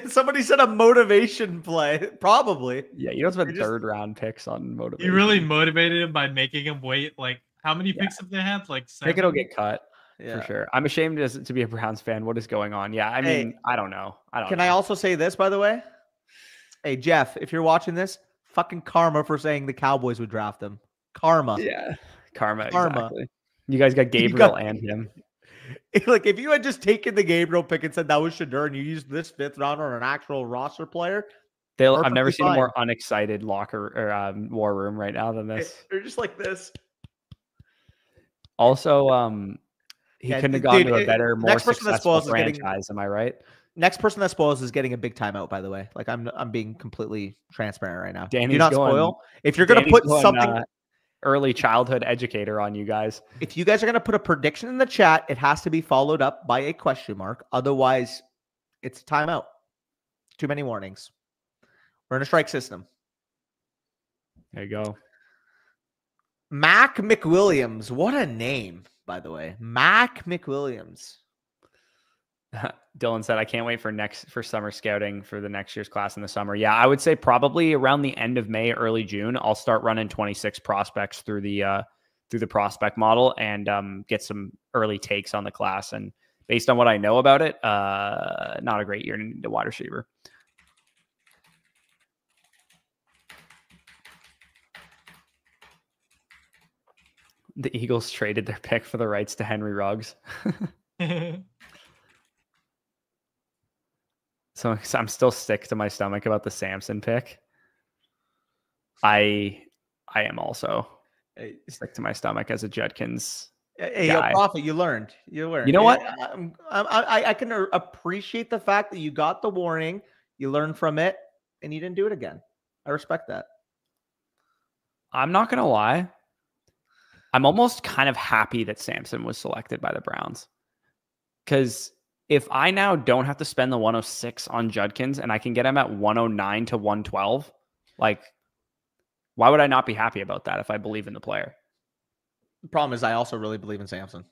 Somebody said a motivation play. Probably. Yeah, you don't spend 3rd round picks on motivation. You really motivated him by making him wait. Like, how many picks have they had? Like 7? Pickett will get cut. Yeah. For sure. I'm ashamed to be a Browns fan. What is going on? Yeah, I mean, I don't know. Can I also say this, by the way? Hey, Jeff, if you're watching this, fucking karma for saying the Cowboys would draft him. Karma. Yeah. Karma. Exactly. You guys got Gabriel and him. Like, if you had just taken the Gabriel pick and said that was Shadur and you used this 5th round on an actual roster player, I've never seen a more unexcited locker or war room right now than this. They're just like this. Also, he couldn't have gone to a better, more successful franchise. Am I right? Next person that spoils is getting a big timeout, by the way. Like, I'm being completely transparent right now. Danny's do not spoil. If you're going to put something early childhood educator on you guys. If you guys are going to put a prediction in the chat, it has to be followed up by a question mark. Otherwise, it's a timeout. Too many warnings. We're in a strike system. There you go. Mac McWilliams. What a name, by the way. Mac McWilliams. Dylan said, I can't wait for summer scouting for the next year's class in the summer. Yeah, I would say probably around the end of May, early June, I'll start running 26 prospects through the prospect model and get some early takes on the class. And based on what I know about it, not a great year in the wide receiver. The Eagles traded their pick for the rights to Henry Ruggs. So I'm still sick to my stomach about the Samson pick. I am also sick to my stomach as a Judkins Hey, yo, Prophet, you learned. You learned. You know what? I can appreciate the fact that you got the warning. You learned from it. and you didn't do it again. I respect that. I'm not going to lie. I'm almost kind of happy that Samson was selected by the Browns. Because if I now don't have to spend the 106 on Judkins and I can get him at 109 to 112, like, why would I not be happy about that if I believe in the player? The problem is I also really believe in Samson.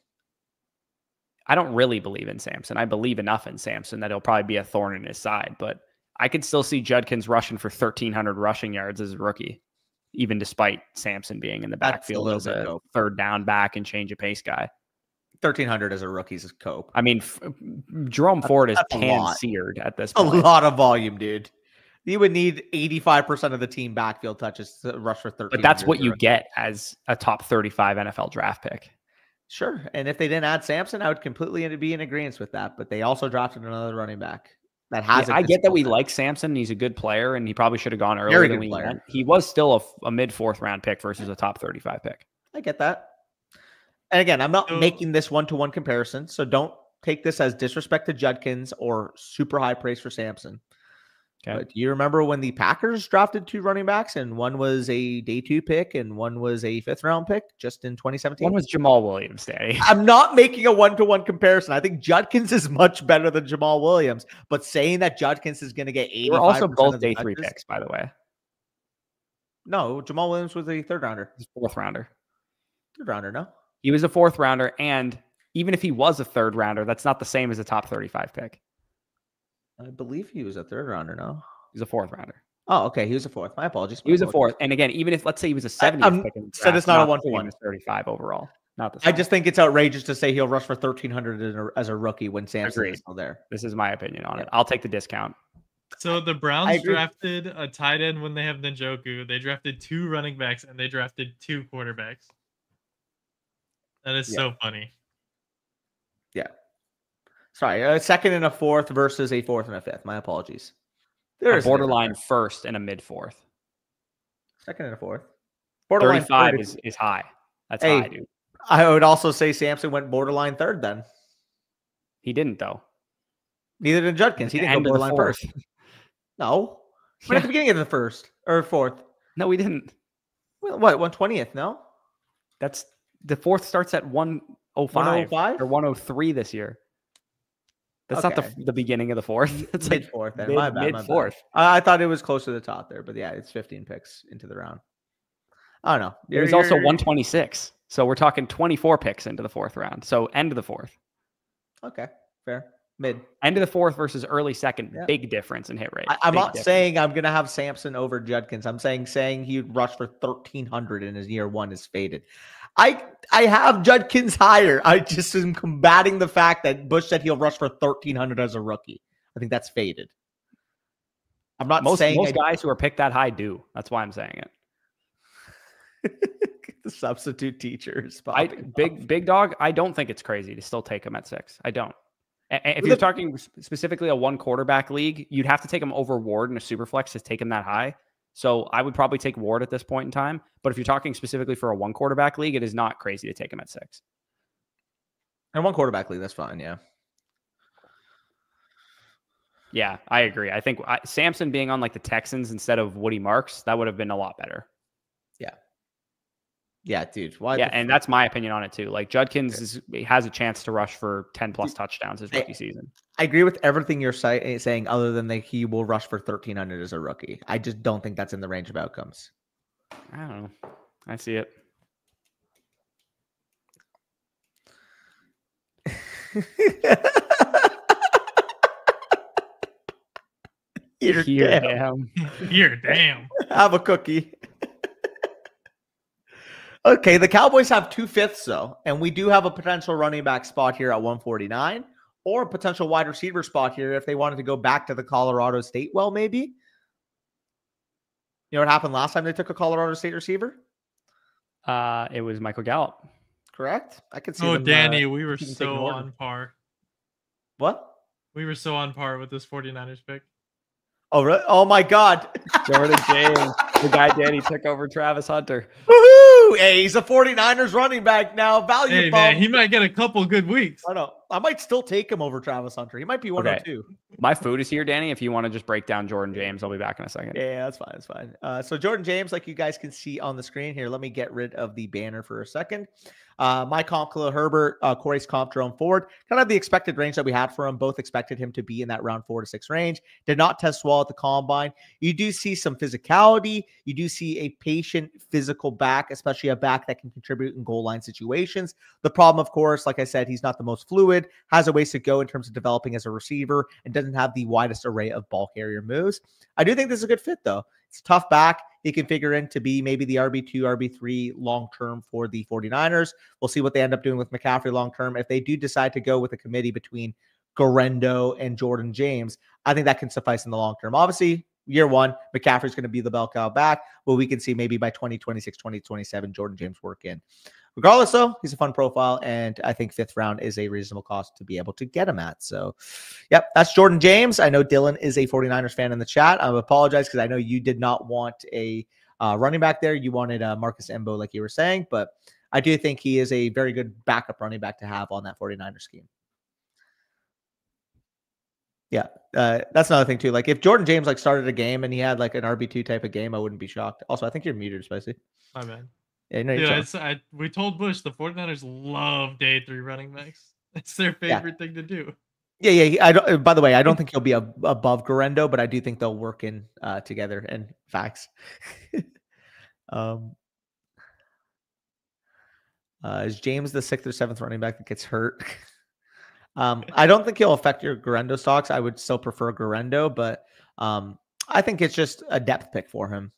I don't really believe in Samson. I believe enough in Samson that he'll probably be a thorn in his side, but I could still see Judkins rushing for 1,300 rushing yards as a rookie, even despite Samson being in the backfield as a third down back and change of pace guy. 1,300 as a rookie's cope. I mean, Jerome Ford is pan-seared at this point. A lot of volume, dude. You would need 85% of the team backfield touches to rush for 13. But that's what you get as a top 35 NFL draft pick. Sure. And if they didn't add Samson, I would completely be in agreement with that. But they also drafted another running back that has. I get that we like Samson. He's a good player, and he probably should have gone earlier than we went. He was still a mid-4th round pick versus a top 35 pick. I get that. And again, I'm not making this one-to-one comparison, so don't take this as disrespect to Judkins or super high praise for Samson. Okay. But do you remember when the Packers drafted 2 running backs and one was a day 2 pick and one was a 5th round pick just in 2017? One was Jamal Williams, Danny. I'm not making a one-to-one comparison. I think Judkins is much better than Jamal Williams, but saying that Judkins is going to get 85%. We're also both day 3 picks, by the way. No, Jamal Williams was a 3rd rounder. He's 4th rounder. 3rd rounder, no? He was a 4th rounder, and even if he was a 3rd rounder, that's not the same as a top 35 pick. I believe he was a 3rd rounder, no? He was a 4th rounder. Oh, okay. He was a 4th. My apologies. He was a 4th. And again, even if, let's say he was a 70th pick in the draft, it's not a one-to-one. 35 overall. Not the same. I just think it's outrageous to say he'll rush for 1,300 as a rookie when Samson is still there. This is my opinion on it. I'll take the discount. So the Browns drafted a tight end when they have Njoku. They drafted 2 running backs, and they drafted 2 quarterbacks. That is so funny. Yeah. Sorry, a 2nd and a 4th versus a 4th and a 5th. My apologies. A borderline 1st and a mid 4th. 2nd and a 4th. Borderline 35 is high. That's high, dude. I would also say Samson went borderline 3rd then. He didn't, though. Neither did Judkins. He didn't go borderline 1st. No. We're at the beginning of the 1st or 4th. No, we didn't. What? 120th? No. That's the 4th starts at 105 or 103 this year. That's not the beginning of the 4th. It's mid 4th. Then. Mid 4th. I thought it was close to the top there, but yeah, it's 15 picks into the round. I don't know. It was also 126. So we're talking 24 picks into the 4th round. So end of the 4th. Okay, fair. Mid. End of the 4th versus early 2nd. Yeah. Big difference in hit rate. I'm not saying I'm going to have Samson over Judkins. I'm saying he'd rush for 1,300 in his year 1 is faded. I have Judkins higher. I just am combating the fact that Bush said he'll rush for 1,300 as a rookie. I think that's faded. I'm not saying most guys who are picked that high do. That's why I'm saying it. The substitute teachers. Big dog. I don't think it's crazy to still take him at 6. I don't. If you're talking specifically a 1 quarterback league, you'd have to take him over Ward in a super flex to take him that high. So I would probably take Ward at this point in time. But if you're talking specifically for a 1 quarterback league, it is not crazy to take him at 6. And 1 quarterback league, that's fine. Yeah. Yeah, I agree. I think Samson being on like the Texans instead of Woody Marks, that would have been a lot better. Yeah. Yeah, dude. Why? Yeah, and that's my opinion on it too. Like Judkins has a chance to rush for 10+ touchdowns his rookie season. I agree with everything you're saying, other than that he will rush for 1,300 as a rookie. I just don't think that's in the range of outcomes. I don't know. I see it. You're damn. You're damn. Have a cookie. Okay, the Cowboys have 2 5ths, though, and we do have a potential running back spot here at 149, or a potential wide receiver spot here if they wanted to go back to the Colorado State well, maybe. You know what happened last time they took a Colorado State receiver? It was Michael Gallup. Correct? I could see. Oh, Danny, we were so on par. What? We were so on par with this 49ers pick. Oh, really? Oh my God. Jordan James, the guy Danny took over Travis Hunter. Woohoo! Hey, he's a 49ers running back now. Value hey, man, he might get a couple good weeks. I know. I might still take him over Travis Hunter. He might be 102. My food is here, Danny. If you want to just break down Jordan James, I'll be back in a second. Yeah, that's fine. That's fine. So Jordan James, like you guys can see on the screen here, let me get rid of the banner for a second. My comp, Khalil Herbert, Corey's comp, Jerome Ford, kind of the expected range that we had for him. Both expected him to be in that round 4 to 6 range. Did not test well at the combine. You do see some physicality. You do see a patient, physical back, especially a back that can contribute in goal line situations. The problem, of course, like I said, he's not the most fluid, has a ways to go in terms of developing as a receiver, and doesn't have the widest array of ball carrier moves. I do think this is a good fit, though. It's a tough back. He can figure in to be maybe the RB2, RB3 long-term for the 49ers. We'll see what they end up doing with McCaffrey long-term. If they do decide to go with a committee between Guerendo and Jordan James, I think that can suffice in the long-term. Obviously, year one, McCaffrey's going to be the bell cow back, but we can see maybe by 2026, 2027, Jordan James work in. Regardless, though, he's a fun profile, and I think 5th round is a reasonable cost to be able to get him at. So, yep, that's Jordan James. I know Dylan is a 49ers fan in the chat. I apologize because I know you did not want a running back there. You wanted Marcus Embo, like you were saying, but I do think he is a very good backup running back to have on that 49ers scheme. Yeah, that's another thing, too. Like, if Jordan James, like, started a game and he had, like, an RB2 type of game, I wouldn't be shocked. Also, I think you're muted, Spicy. My bad. Yeah, no, Yeah, we told Bush the 49ers love day 3 running backs. It's their favorite thing to do. Yeah. By the way, I don't think he'll be above Guerendo, but I do think they'll work in together. And facts. Is James the 6th or 7th running back that gets hurt? I don't think he'll affect your Guerendo stocks. I would still prefer Guerendo, but I think it's just a depth pick for him.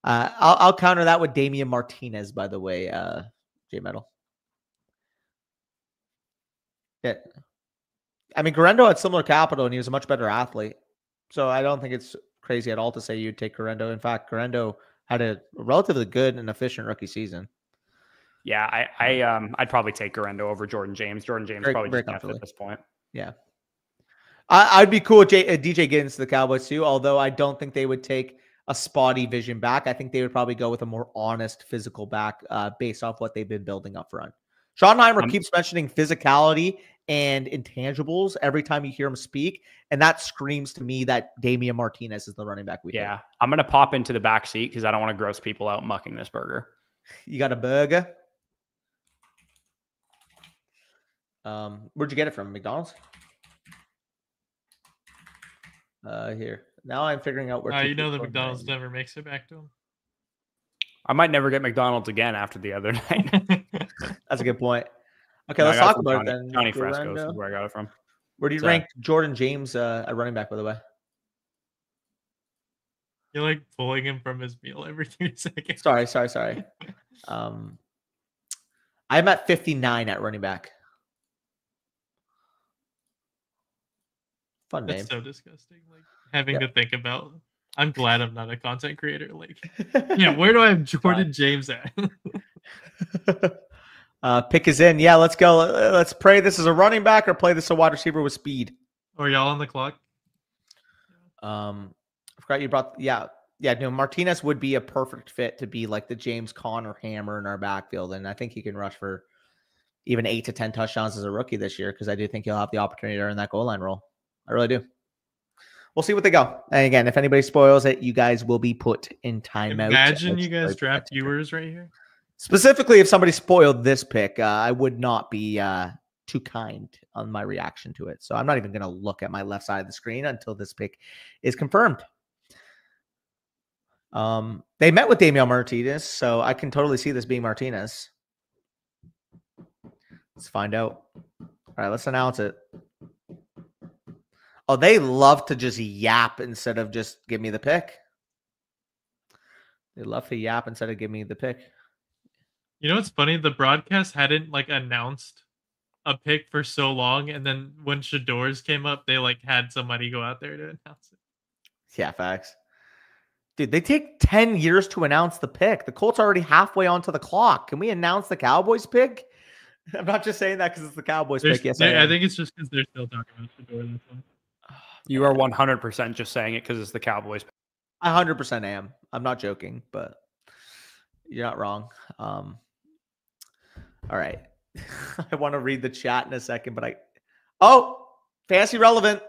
I'll counter that with Damian Martinez, by the way, J Metal. Yeah. I mean, Guerendo had similar capital, and he was a much better athlete. So I don't think it's crazy at all to say you'd take Guerendo. In fact, Guerendo had a relatively good and efficient rookie season. Yeah, I'd probably take Guerendo over Jordan James. Jordan James probably just enough at this point. Yeah. I'd be cool with DJ Giddens to the Cowboys too, although I don't think they would take a spotty vision back. I think they would probably go with a more honest physical back based off what they've been building up front. Schottenheimer keeps mentioning physicality and intangibles every time you hear him speak, and that screams to me that Damian Martinez is the running back we have. I'm going to pop into the back seat because I don't want to gross people out mucking this burger. You got a burger? Where'd you get it from? McDonald's? Here. Now I'm figuring out where. You know the McDonald's never makes it back to him. I might never get McDonald's again after the other night. That's a good point. Okay, let's talk about it then. Johnny Fresco's is where I got it from. Where do you rank Jordan James at running back, by the way? You're like pulling him from his meal every 3 seconds. Sorry. I'm at 59 at running back. Fun name. That's so disgusting. Like having to think about. I'm glad I'm not a content creator. Like, yeah, where do I have Jordan James at? Pick is in. Yeah, let's go. Let's pray this is a running back or play this a wide receiver with speed. Are y'all on the clock? I forgot you brought. Yeah. No, Martinez would be a perfect fit to be like the James Conner hammer in our backfield, and I think he can rush for even 8 to 10 touchdowns as a rookie this year because I do think he'll have the opportunity to earn that goal line role. I really do. We'll see what they go. And again, if anybody spoils it, you guys will be put in timeout. Imagine you guys draft viewers right here. Specifically, if somebody spoiled this pick, I would not be too kind on my reaction to it. So I'm not even going to look at my left side of the screen until this pick is confirmed. They met with Damian Martinez, so I can totally see this being Martinez. Let's find out. All right, let's announce it. Oh, they love to just yap instead of just give me the pick. They love to yap instead of give me the pick. You know what's funny? The broadcast hadn't like announced a pick for so long, and then when Shador's came up, they like had somebody go out there to announce it. Yeah, facts. Dude, they take 10 years to announce the pick. The Colts are already halfway onto the clock. Can we announce the Cowboys pick? I'm not just saying that because it's the Cowboys pick. Yes, I think it's just because they're still talking about Shador. That's one. You are 100% just saying it because it's the Cowboys. I 100% am. I'm not joking, but you're not wrong. All right. I want to read the chat in a second, but oh, fantasy relevant.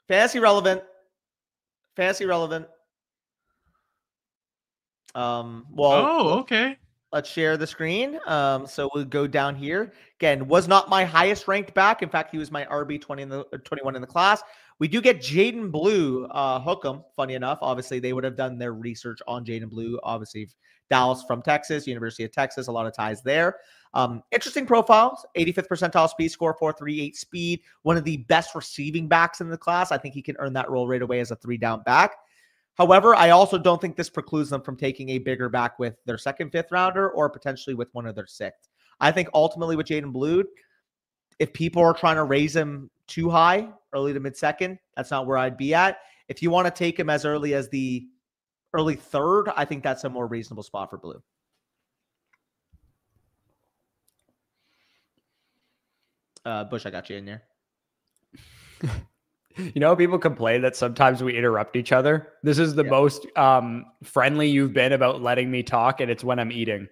Fantasy relevant. Fantasy relevant. Well, Oh, okay. let's share the screen. So we'll go down here. Again, was not my highest ranked back. In fact, he was my RB 21 in the class. We do get Jaden Blue, Hookem. Funny enough, obviously they would have done their research on Jaden Blue. Obviously, Dallas from Texas, University of Texas, a lot of ties there. Interesting profiles, 85th percentile speed score, 4.38 speed, one of the best receiving backs in the class. I think he can earn that role right away as a 3-down back. However, I also don't think this precludes them from taking a bigger back with their 2nd, 5th rounder or potentially with one of their 6th. I think ultimately with Jaden Blue, if people are trying to raise him too high, early to mid-second, that's not where I'd be at. If you want to take him as early as the early 3rd, I think that's a more reasonable spot for Blue. Bush, I got you in there. You know, people complain that sometimes we interrupt each other. This is the most friendly you've been about letting me talk, and it's when I'm eating.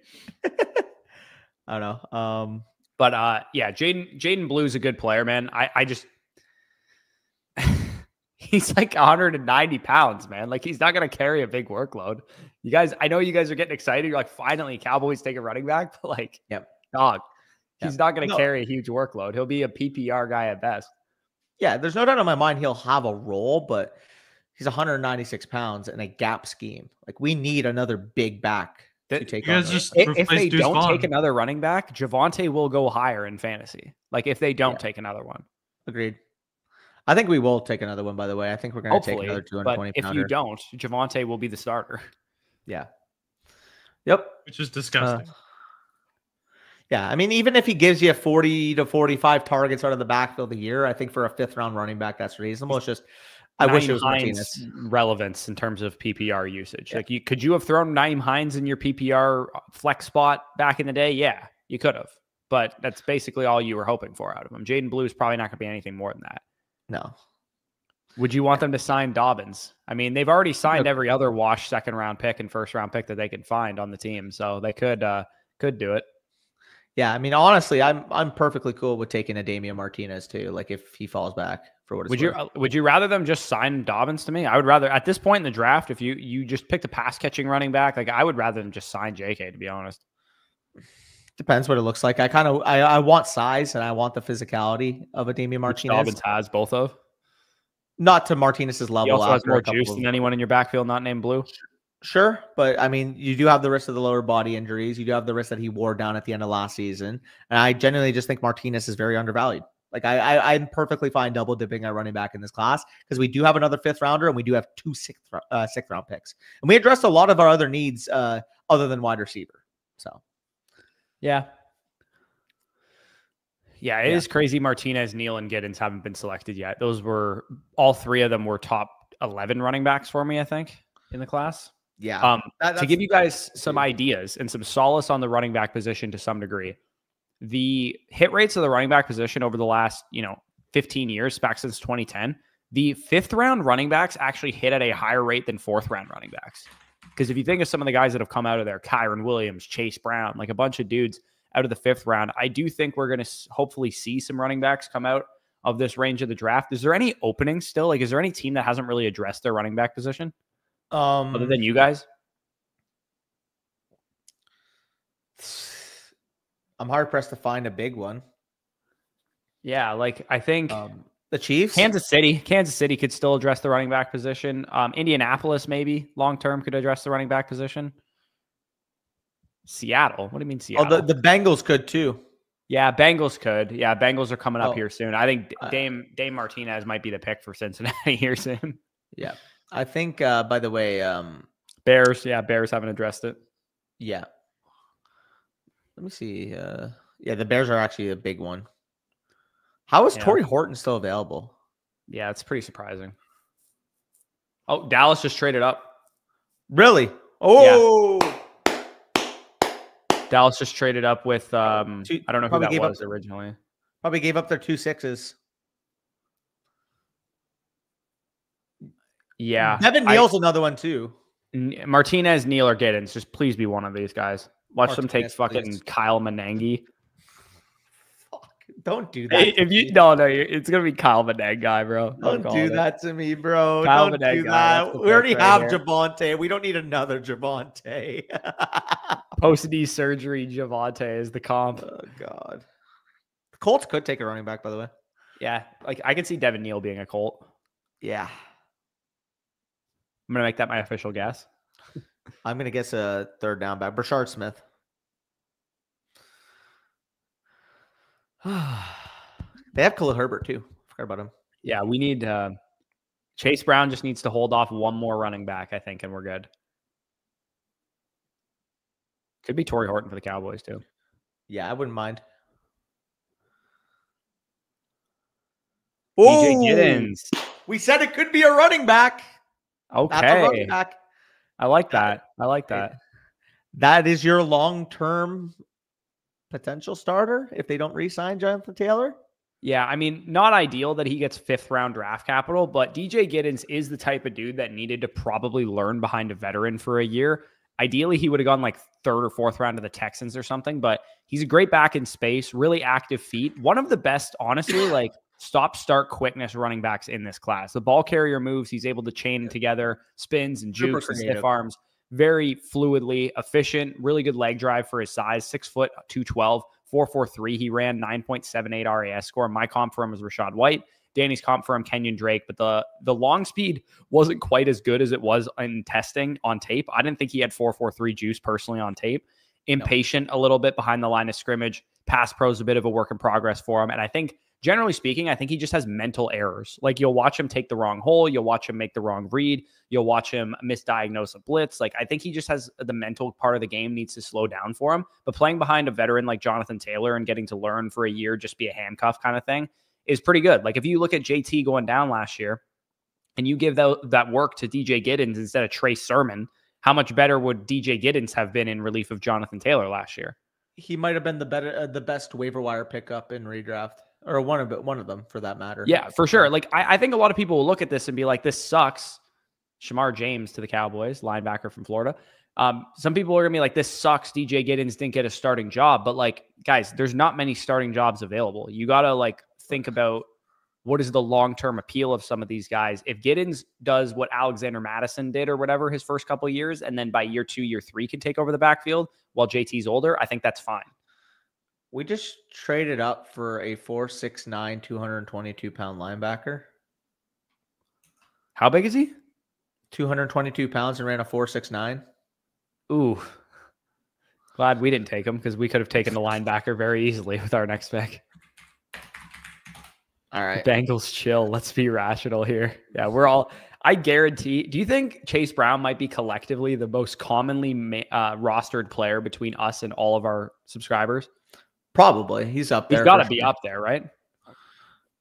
I don't know. But yeah, Jaden Blue's a good player, man. I just he's like 190 pounds, man. Like he's not gonna carry a big workload. You guys, I know you guys are getting excited. You're like, finally, Cowboys take a running back, but like, dog, he's not gonna carry a huge workload. He'll be a PPR guy at best. Yeah, there's no doubt in my mind he'll have a role, but he's 196 pounds in a gap scheme. Like we need another big back to take on. If they don't take another running back, Javonte will go higher in fantasy. Like if they don't take another one. Agreed. I think we will take another one, by the way. I think we're going to take another 220 pounder. If you don't, Javonte will be the starter. Yeah. Yep. Which is disgusting. Yeah, I mean, even if he gives you 40 to 45 targets out of the backfield a year, I think for a 5th round running back, that's reasonable. It's just, I wish it was Martinez. Relevance in terms of PPR usage. Yeah. Like, could you have thrown Nyheim Hines in your PPR flex spot back in the day? Yeah, you could have. But that's basically all you were hoping for out of him. Jaden Blue is probably not going to be anything more than that. No. Would you want them to sign Dobbins? I mean, they've already signed every other wash 2nd round pick and 1st round pick that they can find on the team, so they could do it. Yeah, I mean, honestly, I'm perfectly cool with taking a Damian Martinez too. Like if he falls back for what it's worth. Would you rather them just sign Dobbins to me? I would rather at this point in the draft, if you just picked a pass catching running back, like I would rather them just sign JK, to be honest. Depends what it looks like. I want size and I want the physicality of a Damian Martinez. Which Dobbins has both of. Not to Martinez's level. He also has more juice than anyone in your backfield not named Blue. Sure, but I mean, you do have the risk of the lower body injuries. You do have the risk that he wore down at the end of last season. And I genuinely just think Martinez is very undervalued. Like I'm perfectly fine double dipping our running back in this class because we do have another 5th rounder and we do have 2 6th round picks. And we addressed a lot of our other needs other than wide receiver. So, yeah. Yeah, it is crazy. Martinez, Neal, and Giddens haven't been selected yet. Those were all 3 of them were top 11 running backs for me, I think, in the class. Yeah. To give you guys some ideas and some solace on the running back position to some degree, the hit rates of the running back position over the last, 15 years, back since 2010, the 5th round running backs actually hit at a higher rate than 4th round running backs. Because if you think of some of the guys that have come out of there, Kyron Williams, Chase Brown, like a bunch of dudes out of the 5th round, I do think we're going to hopefully see some running backs come out of this range of the draft. Is there any openings still? Like, is there any team that hasn't really addressed their running back position? Other than you guys? I'm hard pressed to find a big one. Yeah, like I think the Chiefs, Kansas City could still address the running back position. Indianapolis maybe long term could address the running back position. Seattle, what do you mean Seattle? Oh, the Bengals could too. Yeah, Bengals could. Yeah, Bengals are coming up here soon. I think Dame Martinez might be the pick for Cincinnati here soon. Yeah. I think, by the way, Bears. Yeah, Bears haven't addressed it. Yeah. Let me see. The Bears are actually a big one. How is Torrey Horton still available? Yeah, it's pretty surprising. Oh, Dallas just traded up. Really? Oh, yeah. Dallas just traded up with I don't know who that was originally. Probably gave up their 2 6s. Yeah. Devin Neal's another one too. Martinez, Neal, or Giddens. Just please be one of these guys. Watch them take fucking Kyle Manangi. Don't do that. Hey, if you no, it's gonna be Kyle guy, bro. Don't do that to me, bro. Kyle Don't Benet do guy, that's that. the We already pick right have here. Javonte. We don't need another Javonte. Post-knee surgery, Javonte is the comp. Oh God. The Colts could take a running back, by the way. Yeah, like I can see Devin Neal being a Colt. Yeah. I'm gonna make that my official guess. I'm gonna guess a third down back. Brashard Smith. They have Khalil Herbert too. Forgot about him. Yeah, we need Chase Brown just needs to hold off one more running back, I think, and we're good. Could be Torrey Horton for the Cowboys too. Yeah, I wouldn't mind. DJ Ooh, Giddens. we said it could be a running back. That's a running Okay. back. I like that. I like that. That is your long-term potential starter if they don't re-sign Jonathan Taylor. Yeah, I mean, not ideal that he gets 5th round draft capital, but DJ Giddens is the type of dude that needed to probably learn behind a veteran for a year. Ideally, he would have gone like 3rd or 4th round to the Texans or something, but he's a great back in space, really active feet. One of the best, honestly, like stop-start quickness running backs in this class. The ball carrier moves, he's able to chain together, spins and Super jukes and stiff creative. arms. Very fluidly, efficient, really good leg drive for his size, 6 foot, 212, 4.43. He ran 9.78 RAS score. My comp for him was Rashad White. Danny's comp for him, Kenyon Drake. But the long speed wasn't quite as good as it was in testing on tape. I didn't think he had 4.43 juice personally on tape. Impatient a little bit behind the line of scrimmage. Pass pro is a bit of a work in progress for him. And I think, generally speaking, I think he just has mental errors. Like you'll watch him take the wrong hole. You'll watch him make the wrong read. You'll watch him misdiagnose a blitz. Like I think he just has the mental part of the game needs to slow down for him. But playing behind a veteran like Jonathan Taylor and getting to learn for a year, just be a handcuff kind of thing is pretty good. Like if you look at JT going down last year and you give that work to DJ Giddens instead of Trey Sermon, how much better would DJ Giddens have been in relief of Jonathan Taylor last year? He might have been the best waiver wire pickup in redraft, or one of them for that matter. Yeah, for sure. Like I think a lot of people will look at this and be like, "This sucks." Shamar James to the Cowboys, linebacker from Florida. Some people are gonna be like, "This sucks." DJ Giddens didn't get a starting job, but like, guys, there's not many starting jobs available. You gotta like think about what is the long-term appeal of some of these guys. If Giddens does what Alexander Madison did or whatever his first couple of years, and then by year 2, year 3 can take over the backfield while JT's older, I think that's fine. We just traded up for a 4'6'9", 222-pound linebacker. How big is he? 222 pounds and ran a 4'6'9". Ooh. Glad we didn't take him because we could have taken the linebacker very easily with our next pick. All right. Bengals chill. Let's be rational here. Yeah, I guarantee. Do you think Chase Brown might be collectively the most commonly rostered player between us and all of our subscribers? Probably. He's up there. He's got to be up there, right?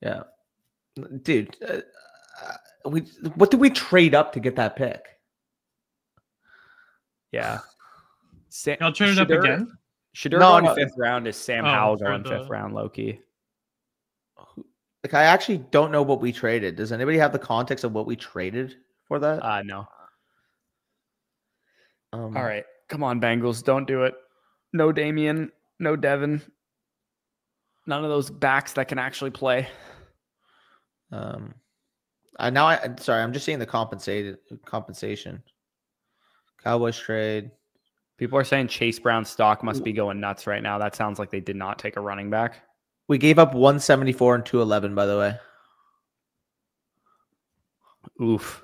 Yeah. Dude, what did we trade up to get that pick? Yeah. Y'all traded up again? Shedeur No, going no. 5th round is Sam Oh, Howell for going the- 5th round, low-key. Like, I actually don't know what we traded. Does anybody have the context of what we traded for that? No. All All right. Come on, Bengals. Don't do it. No Damian. No Devin. None of those backs that can actually play. Sorry, I'm just seeing the compensation. Cowboys trade. People are saying Chase Brown's stock must be going nuts right now. That sounds like they did not take a running back. We gave up 174 and 211, by the way. Oof.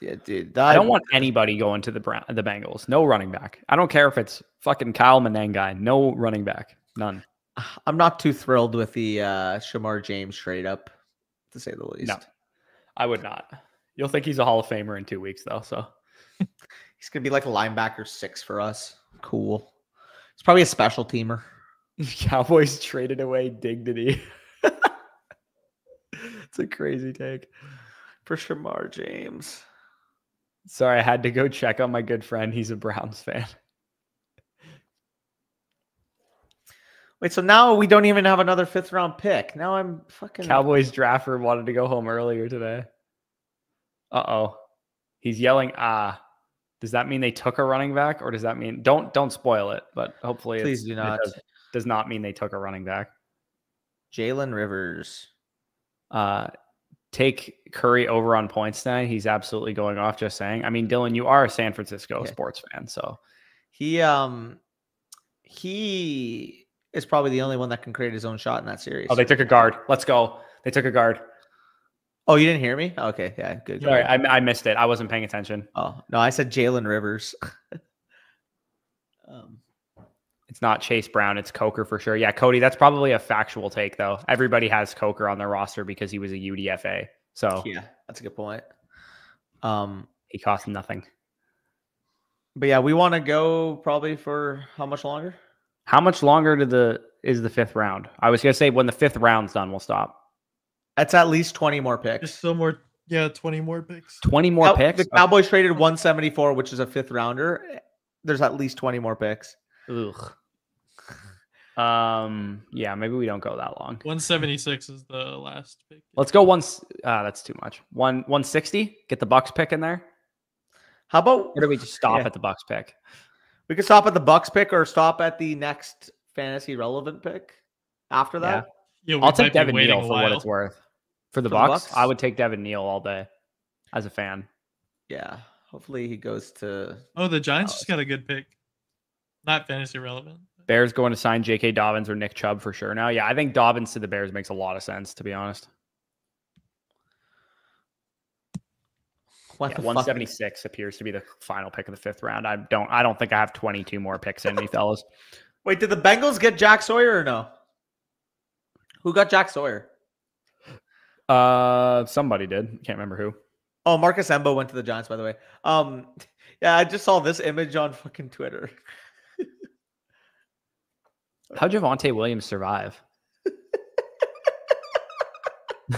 Yeah, dude. I don't want anybody going to the Bengals. No running back. I don't care if it's fucking Kyle Menengai. No running back. None. I'm not too thrilled with the Shamar James trade up, to say the least. No, I would not. You'll think he's a Hall of Famer in 2 weeks, though. So He's gonna be like a linebacker 6 for us. Cool. He's probably a special teamer. Cowboys traded away dignity. It's a crazy take. For Shamar James. Sorry, I had to go check on my good friend. He's a Browns fan. Wait, so now we don't even have another 5th round pick. Now I'm fucking Cowboys drafter wanted to go home earlier today. Uh-oh. He's yelling, ah. Does that mean they took a running back, or does that mean don't spoil it? But hopefully, Please do not. Does not mean they took a running back. Jalen Rivers. Take Curry over on points tonight. He's absolutely going off. Just saying. I mean, Dylan, you are a San Francisco sports fan, so he is probably the only one that can create his own shot in that series. Oh, they took a guard. Let's go. They took a guard. Oh, you didn't hear me? Okay, yeah, good. Sorry, I missed it. I wasn't paying attention. Oh no, I said Jalen Rivers. It's not Chase Brown. It's Coker for sure. Yeah, Cody, that's probably a factual take, though. Everybody has Coker on their roster because he was a UDFA. So yeah, that's a good point. He cost nothing. But yeah, we want to go probably for how much longer? How much longer is the fifth round? I was gonna say when the fifth round's done, we'll stop. That's at least 20 more picks. Just still more, 20 more picks. 20 more picks? The Cowboys traded 174, which is a fifth rounder. There's at least 20 more picks. Ugh. Yeah, maybe we don't go that long. 176 is the last pick. Let's go once. That's too much. 160. Get the Bucks pick in there. How about? Or do we just stop at the Bucks pick? We could stop at the Bucks pick or stop at the next fantasy relevant pick after that. Yeah, I'll take Devin Neal for what it's worth. For the Bucks, I would take Devin Neal all day as a fan. Yeah. Hopefully he goes to. Oh, the Giants just got a good pick. Not fantasy relevant. Bears going to sign J.K. Dobbins or Nick Chubb for sure now. Yeah, I think Dobbins to the Bears makes a lot of sense, to be honest. What 176 appears to be the final pick of the fifth round. I don't think I have 22 more picks in me, fellas. Wait, did the Bengals get Jack Sawyer or no? Who got Jack Sawyer? Somebody did. Can't remember who. Oh, Marcus Embo went to the Giants, by the way. Yeah, I just saw this image on fucking Twitter. How'd Javonte Williams survive?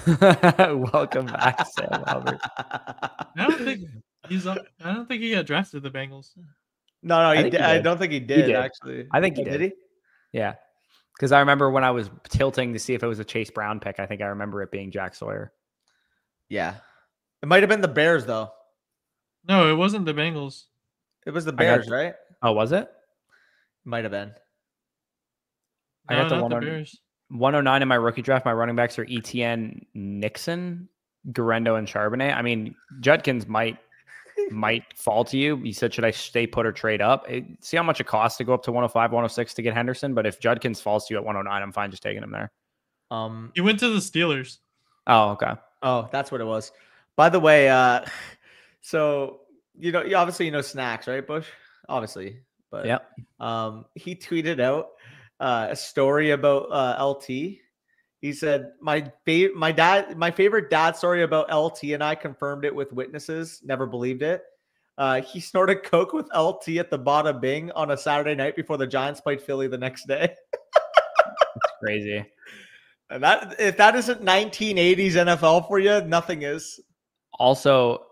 Welcome back, Sam Hubbard. I don't think he got drafted to the Bengals. No, I don't think he did. Actually. I think he did. Did he? Yeah. Because I remember when I was tilting to see if it was a Chase Brown pick, I think I remember it being Jack Sawyer. Yeah. It might have been the Bears, though. No, it wasn't the Bengals. It was the Bears, right? Oh, was it? Might have been. I got the Bears. 109 in my rookie draft. My running backs are ETN, Nixon, Garendo, and Charbonnet. I mean, Judkins might fall to you. You said, should I stay put or trade up? See how much it costs to go up to 105, 106 to get Henderson. But if Judkins falls to you at 109, I'm fine just taking him there. He went to the Steelers. Oh, okay. Oh, that's what it was. By the way, so you obviously Snacks, right, Bush? Obviously, but yeah. He tweeted out a story about LT. He said, my favorite dad story about LT, and I confirmed it with witnesses. Never believed it. He snorted coke with LT at the Bada Bing on a Saturday night before the Giants played Philly the next day. That's crazy. And if that isn't 1980s NFL for you, nothing is. Also,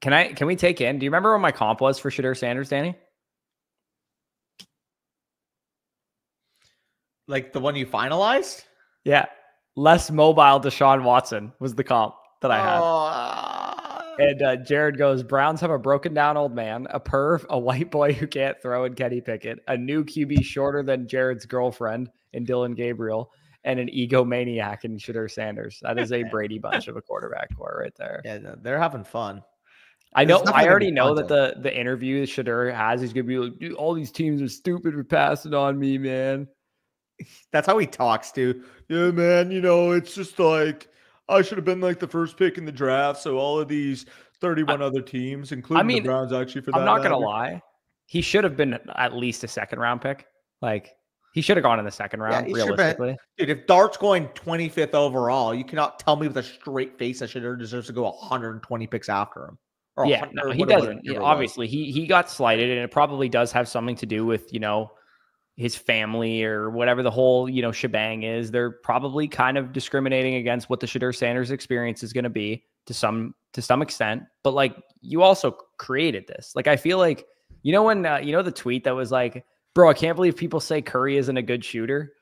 can we take in? Do you remember what my comp was for Shedeur Sanders, Danny? Like the one you finalized? Yeah. Less mobile Deshaun Watson was the comp that I had. And Jared goes, Browns have a broken down old man, a perv, a white boy who can't throw in Kenny Pickett, a new QB shorter than Jared's girlfriend in Dylan Gabriel, and an egomaniac in Shedeur Sanders. That is a Brady bunch of a quarterback core right there. Yeah, they're having fun. I already know that the interview Shedeur has, he's going to be like, dude, all these teams are stupid for passing on me, man. That's how he talks, too. Yeah, man, it's just like I should have been like the first pick in the draft. So all of these 31 other teams, including the Browns, actually, for that. I'm not going to lie. He should have been at least a second round pick. Like, he should have gone in the second round, realistically. Dude, if Dart's going 25th overall, you cannot tell me with a straight face that Shedeur deserves to go 120 picks after him. Yeah, no, he doesn't. Obviously, he got slighted, and it probably does have something to do with, his family or whatever the whole, shebang is. They're probably kind of discriminating against what the Shedeur Sanders experience is going to be to some extent. But like, you also created this. Like, I feel like, when, the tweet that was like, bro, I can't believe people say Curry isn't a good shooter.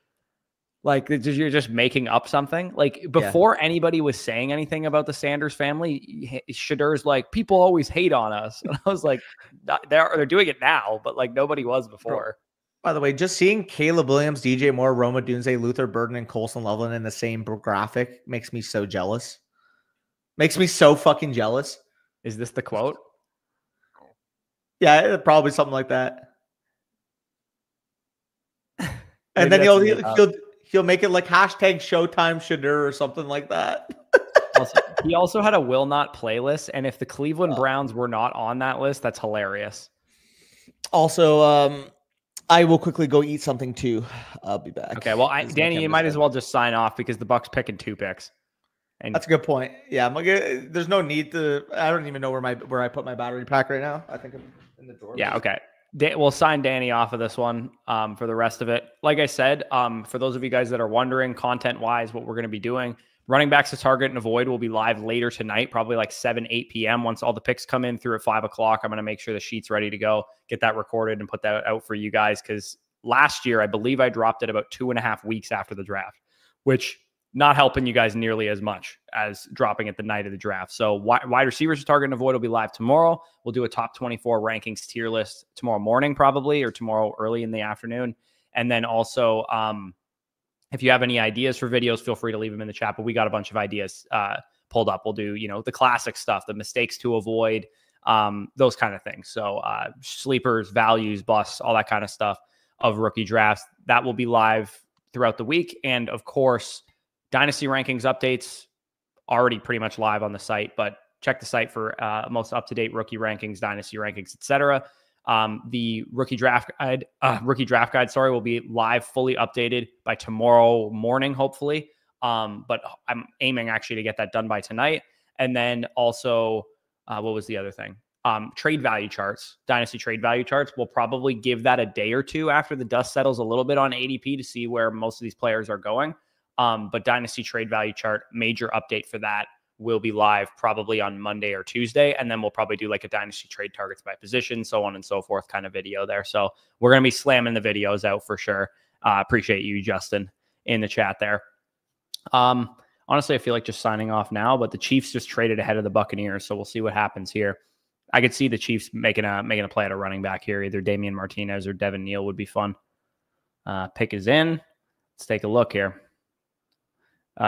Like you're just making up something. Like before anybody was saying anything about the Sanders family, Shedur's like, people always hate on us. And I was like, they're doing it now, but like nobody was before. By the way, just seeing Caleb Williams, DJ Moore, Roma Dunze, Luther Burden, and Colson Loveland in the same graphic makes me so jealous. Makes me so fucking jealous. Is this the quote? Yeah, probably something like that. And then he'll make it like hashtag Showtime Shadur or something like that. He also had a will not play list, and if the Cleveland Browns were not on that list, that's hilarious. Also, I will quickly go eat something too. I'll be back. Okay, well, Danny, you might as well just sign off because the Bucs picking 2 picks. And that's a good point. Yeah, there's no need to. I don't even know where I put my battery pack right now. I think I'm in the drawer. Yeah. Okay. We'll sign Danny off of this one for the rest of it. Like I said, for those of you guys that are wondering, content-wise, what we're going to be doing, running backs to target and avoid will be live later tonight, probably like 8 p.m. Once all the picks come in through at 5 o'clock, I'm going to make sure the sheet's ready to go, get that recorded, and put that out for you guys. Because last year, I believe I dropped it about 2.5 weeks after the draft, which not helping you guys nearly as much as dropping it the night of the draft. So wide receivers to target and avoid will be live tomorrow. We'll do a top 24 rankings tier list tomorrow morning, probably, or tomorrow early in the afternoon. And then also, if you have any ideas for videos, feel free to leave them in the chat. But we got a bunch of ideas pulled up. We'll do, the classic stuff, the mistakes to avoid, those kind of things. So sleepers, values, busts, all that kind of stuff of rookie drafts. That will be live throughout the week. And of course, Dynasty rankings updates already pretty much live on the site, but check the site for most up-to-date rookie rankings, dynasty rankings, etc. The rookie draft guide, will be live, fully updated by tomorrow morning, hopefully. But I'm aiming actually to get that done by tonight. And then also, what was the other thing? Trade value charts, dynasty trade value charts. We'll probably give that a day or two after the dust settles a little bit on ADP to see where most of these players are going. But dynasty trade value chart, major update for that will be live probably on Monday or Tuesday. And then we'll probably do like a dynasty trade targets by position, so on and so forth kind of video there. So we're going to be slamming the videos out for sure. Appreciate you, Justin, in the chat there. Honestly, I feel like just signing off now, but the Chiefs just traded ahead of the Buccaneers. So we'll see what happens here. I could see the Chiefs making a play at a running back here. Either Damian Martinez or Devin Neal would be fun. Pick is in. Let's take a look here.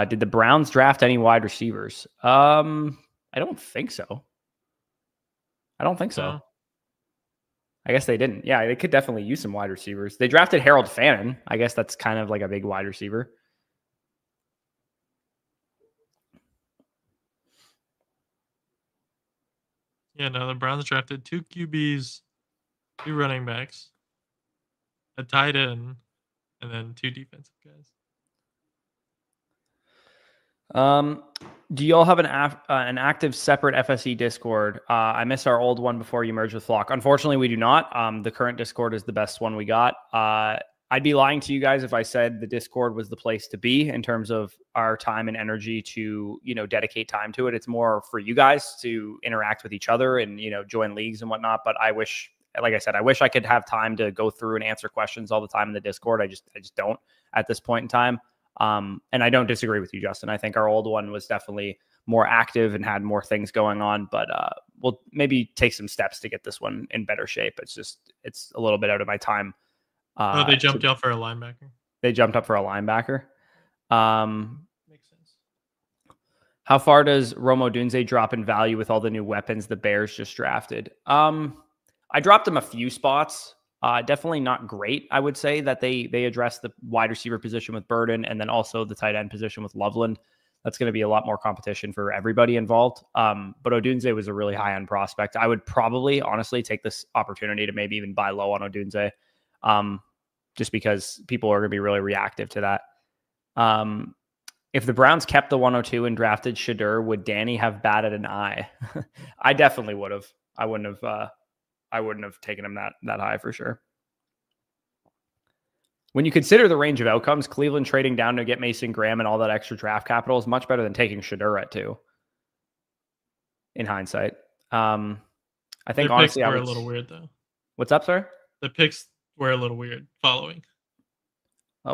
Did the Browns draft any wide receivers? I don't think so. No. I guess they didn't. Yeah, they could definitely use some wide receivers. They drafted Harold Fannin. I guess that's kind of like a big wide receiver. Yeah, no, the Browns drafted 2 QBs, 2 running backs, a tight end, and then 2 defensive guys. Do y'all have an active separate FSE Discord? I miss our old one before you merged with Flock. Unfortunately, we do not. The current Discord is the best one we got. I'd be lying to you guys if I said the Discord was the place to be in terms of our time and energy to, dedicate time to it. It's more for you guys to interact with each other and, join leagues and whatnot. But I wish, like I said, I could have time to go through and answer questions all the time in the Discord. I just don't at this point in time. And I don't disagree with you, Justin. I think our old one was definitely more active and had more things going on, but we'll maybe take some steps to get this one in better shape. It's a little bit out of my time. They jumped up for a linebacker. They jumped up for a linebacker. Makes sense. How far does Rome Odunze drop in value with all the new weapons the Bears just drafted? I dropped him a few spots. Definitely not great. I would say that they addressed the wide receiver position with Burden and then also the tight end position with Loveland. That's going to be a lot more competition for everybody involved. But Odunze was a really high-end prospect. I would probably, honestly, take this opportunity to maybe even buy low on Odunze, just because people are going to be really reactive to that. If the Browns kept the 102 and drafted Shadur, would Danny have batted an eye? I definitely would have. I wouldn't have taken him that high for sure. When you consider the range of outcomes, Cleveland trading down to get Mason Graham and all that extra draft capital is much better than taking Shadur at 2. In hindsight, I think Their honestly, picks were a little weird though. What's up, sir? The picks were a little weird following.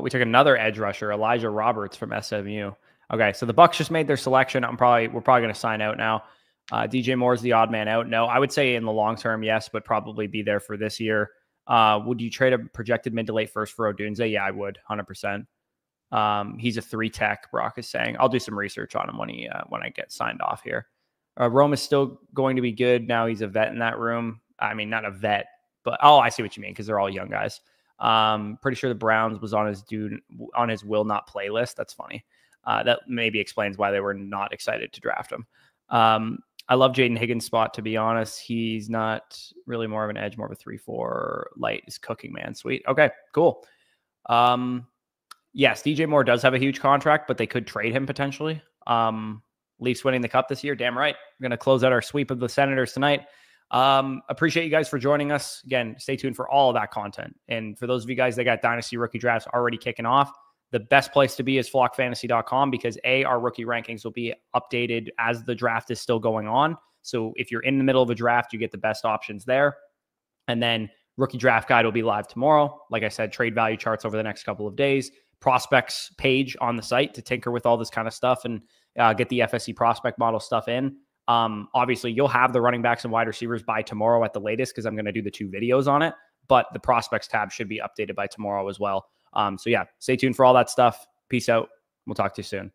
We took another edge rusher, Elijah Roberts from SMU. Okay, so the Bucs just made their selection. We're probably going to sign out now. DJ Moore's the odd man out. No, I would say in the long term, yes, but probably be there for this year. Would you trade a projected mid to late first for Odunze? Yeah, I would, 100%. He's a 3 tech, Brock is saying. I'll do some research on him when I get signed off here. Rome is still going to be good. Now he's a vet in that room. I mean, not a vet, but I see what you mean because they're all young guys. Pretty sure the Browns was on his will not play list. That's funny. That maybe explains why they were not excited to draft him. I love Jaden Higgins' spot, to be honest. He's not really more of an edge, more of a 3-4 light is cooking, man. Sweet. Okay, cool. Yes, DJ Moore does have a huge contract, but they could trade him potentially. Leafs winning the cup this year. Damn right. We're going to close out our sweep of the Senators tonight. Appreciate you guys for joining us. Again, stay tuned for all of that content. And for those of you guys that got Dynasty rookie drafts already kicking off, the best place to be is flockfantasy.com because our rookie rankings will be updated as the draft is still going on. So if you're in the middle of a draft, you get the best options there. And then rookie draft guide will be live tomorrow. Like I said, trade value charts over the next couple of days, prospects page on the site to tinker with all this kind of stuff and get the FSC prospect model stuff in. Obviously you'll have the running backs and wide receivers by tomorrow at the latest, because I'm going to do the 2 videos on it, but the prospects tab should be updated by tomorrow as well. So yeah, stay tuned for all that stuff. Peace out. We'll talk to you soon.